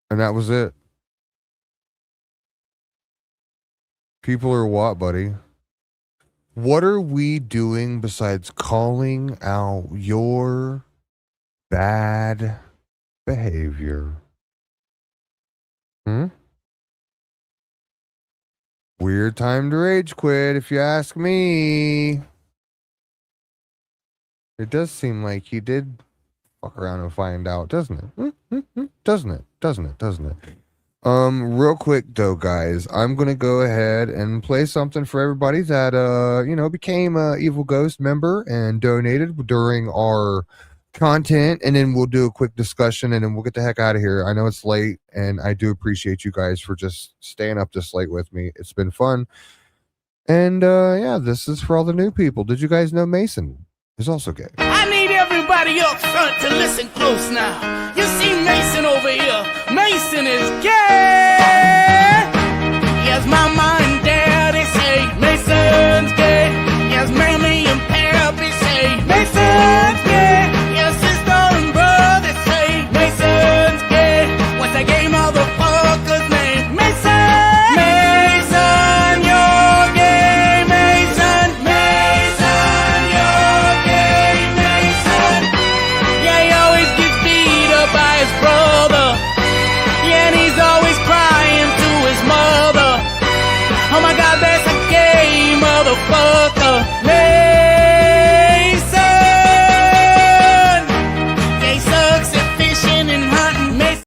And that was it. People are what, buddy? What are we doing besides calling out your bad behavior? Weird time to rage quit, if you ask me. It does seem like you did fuck around and find out, doesn't it? Doesn't it? Doesn't it? Doesn't it? Real quick though, guys, I'm gonna go ahead and play something for everybody that became a Evil Ghost member and donated during our content, and then we'll do a quick discussion and then we'll get the heck out of here. I know it's late and I do appreciate you guys for just staying up this late with me. It's been fun. And yeah, this is for all the new people. Did you guys know Mason is also gay? I need everybody up front to listen close now. You see Mason over here. Mason is gay. Yes, mama and daddy say Mason's gay. Yes, mammy and pappy say Mason's gay. Yes, sister and brother say Mason's gay. What's that gay motherfucker's name? Mason! Mason, you're gay. Mason! Mason, you're gay. Mason! Yeah, he always gets beat up by his brother. Yeah, and he's always crying to his mother. Oh my God, that's a gay motherfucker. Mason! Yeah, he sucks at fishing and hunting. Mason.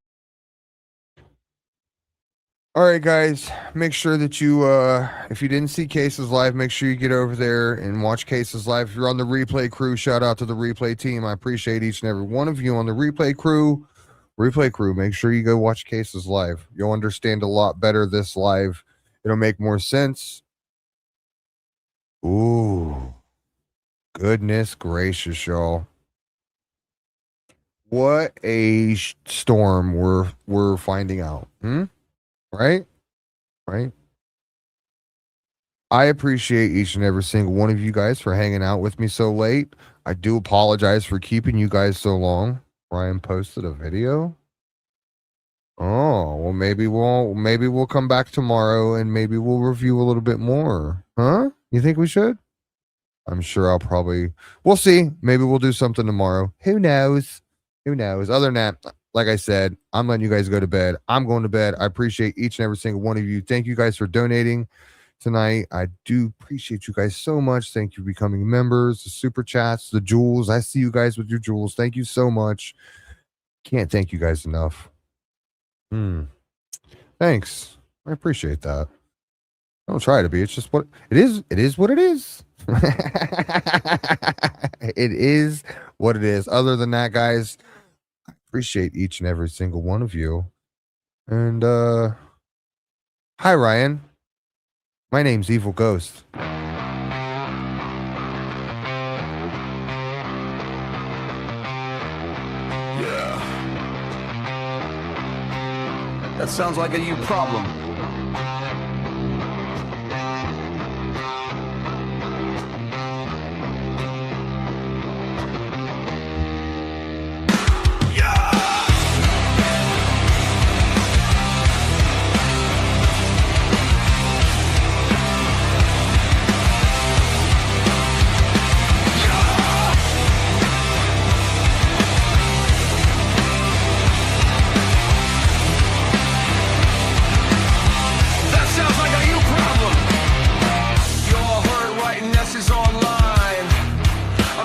All right, guys, make sure that you, if you didn't see Cases Live, make sure you get over there and watch Cases Live. If you're on the replay crew, shout out to the replay team. I appreciate each and every one of you on the replay crew. Make sure you go watch Cases Live. You'll understand a lot better this live. It'll make more sense. Ooh, goodness gracious, y'all. What a storm we're finding out. Right? I appreciate each and every single one of you guys for hanging out with me so late. I do apologize for keeping you guys so long. Ryan posted a video. Oh, well, maybe we'll come back tomorrow and maybe we'll review a little bit more. Huh? You think we should? I'm sure we'll see. Maybe we'll do something tomorrow. Who knows? Who knows? Other than that, like I said, I'm letting you guys go to bed. I'm going to bed. I appreciate each and every single one of you. Thank you guys for donating tonight. I do appreciate you guys so much. Thank you for becoming members, the super chats, the jewels. I see you guys with your jewels. Thank you so much. Can't thank you guys enough. Thanks. I appreciate that. Don't try to be. It's just what it is. It is what it is. It is what it is. Other than that, guys, I appreciate each and every single one of you. And hi, Ryan. My name's Evil Ghost. Yeah. That sounds like a you problem.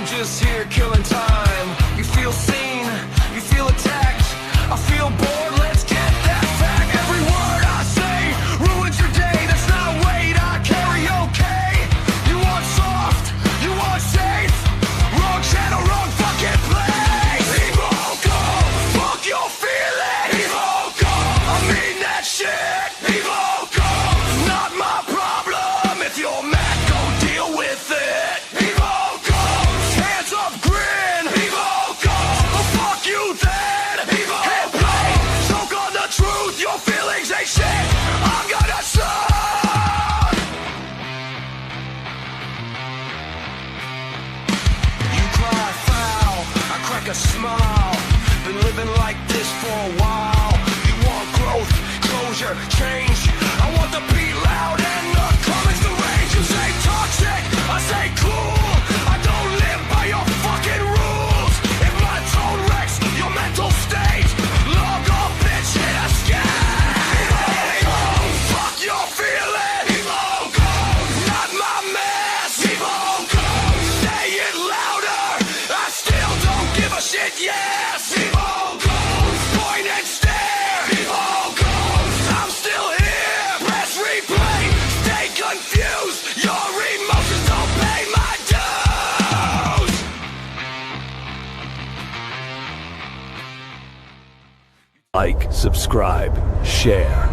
Just here killing time. You feel seen, you feel attacked. I feel bored, let's get that fact. Every word I say ruins your day. That's not weight I carry, okay? You want soft, you want safe. Wrong channel, wrong fucking place. Evoco, fuck your feelings. Evoco, I mean that shit. Evoco, not my problem. If you're mad, go deal with it. A smile, been living like this for a while. You want growth, closure, change. I want the beat loud and the comments the range. You say toxic, I say cool. I don't live by your fucking rules. If my tone wrecks your mental state, log off, bitch, hit escape. Fuck your feelings. Not my mess. Say it louder. I still don't give a shit, yes. Point and stare. I'm still here. Press replay. Stay confused. Your emotions don't pay my dues. Like, subscribe, share.